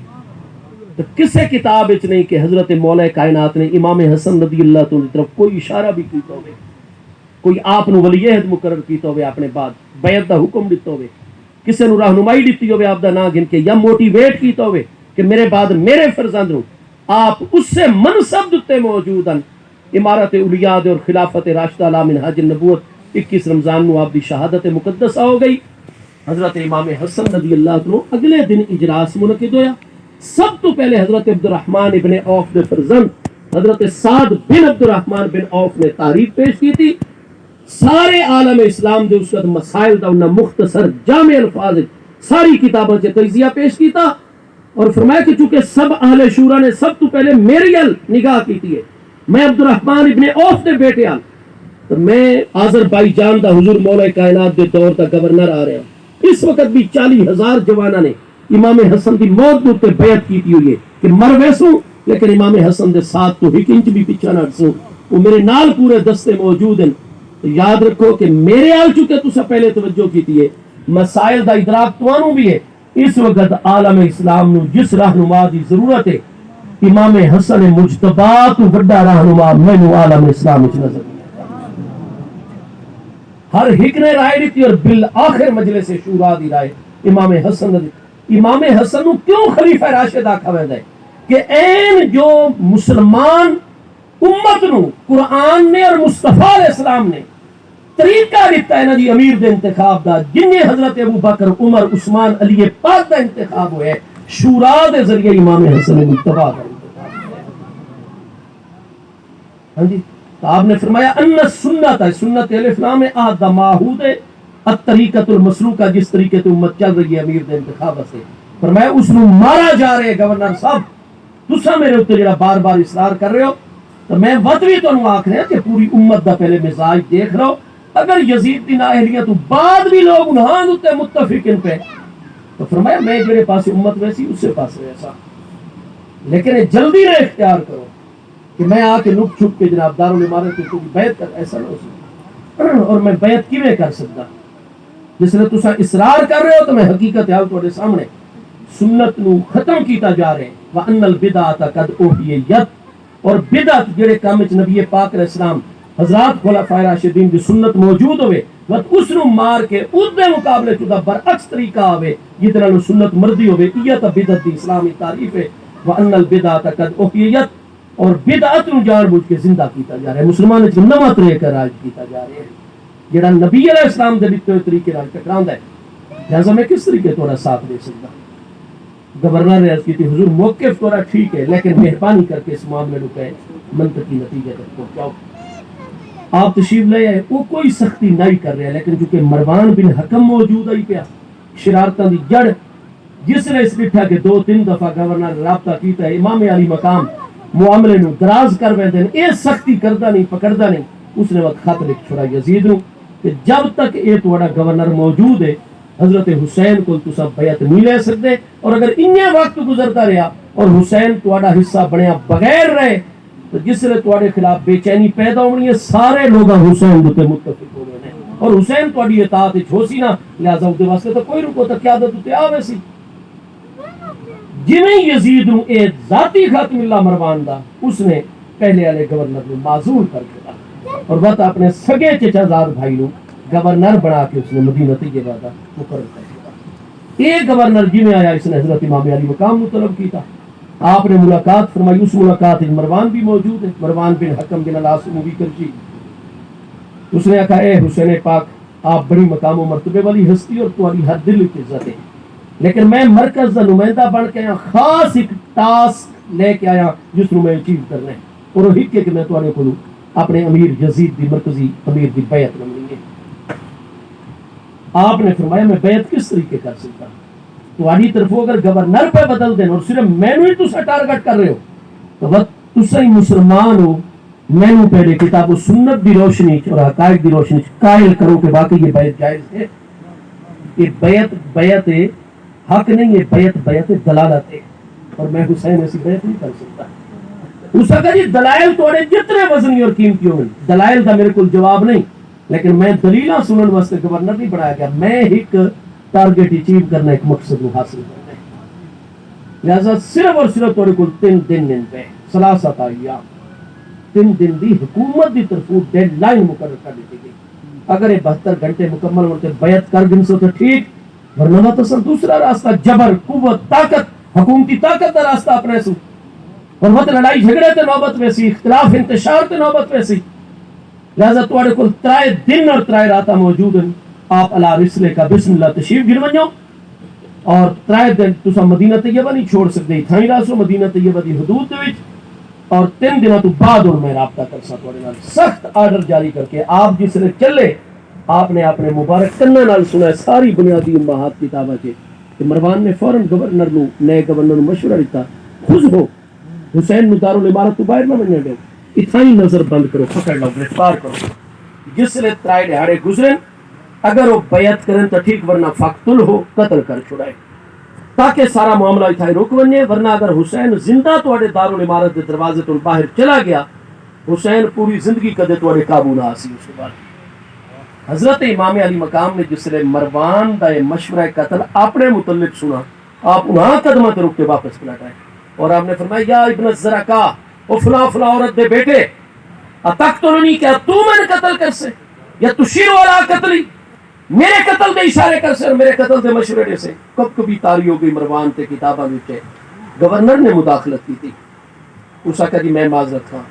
تو کسے کتاب وچ نہیں کہ حضرت مولا کائنات نے امام حسن رضی اللہ عنہ کی طرف کوئی اشارہ بھی کیتا ہوئے, کوئی آپ نو ولی عہد مقرر کیتا ہوئے, اپنے بعد بیعت دا حکم دیتا ہوئے, کسے نو رہنمائی دیتی ہوئے آپ دا نام گن کے, یا موٹیویٹ کیتا ہوئے کہ میرے بعد میرے فرزند نو آپ اس سے منصب دتے موجودن. امارت اولیاء اور خلافت راشدہ علی منہاج النبوت 21 رمضان نو آپ دی شہادت مقدسہ ہو گئی. حضرت امام حسن رضی اللہ عنہ اگلے دن اجلاس منعقد ہویا. سب تو پہلے حضرت عبد الرحمن ابن عوف دے فرزند حضرت سعد بن عبد الرحمن بن عوف نے تعریف پیش کی تھی. سارے عالم اسلام دے اس وقت مسائل دا انہاں مختصر جامع الفاظ ساری کتابوں سے تجزیہ پیش کیتا, اور فرمایا کہ چونکہ سب اہل شورا نے سب تو پہلے میری نگاہ کی تھی, میں عبد الرحمن ابن عوف دے بیٹے آن, تو میں آذربائیجان دا حضور مولا کائنات دے دور دا گورنر آ رہا ہوں. اس وقت بھی 40,000 جوانہ نے امام حسن دی موت دے اوپر بیعت کیتی ہوئی ہے کہ مر ویسوں لیکن امام حسن دے ساتھ تو ایک انچ بھی پیچھے نہ ہٹسوں, وہ میرے نال پورے دستے موجود ہیں. تو یاد رکھو کہ میرے آل چکے تسا پہلے توجہ کیتی ہے, مسائل دا ادراک توانوں بھی ہے. اس وقت عالم اسلام نو جس رہنما دی ضرورت ہے, امام حسن مجتبی تو بڑا رہنما مینوں عالم اسلام وچ نظر ہر ایک نے رائے دیتی, اور بالآخر مجلس شورا دی رائے امام حسن دی. امام حسن نو کیوں خلیفہ راشد آکھا ویندا ہے کہ این جو مسلمان امت نو قرآن نے اور مصطفیٰ علیہ السلام نے طریقہ دیتا ہے نا جی امیر دے انتخاب دا, جن حضرت ابو بکر عمر عثمان علی پاک دا انتخاب ہوئے شورا دے ذریعے امام حسن مجتبی کا انتخاب. ہاں جی, تو آپ نے فرمایا ان سنت ہے, سنت الف لام عہد معہود ہے, الطریقۃ المسلوکہ, جس طریقے سے امت چل رہی ہے امیر دے انتخاب سے. فرمایا اس نو مارا جا رہے گورنر صاحب, تسا میرے اوتے جڑا بار بار اصرار کر رہے ہو, تو میں وت بھی تانوں آکھ رہا کہ پوری امت دا پہلے مزاج دیکھ رہو. اگر یزید دی نااہلیت تو بعد بھی لوگ انہاں تے متفق ان پہ, تو فرمایا میں جڑے پاس امت ویسی اس سے پاس ویسا, لیکن جلدی نہ اختیار کرو کہ میں آ کے لک چھپ کے جناب دارالامارت کی کوئی بیعت کر, ایسا نہ ہو سکتا. اور میں بیعت کیویں کر سکتا جس نے تسا اصرار کر رہے ہو, تو میں حقیقت حال تواڈے سامنے سنت نو ختم کیتا جا رہے. وان البدعۃ قد اوحیت, اور بدعت جڑے کام وچ نبی پاک علیہ السلام حضرات خلفائے راشدین دی سنت موجود ہوئے وقت اس نو مار کے اس دے مقابلے چودہ برعکس طریقہ ہوئے جتنا نو سنت مردی ہوئے یہ تا بدعت دی اسلامی تعریف ہے وَأَنَّ الْبِدْعَةَ قَدْ أُحْيِيَتْ اور بدعت نو جان بوجھ کے زندہ کیتا جا رہا ہے مسلمان اس نواں طریقہ راج کیتا جا رہا ہے جڑا نبی علیہ السلام دے دتے ہوئے طریقے راج ٹکراندا ہے لہذا میں کس طریقے تھوڑا ساتھ دے سکتا گورنر نے عرض کی تھی حضور موقف تھوڑا ٹھیک ہے لیکن مہربانی کر کے اس معاملے کو کہے منطقی نتیجے تک پہنچاؤ آپ تشریف لے آئے وہ کوئی سختی نہیں کر رہے لیکن چونکہ مروان بن حکم موجود آئی پیا شرارتاں دی جڑ جس نے اس لکھا کہ 2-3 دفعہ گورنر رابطہ کیتا ہے امام علی مقام معاملے نو دراز کر ویندے اے سختی کردا نہیں پکڑدا نہیں اس نے وقت خط لکھ چھوڑا یزید نو کہ جب تک اے تہاڈا گورنر موجود ہے حضرت حسین کو تسا بیعت نہیں لے سکتے اور اگر انہیں وقت گزرتا رہا اور حسین تہاڈا حصہ بنیا بغیر رہے تو جس نے تہاڈے خلاف بے چینی پیدا ہونی ہے سارے لوگ حسین تے متفق ہو گئے اور حسین تہاڈی اطاعت وچ ہو سی نا لہذا اس واسطے تو کوئی رکو تک قیادت تے آوے سی جویں یزید نو اے ذاتی خط ملا مروان دا اس نے پہلے والے گورنر نو معزول کر دیا اور بات اپنے سگے چچا زاد بھائی نو گورنر بنا کے اس نے مدینہ طیبہ دا مقرر کر دیا یہ گورنر جی میں آیا اس نے حضرت امام علی مقام نو طلب کیتا آپ نے ملاقات فرمائی اس ملاقات میں مروان بھی موجود ہے مروان بن حکم بن العاصم بھی کرچی اس نے کہا اے حسین پاک آپ بڑی مقام و مرتبے والی ہستی اور تمہاری ہر دل کی عزت ہے لیکن میں مرکز کا نمائندہ بن کے آیا خاص ایک ٹاسک لے کے آیا جس نو میں اچیو کرنا ہے اور وہ ہک ہے کہ میں تمہارے کو اپنے امیر یزید دی مرکزی امیر دی بیعت لینی ہے آپ نے فرمایا میں بیعت کس طریقے کر سکتا تمہاری طرف اگر گورنر پہ بدل دین اور صرف مینو ہی تسا ٹارگٹ کر رہے ہو تو وقت تسا ہی مسلمان ہو مینو پہلے کتاب و سنت دی روشنی اور حقائق دی روشنی قائل کرو کہ باقی یہ بیعت جائز ہے یہ بیعت حق نہیں ہے بیعت دلالت ہے اور میں حسین ایسی بیعت نہیں کر سکتا اس کا جی دلائل توڑے جتنے وزنی اور قیمتی ہوں دلائل کا میرے کو جواب نہیں لیکن میں دلیلہ سنن واسطے گورنر نہیں بنایا گیا میں ایک ٹارگٹ اچیو کرنا ایک مقصد کو حاصل کرنا ہے لہذا صرف اور صرف توڑے کو 3 دن پہ ثلاثت ایام 3 دن دی حکومت دی طرف ڈیڈ لائن مقرر کر دی گئی اگر یہ 72 گھنٹے مکمل ہوتے بیعت کر گن سو تو ٹھیک ورنہ تو دوسرا راستہ جبر قوت طاقت حکومتی طاقت کا راستہ اپنے سو اور وہ لڑائی جھگڑے تے نوبت میں سی اختلاف انتشار تے نوبت میں سی لہذا تواڈے کول 3 دن اور 3 راتاں موجود ہیں آپ علا رسلے کا بسم اللہ تشریف گن ونجو اور 3 دن تسا مدینہ طیبہ نہیں چھوڑ سکتے تھائی راسو مدینہ طیبہ دی حدود دے وچ اور 3 دنوں تو بعد اور میں رابطہ کر سا تواڈے نال سخت آرڈر جاری کر کے آپ جس نے چلے آپ نے اپنے مبارک کناں نال سنا ساری بنیادی امہات کتاباں چ کہ مروان نے فوراً گورنر نو نئے گورنر نو مشورہ دیتا خود ہو حسین نو دارالامارت تو باہر نہ بننے دو اتھائی نظر بند کرو پکڑ لو گرفتار کرو جس نے 3 دہاڑے گزرے اگر وہ بیعت کریں تو ٹھیک ورنہ فقتل ہو قتل کر چھڑائے تاکہ سارا معاملہ اتھائی رک بنے ورنہ اگر حسین زندہ تواڈے دارالامارت دے دروازے تو باہر چلا گیا حسین پوری زندگی کدے تواڈے قابو نہ آسی اس کے بعد حضرت امام علی مقام نے جس نے مروان دا مشورہ قتل اپنے متعلق سنا آپ انہاں قدمہ تے رک کے واپس پلٹ آئے اور آپ نے فرمایا یا ابن الزرقاء او فلاں عورت دے بیٹے اتقتلنی کیا تو میں نے قتل کر سے یا تشیر والا قتلی میرے قتل دے اشارے کر سے اور میرے قتل دے مشورے سے کب کبھی تاری ہو گئی مروان تے کتابہ وچ گورنر نے مداخلت کی تھی اس کا جی میں معذرت ہاں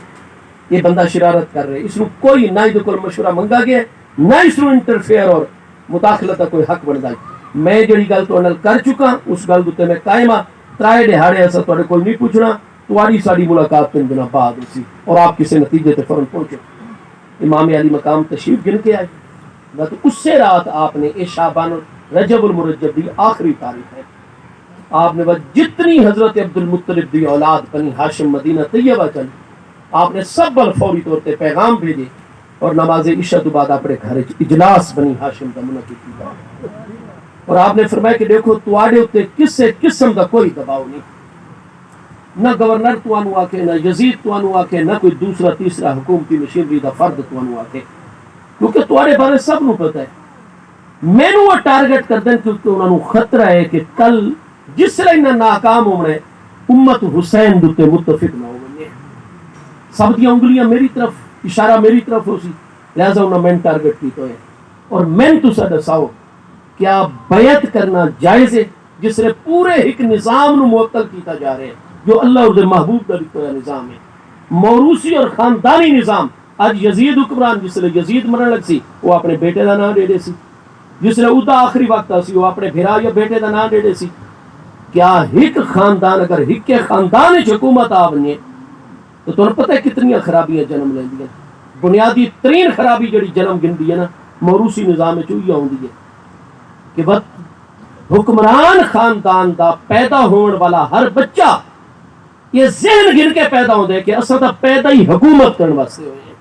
یہ بندہ شرارت کر رہے اس کو کوئی نہ ہی کوئی مشورہ منگا گیا نہ اس کو انٹرفیئر اور مداخلت کا کوئی حق بندا میں جڑی گل تو نال کر چکا اس گل تے میں قائم ہاں 3 دہاڑے ایسا تواڈے کول نہیں پوچھنا تمہاری ساری ملاقات 3 دن بعد ہوئی اور آپ کسی نتیجے تے فوراً پہنچو امام علی مقام تشریف گن کے آئے نہ تو اس سے رات آپ نے اے شعبان رجب المرجب دی آخری تاریخ ہے آپ نے جتنی حضرت عبد المطلب دی اولاد بنی ہاشم مدینہ طیبہ چل آپ نے سب فوری طور تے پیغام بھیجے اور نماز عشاء تو بعد اپنے گھر اجلاس بنی ہاشم کا منعقد کیا اور آپ نے فرمایا کہ دیکھو تواڈے اوتے کسے قسم کا کوئی دباؤ نہیں نہ گورنر توانو آکے نہ یزید توانو آکے نہ کوئی دوسرا تیسرا حکومتی مشینری دا فرد توانو آکے کیونکہ تواڈے بارے سب نو پتہ ہے مینوں وہ ٹارگٹ کر دیں کیونکہ انہوں نے خطرہ ہے کہ کل جس لئے نہ ناکام ہونے امت حسین دوتے متفق نہ ہونے سب دی انگلیاں میری طرف اشارہ میری طرف ہو سی لہذا انہوں نے ٹارگٹ کیتا ہے اور میں تسا دساؤ کیا بیعت کرنا جائز ہے جس نے پورے ایک نظام نو معطل کیتا جا رہے ہیں جو اللہ اور محبوب کا دتا ہوا نظام ہے موروثی اور خاندانی نظام اج یزید حکمران جس نے یزید مرن لگ سی وہ اپنے بیٹے کا نام دے دے سی جس نے ادا آخری وقت سی وہ اپنے بھرا یا بیٹے کا نام دے دے سی کیا ایک خاندان اگر ایک کے خاندان حکومت آ بنے تو تمہیں پتہ ہے کتنی خرابیاں جنم لیندی ہیں بنیادی ترین خرابی جڑی جنم گندی ہے نا موروثی نظام چوئی آؤندی ہے کہ وقت حکمران خاندان دا پیدا ہون والا ہر بچہ یہ ذہن گن کے پیدا ہوتا ہے کہ اصل تا پیدا ہی حکومت کرنے واسطے ہوئے ہیں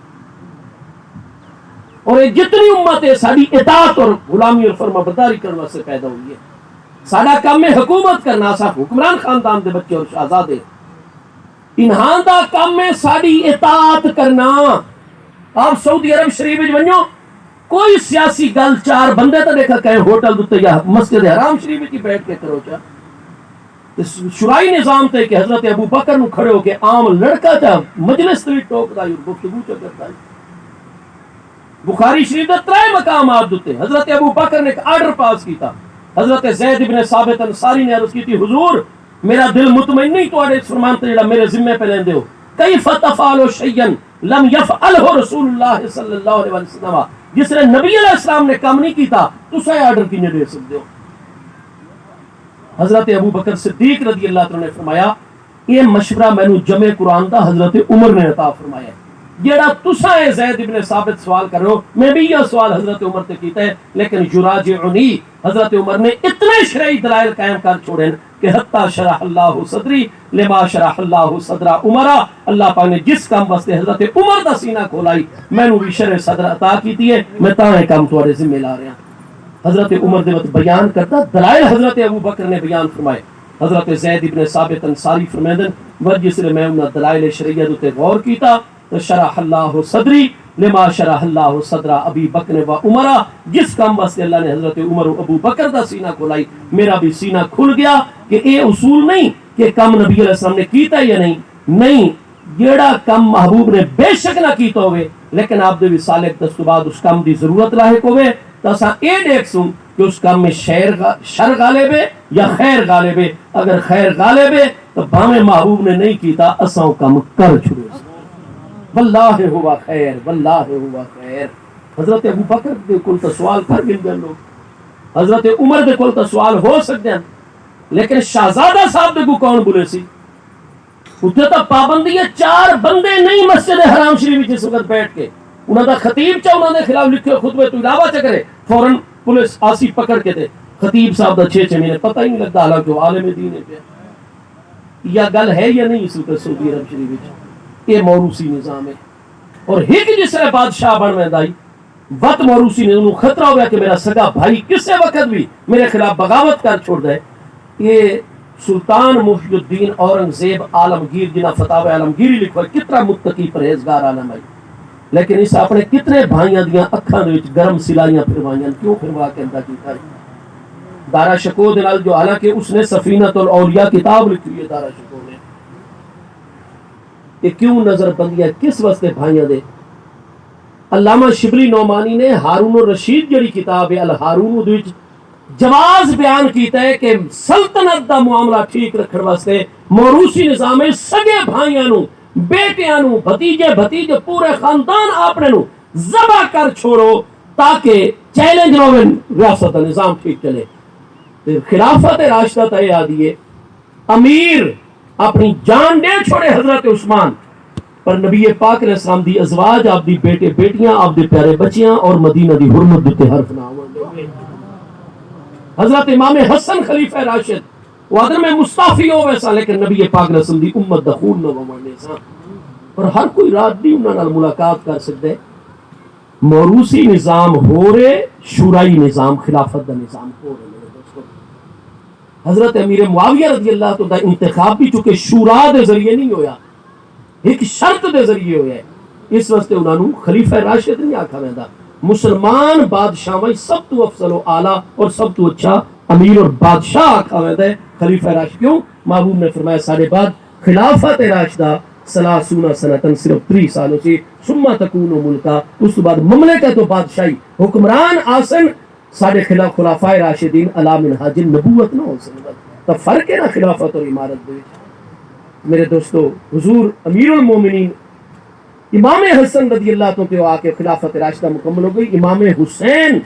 اور یہ جتنی امت ہے ساری اطاعت اور غلامی اور فرما برداری کرنے واسطے پیدا ہوئی ہے سارا کام میں حکومت کرنا سا حکمران خاندان دے بچے اور شہزادے انہاں دا کام میں ساری اطاعت کرنا آپ سعودی عرب شریف وچ ونجو کوئی سیاسی گل چار بندے تو دیکھا کہیں ہوٹل دتے یا مسجد حرام شریف وچ بیٹھ کے کرو چا شرائی نظام تے کہ حضرت ابو بکر نو کھڑے ہو کے عام لڑکا چا مجلس تے ٹوکدا ہے گفتگو چا کرتا ہے بخاری شریف دے ترے مقامات دتے حضرت ابو بکر نے ایک آرڈر پاس کیتا حضرت زید بن ثابت انصاری نے عرض کی تھی حضور میرا دل مطمئن نہیں تو اس فرمان تے جڑا میرے ذمے پہ لیندے ہو کیف تفعل شیئا لم يفعله رسول اللہ صلی اللہ علیہ وسلم جس نے نبی علیہ السلام نے کام نہیں کیتا تسا آرڈر کینے دے سکتے ہو حضرت ابو بکر صدیق رضی اللہ عنہ نے فرمایا یہ مشورہ مینوں جمع قرآن دا حضرت عمر نے عطا فرمایا ہے جیڑا تسا ہے زید ابن ثابت سوال کر رہے ہو میں بھی یہ سوال حضرت عمر سے کیتا ہے لیکن یراجعنی حضرت عمر نے اتنے شرعی دلائل قائم کر چھوڑے کہ حتی شرح اللہ صدری لما شرح اللہ صدر عمرہ اللہ پاک نے جس کام واسطے حضرت عمر دا سینہ کھولائی میں نو بھی شرع صدر عطا کیتی ہے میں تاں کام تواڈے ذمہ لا رہا حضرت عمر دے وقت بیان کرتا دلائل حضرت ابو بکر نے بیان فرمائے حضرت زید ابن ثابت انصاری فرمیندن ورجس نے میں انہاں دلائل شریعت تے غور کیتا تو شرح اللہ صدری لما شرح اللہ صدر ابی بکر و عمرہ جس کام واسطے اللہ نے حضرت عمر و ابو بکر دا سینہ کھولائی میرا بھی سینہ کھل گیا کہ اے اصول نہیں کہ کم نبی علیہ السلام نے کیتا یا نہیں جیڑا کم محبوب نے بے شک نہ کیتا ہوئے لیکن آپ دے وصال دستو بعد اس کام دی ضرورت لاحق ہوئے تو اساں اے دیکھ سوں کہ اس کام میں شر غالب ہے یا خیر غالب ہے اگر خیر غالب ہے تو بھاویں محبوب نے نہیں کیتا اساں کام کر چھوڑے واللہ ہوا خیر واللہ ہوا خیر حضرت ابو بکر دے کول تو سوال کر گئے لوگ حضرت عمر دے کول تو سوال ہو سکتے ہیں لیکن شہزادہ صاحب دے کو کون بولے سی اتنے تو پابندی ہے چار بندے نہیں مسجد حرام شریف جس وقت بیٹھ کے انہوں دا خطیب چاہ انہوں نے خلاف لکھے خطبے تو علاوہ چا کرے فوراً پولیس آسی پکڑ کے تھے خطیب صاحب دا 6 مہینے پتہ ہی نہیں لگتا حالانکہ وہ عالم دین ہے پیا یا گل ہے یا نہیں اس وقت سعودی عرب شریف یہ موروثی نظام ہے اور ایک جس طرح بادشاہ بن میں دائی وقت موروثی نظام خطرہ ہو گیا کہ میرا سگا بھائی کسے وقت بھی میرے خلاف بغاوت کر چھوڑ دے یہ سلطان محی الدین اورنگزیب عالمگیر جنہ فتاوی عالمگیری لکھوا کتنا متقی پرہیزگار عالم ہے لیکن اس اپنے کتنے بھائیاں دیاں اکھاں دے وچ گرم سلائیاں پھروائیاں کیوں پھروا کے اندر کیتا ہے دارا شکو دلال جو حالانکہ اس نے سفینۃ الاولیاء کتاب لکھی ہے دارا شکو نے یہ کیوں نظر بندیاں کس واسطے بھائیاں دے علامہ شبلی نعمانی نے ہارون الرشید جڑی کتاب ہے الہارون دے وچ جواز بیان کیتا ہے کہ سلطنت دا معاملہ ٹھیک رکھن واسطے موروثی نظام ہے سگے بھائیاں نو بیٹیاں نو بھتیجے پورے خاندان اپنے نو ذبح کر چھوڑو تاکہ چیلنج نہ ہوئے ریاست کا نظام ٹھیک چلے خلافت راشدہ تے آدھی ہے امیر اپنی جان دے چھوڑے حضرت عثمان پر نبی پاک علیہ السلام دی ازواج آپ دی بیٹے بیٹیاں آپ دے پیارے بچیاں اور مدینہ دی حرمت دیتے حرف نہ ہوئے حضرت امام حسن خلیفہ راشد وادر میں مستعفی ہو ویسا لیکن نبی پاک علیہ السلام دی امت دخول نہ ومانے سا اور ہر کوئی رات دی انہاں نال ملاقات کر سکتے موروثی نظام ہو رہے شورائی نظام خلافت دا نظام ہو رہے میرے دوستوں حضرت امیر معاویہ رضی اللہ تو دا انتخاب بھی چونکہ شورا دے ذریعے نہیں ہویا ایک شرط دے ذریعے ہویا ہے اس واسطے انہاں نو خلیفہ راشد نہیں آکھا ویندا مسلمان بادشاہ میں سب تو افضل و اعلیٰ اور سب تو اچھا امیر اور بادشاہ آکھا ویندا ہے خلیفہ راشد کیوں محبوب نے فرمایا سارے بعد خلافت راشدہ سلاسون سنتن صرف 3 سالوں سے ثم تکون ملکا اس تو بعد مملکت و بادشاہی حکمران آسن سارے خلاف خلافائے راشدین علی منہاج النبوت نہ ہو سن تو فرق ہے نا خلافت اور امارت دے میرے دوستو حضور امیر المومنین امام حسن رضی اللہ عنہ پہ آ کے خلافت راشدہ مکمل ہو گئی امام حسین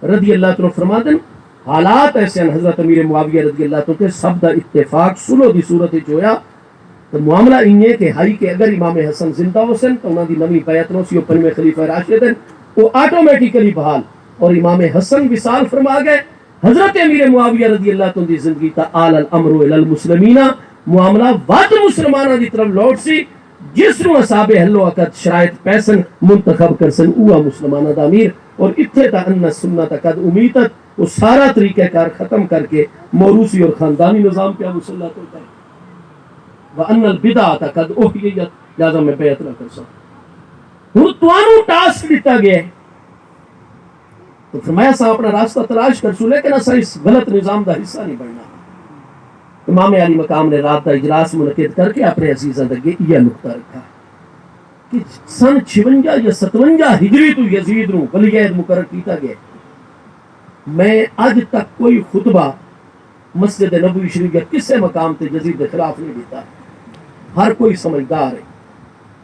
رضی اللہ عنہ فرماتے ہیں حالات ایسے ہیں حضرت امیر معاویہ رضی اللہ عنہ کے سب دا اتفاق سلو دی صورت جو تو معاملہ انہیں کہ ہائی کہ اگر امام حسن زندہ ہو سن تو انہوں دی نوی بیعت نو سی او پنویں خلیفہ راشد ہیں وہ آٹومیٹیکلی بحال اور امام حسن وصال فرما گئے حضرت امیر معاویہ رضی اللہ عنہ دی زندگی تا آل الامر الی المسلمین معاملہ وقت مسلمانہ دی طرف لوٹ سی جس نو اصحاب حل و عقد شرائط پیسن منتخب کرسن اوہ مسلمانہ دا امیر اور اتھے تا ان سنت قد امیتت وہ سارا طریقہ کار ختم کر کے موروثی اور خاندانی نظام پہ مسلط ہوتا ہے وَأَنَّ الْبِدَعَةَ قَدْ أُحْيِيَتْ لہذا میں بیعت نہ کر سکتا ہوں توانو ٹاسک دیتا گیا ہے تو فرمایا سا اپنا راستہ تلاش کر سو لیکن اسا اس غلط نظام دا حصہ نہیں بننا امام علی مقام نے رات دا اجلاس منعقد کر کے اپنے عزیزاں دگے یہ نقطہ رکھا کہ سن 56 یا 57 ہجری تو یزید نو ولی عہد مقرر کیتا گیا میں آج تک کوئی خطبہ مسجد نبوی شریف یا کسے مقام تے یزید کے خلاف نہیں دیتا ہر کوئی سمجھدار ہے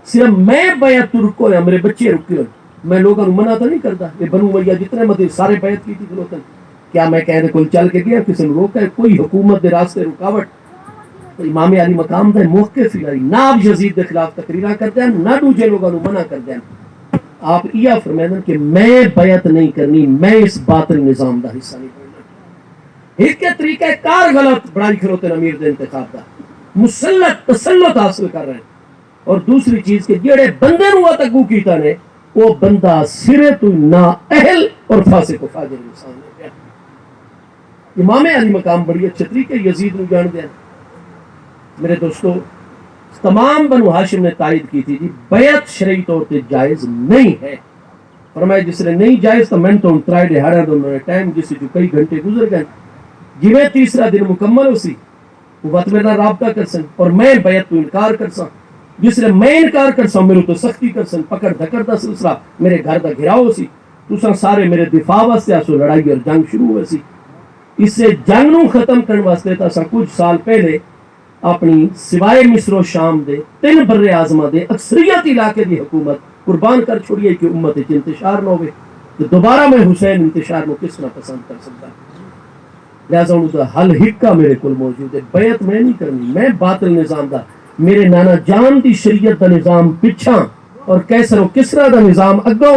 صرف میں بیعت رکو یا میرے بچے رکے ہوئے میں لوگوں کو منع تو نہیں کرتا یہ بنو امیہ جتنے مدد سارے بیعت کی تھی فلوتن کیا میں کہنے کوئی چل کے گیا کسی نے روکا ہے کوئی حکومت دے راستے رکاوٹ تو امام علی مقام دے موقف ہی نہ آپ یزید کے خلاف تقریرہ کرتے ہیں نہ دوسرے لوگوں کو منع کرتے ہیں آپ یہ فرمائیں کہ میں بیعت نہیں کرنی میں اس باطل نظام دا حصہ نہیں بننا ایک کے طریقہ کار غلط بڑائی کھلوتے امیر دے انتخاب دا مسلط تسلط حاصل کر رہے ہیں اور دوسری چیز کہ جڑے بندے نو تگو کیتا نے وہ بندہ سرے تو نا اہل اور فاسق و فاجر انسان ہو گیا امام علی مقام بڑی اچھے طریقے یزید نو جان دیا میرے دوستو تمام بنو ہاشم نے تائید کی تھی جی بیعت شرعی طور پہ جائز نہیں ہے فرمایا جس نے نہیں جائز تو میں تو ترائے دہاڑا دونوں نے ٹائم جس جو کئی گھنٹے گزر گئے جی میں تیسرا دن مکمل ہو سی وہ وقت میرا رابطہ کر سن اور میں بیعت تو انکار کر سا جس نے میں انکار کر سا میرے تو سختی کر سن پکڑ دھکڑ دا سلسلہ میرے گھر دا گھراؤ سی تو سارے میرے دفاع واسطے آسو لڑائی اور جنگ شروع ہوئے سی اس سے جنگ نو ختم کرنے واسطے تا سا کچھ سال پہلے اپنی سوائے مصر و شام دے 3 بر اعظم دے اکثریت علاقے دی حکومت قربان کر چھوڑی ہے کہ امت وچ انتشار نہ ہوئے تو دوبارہ میں حسین انتشار کو کس طرح پسند کر سکتا لہذا انہوں دا حل حکا میرے کل موجود ہے بیعت میں نہیں کرنی میں باطل نظام دا میرے نانا جان دی شریعت دا نظام پچھاں اور کیسر و کسرا دا نظام اگوں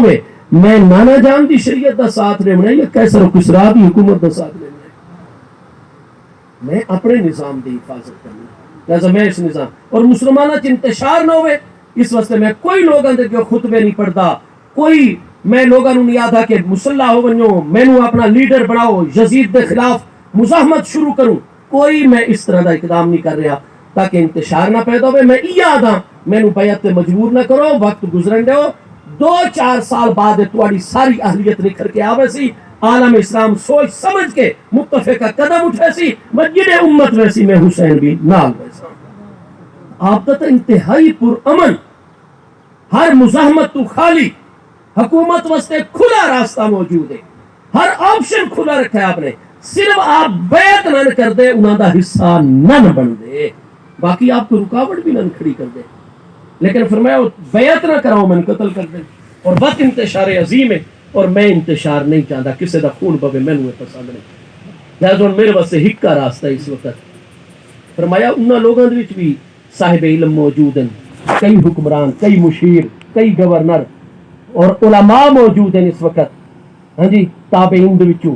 میں نانا جان دی شریعت دا ساتھ لینا یا کیسر و کسرا دی حکومت دا ساتھ لینا میں اپنے نظام دی حفاظت کرنا لہذا میں اس نظام اور مسلمانہ چ انتشار نہ ہوئے اس واسطے میں کوئی لوگوں دے جو خطبے نہیں پڑھتا کوئی میں لوگوں نے یاد آ کہ مسلح ہو بنو میں نو اپنا لیڈر بناؤ یزید دے خلاف مزاحمت شروع کروں کوئی میں اس طرح دا اقدام نہیں کر رہا تاکہ انتشار نہ پیدا ہوئے میں یاد ہاں میں نو بیعت تے مجبور نہ کرو وقت گزرن دو 2-4 سال بعد تواڈی ساری اہلیت نکھر کے آوے سی عالم اسلام سوچ سمجھ کے متفقہ قدم اٹھے سی مسجد امت ویسی میں حسین بھی نال ویسا آپ کا تو انتہائی پر امن ہر مزاحمت تو خالی حکومت واسطے کھلا راستہ موجود ہے ہر آپشن کھلا رکھا ہے آپ نے صرف آپ بیعت نہ کر دے انہاں دا حصہ نہ بن دے باقی آپ کو رکاوٹ بھی نہ کھڑی کر دے لیکن فرمایا بیعت نہ کراؤ میں قتل کر دے اور وقت انتشار عظیم ہے اور میں انتشار نہیں چاہتا کسی دا خون بوے میں نے پسند نہیں لہذا میرے واسطے ہکا راستہ اس وقت فرمایا انہاں لوگوں دے وچ بھی صاحب علم موجود ہیں کئی حکمران کئی مشیر کئی گورنر اور علماء موجود ہیں اس وقت ہاں جی تابعین دے وچوں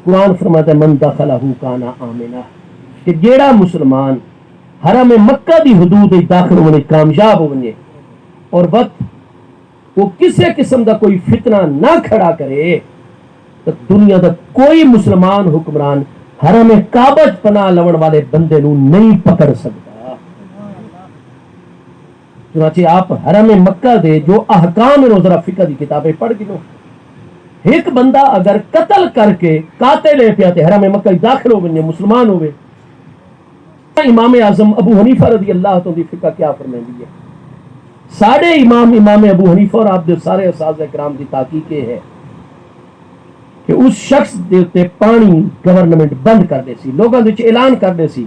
قرآن فرماتا ہے من دخلہ کانا آمنا کہ جیڑا مسلمان حرم مکہ دی حدود داخل ہونے کامیاب ہونے اور وقت وہ کسی قسم دا کوئی فتنہ نہ کھڑا کرے تو دنیا دا کوئی مسلمان حکمران حرم کعبہ پناہ لون والے بندے نو نہیں پکڑ سکتا چنانچہ آپ حرم مکہ دے جو احکام روزہ فقہ دی کتابیں پڑھ گئے ایک بندہ اگر قتل کر کے قاتل ہے پیا تے حرم مکہ داخل ہو گئے مسلمان ہوئے امام اعظم ابو حنیفہ رضی اللہ تو دی فقہ کیا فرمائندی ہے؟ ساڑھے امام ابو حنیفہ اور آپ دے سارے اساتذہ کرام دی تحقیق یہ ہے کہ اس شخص دے تے پانی گورنمنٹ بند کر دے سی، لوگوں دے اعلان کر دے سی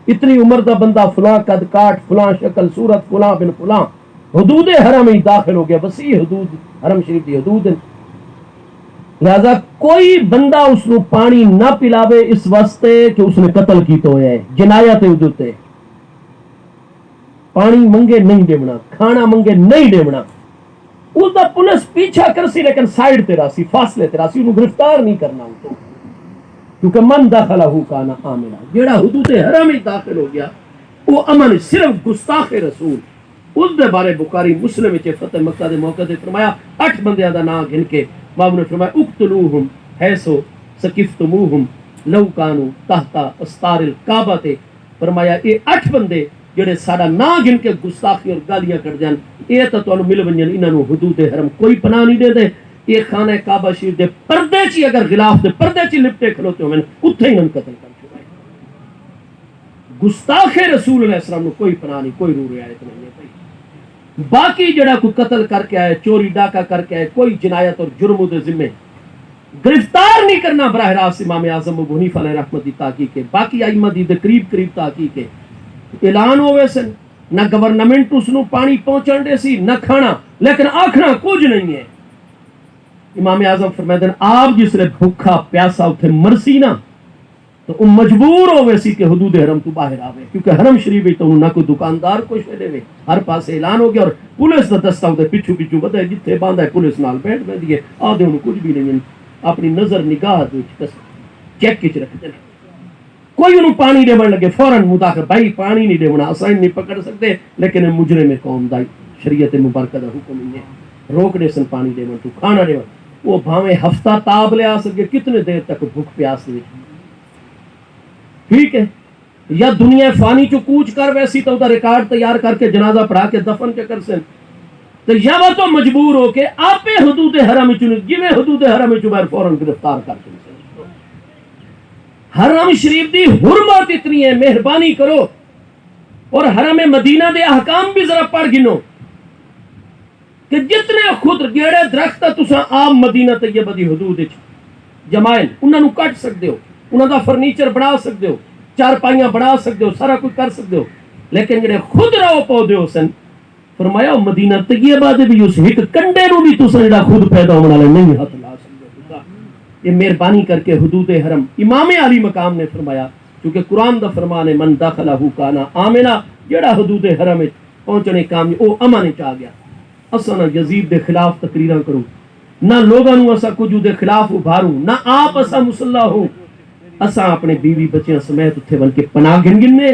اتنی عمر دا بندہ فلاں قد کاٹ فلاں شکل صورت فلاں بن فلاں حدود حرم میں داخل ہو گیا، وسیع حدود حرم شریف دی حدود ہیں، لہذا کوئی بندہ اس نو پانی نہ پلاوے اس واسطے کہ اس نے قتل کیتا ہوا ہے، جنایت ہے ادھر تے، پانی منگے نہیں دیونا، کھانا منگے نہیں دیونا، اس دا پولیس پیچھا کر سی لیکن سائیڈ تے راسی، فاصلے تے راسی، انہوں گرفتار نہیں کرنا ان کو، کیونکہ من داخلہ کانا آمنا، جیڑا حدود حرم میں داخل ہو گیا وہ امن، صرف گستاخ رسول اس دے بارے بخاری مسلم وچ فتح مکہ دے موقع تے فرمایا 8 بندیاں دا نام گن کے باب نے فرمایا اقتلوہم حیث سکفتموہم لو کانوا تحت استار الکعبہ تے فرمایا یہ 8 بندے جڑے ساڈا نام گن کے گستاخی اور گالیاں کر جان یہ تو تانوں مل ونجن، انہاں نوں حدود حرم کوئی پناہ نہیں دے دے، یہ خانہ کعبہ شریف دے پردے چی اگر غلاف دے پردے چی لپٹے کھلوتے ہوئے اتھے ہی ان قتل کر چھوڑے، گستاخ رسول علیہ السلام نو کوئی پناہ نہیں، کوئی روح رعایت نہیں ہے بھائی۔ باقی جڑا کوئی قتل کر کے آئے، چوری ڈاکہ کر کے آئے، کوئی جنایت اور جرم دے ذمے گرفتار نہیں کرنا براہ راست امام اعظم ابو حنیفہ علیہ رحمت دی تحقیق ہے، باقی ائمہ دی قریب تحقیق ہے، اعلان ہوئے سن نہ گورنمنٹ اس نو پانی پہنچن دے سی نہ کھانا، لیکن آکھنا کچھ نہیں ہے۔ امام اعظم فرماتے ہیں آپ جس لئے بھوکا پیاسا اتھے مرسی نا تو وہ مجبور ہوئے سی کہ حدود حرم تو باہر آوے، کیونکہ حرم شریف بھی تو نہ کوئی دکاندار کوئی شے دے، ہر پاس اعلان ہو گیا اور پولیس دا دستہ ہوتے پیچھو بدھے جتھے باندھا ہے پولیس نال بیٹھ بیندی ہے، آدھے انہوں کچھ بھی نہیں، اپنی نظر نگاہ چیک کچ رکھ دے، کوئی انہوں پانی دے بڑھ لگے فوراً مداخل، بھائی پانی نہیں دے بڑھا اسائن نہیں پکڑ سکتے، لیکن مجرم قوم دا شریعت مبارکہ دا حکم نہیں ہے، روک دے سن پانی دے بڑھ تو کھانا دے بڑھ، وہ بھاویں ہفتہ تاب لے آ سکے کتنے دیر تک بھوک پیاس دے، ٹھیک ہے، یا دنیا فانی چو کوچ کر ویسی تو دا ریکارڈ تیار کر کے جنازہ پڑھا کے دفن کے کر سن، تو یا وہ تو مجبور ہو کے آپ حدود حرم چنو جویں حدود حرم چو بیر فوراً گرفتار کر سن۔ حرم شریف دی حرمت اتنی ہے، مہربانی کرو اور حرم مدینہ دے احکام بھی ذرا پڑھ گنو کہ جتنے خود گیڑے درخت تساں عام مدینہ طیبہ دی حدود جمائل انہاں نوں کٹ سکدے ہو، انہاں دا فرنیچر بنا سکدے ہو، چارپائیاں بنا سکدے ہو، سارا کچھ کر سکدے ہو، لیکن جڑے خود رہو پودے ہو سن فرمایا مدینہ طیبہ دے بھی اس ایک کنڈے نوں بھی تساں جڑا خود پیدا ہونے والے نہیں ہاتھ لا سکدے۔ یہ مہربانی کر کے حدود حرم امام علی مقام نے فرمایا، کیونکہ قرآن دا فرمان ہے من داخلہ کانا آمنا، جڑا حدود حرم پہنچنے کامیاب او امن چ آ گیا۔ اساں نہ یزید دے خلاف تقریراں کروں، نہ لوگاں نوں اساں کچھ دے خلاف ابھاروں، نہ آپ اساں مسلح ہو، اساں اپنے بیوی بچیاں سمیت اتھے بن کے پناہ گننے،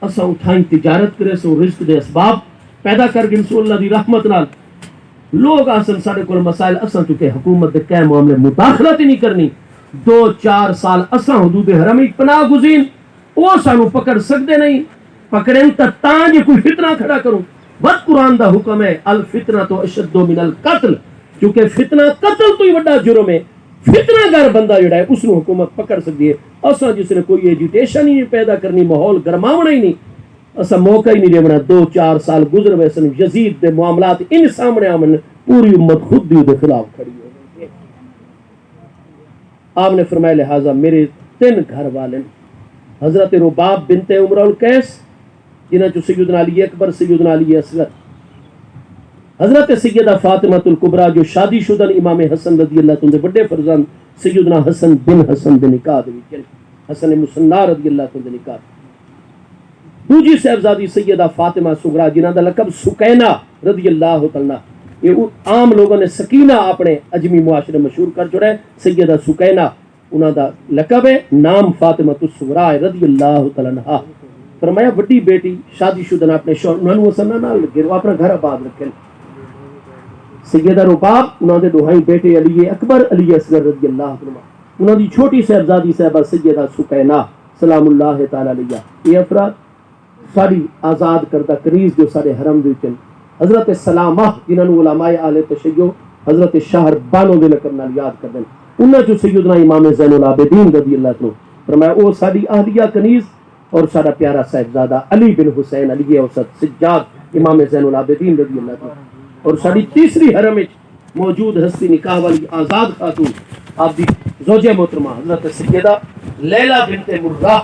اساں اتھائیں تجارت کرے سو رزق دے اسباب پیدا کر گن سو اللہ دی رحمت نال، لوگ آسن سارے کول مسائل اساں چکے حکومت دے کئے معاملے مداخلت ہی نہیں کرنی، 2-4 سال اساں حدود حرم پناہ گزین، وہ سانو پکڑ سکتے نہیں، پکڑیں تاں جے کوئی فتنہ کھڑا کروں، بس قرآن دا حکم ہے الفتنہ تو اشد من القتل، کیونکہ فتنہ قتل تو ہی بڑا جرم ہے، فتنہ گر بندہ جڑا ہے اس نو حکومت پکڑ سکتی ہے، اساں جس نے کوئی ایجیٹیشن ہی نہیں پیدا کرنی، ماحول گرماونا ہی نہیں، اسا موقع ہی نہیں دیونا، 2-4 سال گزر ویسن یزید دے معاملات ان سامنے آمن، پوری امت خود بھی دے خلاف کھڑی ہو گئی۔ آپ نے فرمایا لہذا میرے 3 گھر والے حضرت رباب بنت عمر القیس جنہاں چو سیدنا علی اکبر، سیدنا علی اصغر، حضرت سیدہ فاطمہ الکبریٰ جو شادی شدہ امام حسن رضی اللہ عنہ دے بڑے فرزند سیدنا حسن بن نکاح دے حسن مصنع رضی اللہ عنہ دے نکاح، دوجی صاحبزادی سیدہ فاطمہ صغریٰ جنہاں دا لقب سکینہ رضی اللہ عنہ، یہ عام لوگوں نے سکینہ اپنے اجمی معاشرے مشہور کر چھوڑا ہے، سیدہ سکینہ انہاں دا لقب ہے، نام فاطمہ الصغریٰ رضی اللہ عنہ۔ فرمایا بڑی بیٹی شادی شدہ نے اپنے شوہر انہوں نے نہ لگے وہ اپنا گھر آباد رکھے، سیدہ رباب انہوں نے دوہائی بیٹے علی اکبر علی اصغر رضی اللہ عنہ، انہوں نے چھوٹی صاحبزادی صاحبہ سیدہ سکینہ سلام اللہ تعالی علیہ، یہ افراد ساری آزاد کردہ کنیز جو سارے حرم دے وچ حضرت سلامہ جنہاں نوں علماء اہل تشیع حضرت شہر بانو دے لقب نال یاد کردے، انہاں چوں سیدنا امام زین العابدین رضی اللہ عنہ فرمایا او ساری اہلیہ کنیز اور سارا پیارا صاحبزادہ علی بن حسین علی اوسط سجاد امام زین العابدین رضی اللہ عنہ اور ساری تیسری حرم موجود ہستی نکاح والی آزاد خاتون آپ دی زوجہ محترمہ حضرت سیدہ لیلہ بنت مرہ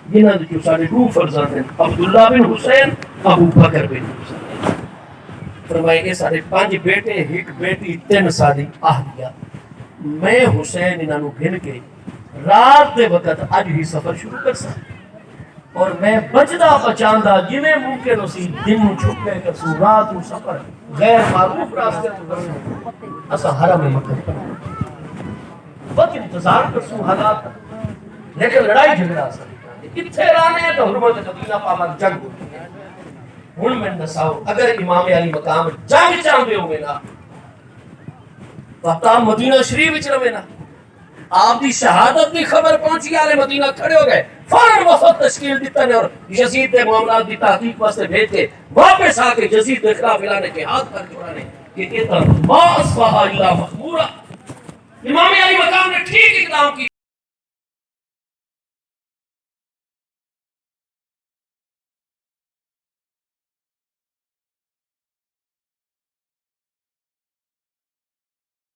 جنہاں دے جو سارے دو فرزند ہیں عبداللہ بن حسین ابو بکر بن حسین فرمائے یہ سارے 5 بیٹے ایک بیٹی 3 سالی اہلیہ میں حسین انہاں نو گھن کے رات دے وقت اج ہی سفر شروع کر سکتا اور میں بچدا بچاندا جویں ممکن اسی دن نو چھپے کرسوں رات نو سفر غیر معروف راستے تو کرسوں اسا حرم مکہ وقت انتظار کرسوں حالات لیکن لڑائی جھگڑا سکتا کتھے رانے تو حرمت مدینہ پاک جنگ ہن میں دساؤ اگر امام علی مقام جنگ چاہندے ہوئے نا پتہ مدینہ شریف وچ رہے نا آپ دی شہادت کی خبر پہنچی آلے مدینہ کھڑے ہو گئے فوراً وفد تشکیل دیتا نے اور یزید کے معاملات دی تحقیق واسطے بھیج کے واپس آ کے یزید کے خلاف اعلان کے ہاتھ پر چھوڑانے کہ ما اصبح الا مخمورا امام علی مقام نے ٹھیک اقدام کی